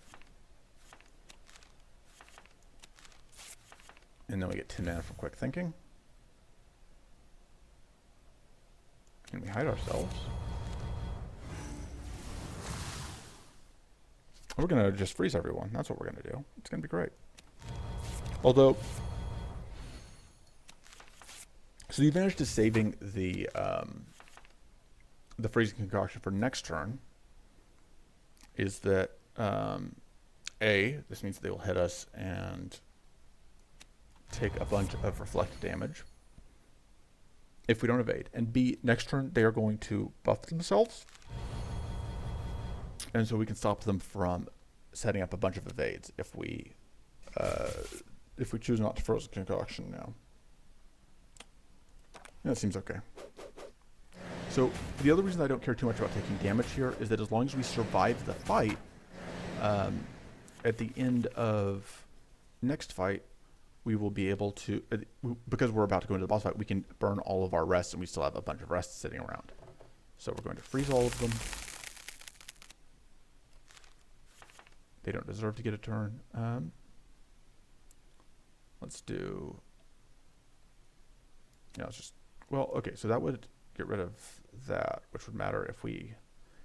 And then we get 10 mana from Quick Thinking. And we hide ourselves. We're going to just freeze everyone. That's what we're going to do. It's going to be great. Although, so the advantage to saving the freezing concoction for next turn is that this means they will hit us and take a bunch of reflect damage if we don't evade, and B, next turn they are going to buff themselves, and so we can stop them from setting up a bunch of evades if we choose not to frozen concoction now. That seems okay. So the other reason I don't care too much about taking damage here is that as long as we survive the fight, at the end of next fight, we will be able to, because we're about to go into the boss fight, we can burn all of our rests and we still have a bunch of rests sitting around. So we're going to freeze all of them. They don't deserve to get a turn. Let's do, yeah, let's just, well, okay, so that would get rid of that, which would matter if we,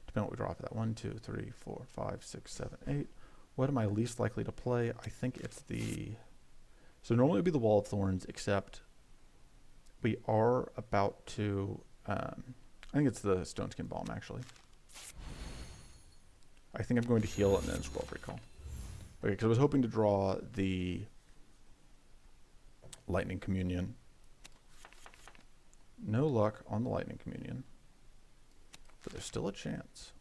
depending on what we draw for that. 1, 2, 3, 4, 5, 6, 7, 8. What am I least likely to play? I think it's the, so normally it would be the Wall of Thorns, except we are about to, I think it's the Stone Skin Bomb, actually. I think I'm going to heal and then Scroll of Recall. Okay, because I was hoping to draw the Lightning Communion. No luck on the Lightning Communion, but there's still a chance.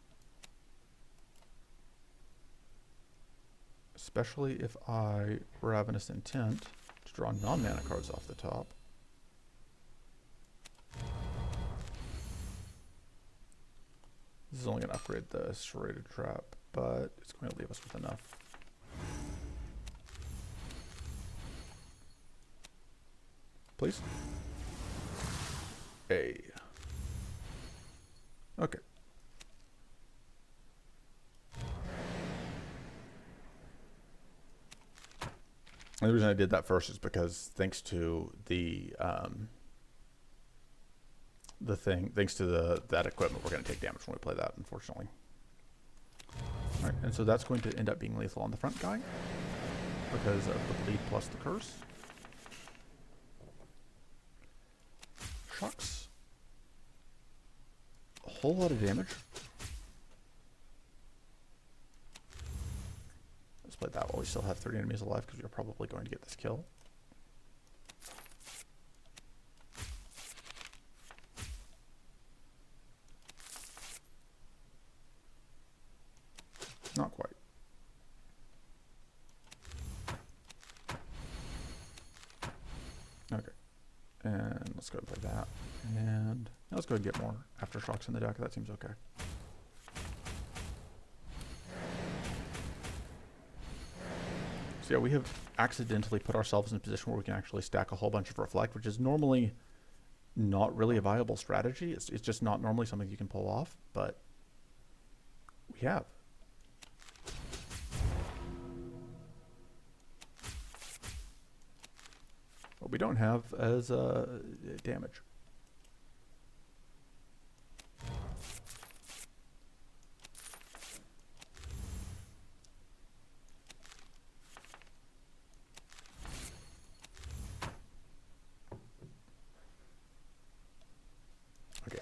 Especially if I Ravenous Intent to draw non-mana cards off the top. This is only going to upgrade the Serrated Trap, but it's going to leave us with enough. Please. A. Okay. And the reason I did that first is because thanks to that equipment, we're going to take damage when we play that, unfortunately. All right, and so that's going to end up being lethal on the front guy because of the bleed plus the curse. Shocks. A whole lot of damage. Let's play that while we still have 30 enemies alive because we're probably going to get this kill. Not quite. Okay. And let's go and play that. And let's go and get more Aftershocks in the deck. That seems okay. So yeah, we have accidentally put ourselves in a position where we can actually stack a whole bunch of Reflect, which is normally not really a viable strategy. It's just not normally something you can pull off, but we have. What we don't have is damage. Okay.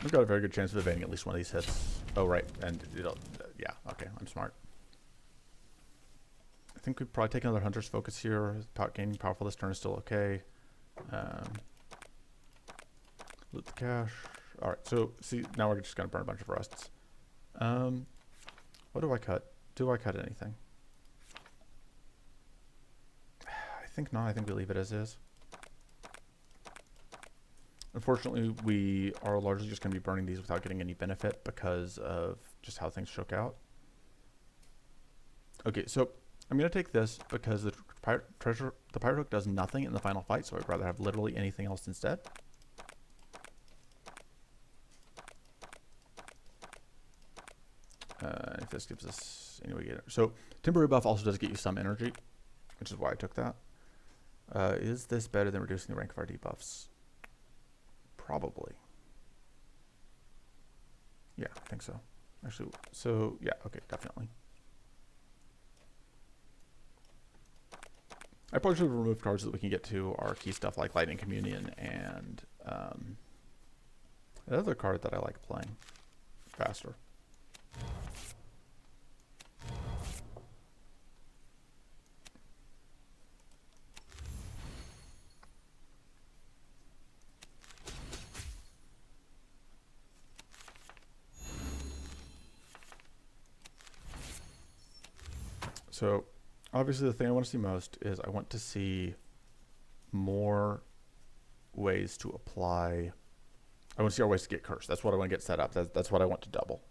We've got a very good chance of evading at least one of these hits. Oh, right. And it'll, yeah, okay, I'm smart. I think we'd probably take another Hunter's Focus here. Gaining powerful this turn is still okay. Loot the cache. Alright, so see, now we're just going to burn a bunch of rusts. What do I cut? Do I cut anything? I think not. I think we leave it as is. Unfortunately, we are largely just going to be burning these without getting any benefit because of just how things shook out. Okay, so I'm going to take this because the pirate hook does nothing in the final fight, so I'd rather have literally anything else instead. If this gives us anyway, so temporary buff also does get you some energy, which is why I took that. Is this better than reducing the rank of our debuffs? Probably. Yeah, I think so. Actually, so yeah, okay, definitely. I probably should have removed cards so that we can get to our key stuff like Lightning Communion and another card that I like playing faster. So obviously the thing I want to see most is I want to see more ways to apply. I want to see our ways to get cursed. That's what I want to get set up. That's what I want to double.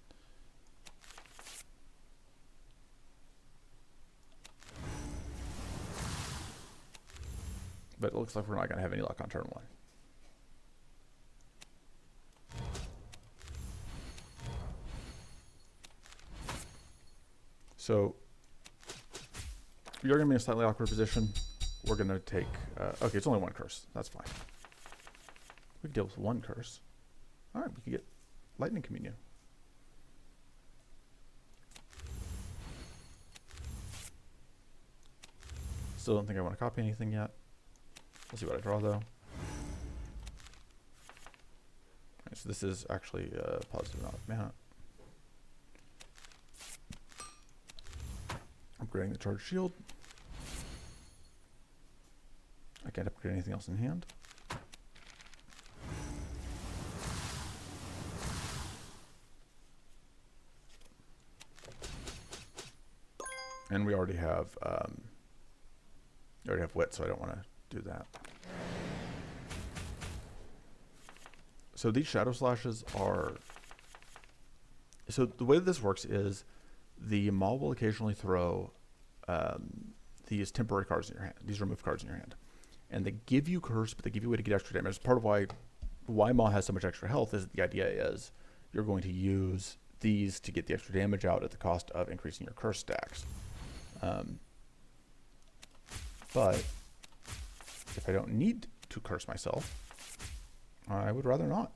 But it looks like we're not going to have any luck on turn one. So you're going to be in a slightly awkward position. We're going to take... okay, it's only one curse. That's fine. We can deal with one curse. All right, we can get Lightning Communion. Still don't think I want to copy anything yet. We'll see what I draw, though. Right, so this is actually a positive amount of mana. Upgrading the charge shield. I can't upgrade anything else in hand. And we already have wit, so I don't want to do that. So these shadow slashes are... So the way that this works is the maw will occasionally throw these temporary cards in your hand, these remove cards in your hand. And they give you curse, but they give you a way to get extra damage. Part of why maw has so much extra health is the idea is you're going to use these to get the extra damage out at the cost of increasing your curse stacks. But if I don't need to curse myself, I would rather not.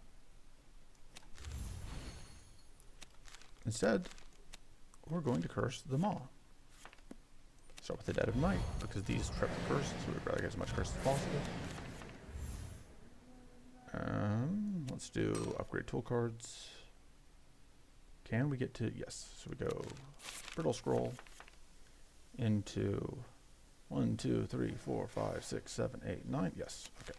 Instead, we're going to curse the maw. Start with the Dead of Night, because these trip the curse, so we'd rather get as much curse as possible. Let's do upgrade tool cards. Can we get to... Yes. So we go Brittle Scroll into 1, 2, 3, 4, 5, 6, 7, 8, 9. Yes. Okay.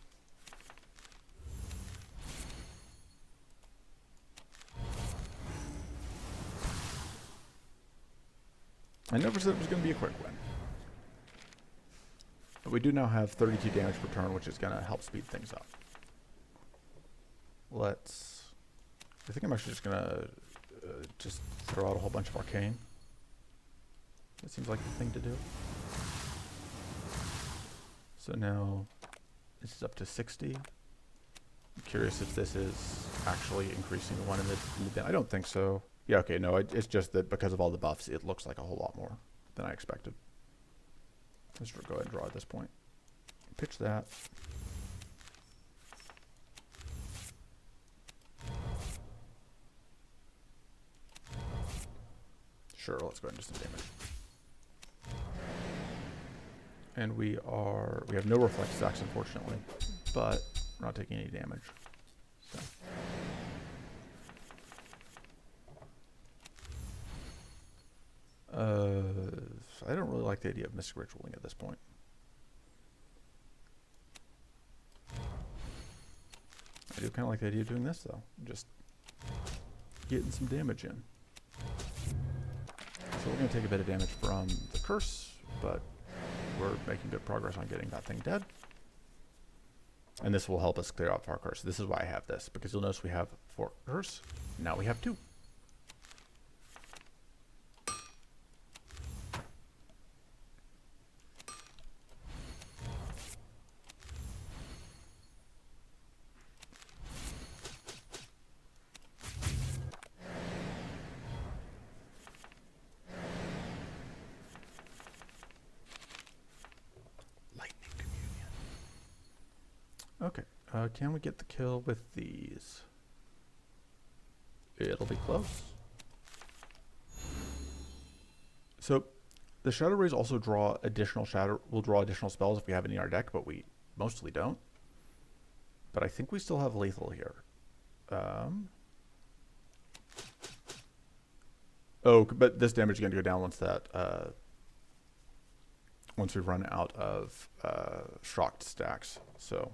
I never said it was going to be a quick win. But we do now have 32 damage per turn, which is going to help speed things up. I think I'm actually just going to just throw out a whole bunch of Arcane. That seems like the thing to do. So now this is up to 60. I'm curious if this is actually increasing the one in the... I don't think so. Yeah, okay, no, it's just that because of all the buffs, it looks like a whole lot more than I expected. Let's go ahead and draw at this point. Pitch that. Sure, let's go ahead and do some damage. And we have no reflex stacks, unfortunately, but we're not taking any damage. So. I don't really like the idea of Mystic Ritualing at this point. I do kind of like the idea of doing this, though. Just getting some damage in. So we're going to take a bit of damage from the curse, but we're making good progress on getting that thing dead. And this will help us clear out our curse. This is why I have this, because you'll notice we have 4 curse. Now we have 2. Okay, can we get the kill with these? It'll be close. So, the Shadow Rays also draw additional will draw additional spells if we have any in our deck, but we mostly don't. But I think we still have lethal here. Oh, but this damage is going to go down once that once we run out of shocked stacks. So.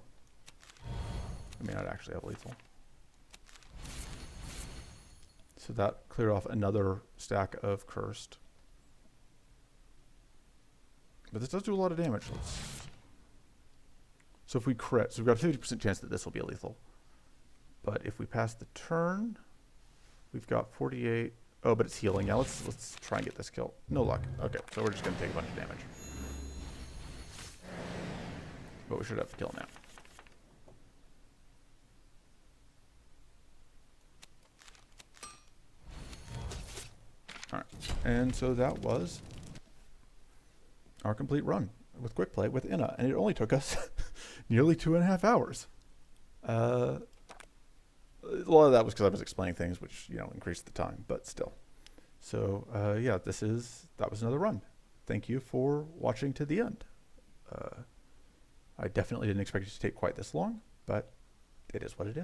I may not actually have lethal. So that cleared off another stack of cursed. But this does do a lot of damage. So if we crit, so we've got a 50% chance that this will be a lethal. But if we pass the turn, we've got 48. Oh, but it's healing. Yeah, let's try and get this kill. No luck. Okay, so we're just gonna take a bunch of damage. But we should have the kill now. Alright, and so that was our complete run with Quickplay with Inna, and it only took us nearly 2.5 hours. A lot of that was because I was explaining things, which, you know, increased the time, but still. So, yeah, that was another run. Thank you for watching to the end. I definitely didn't expect it to take quite this long, but it is what it is.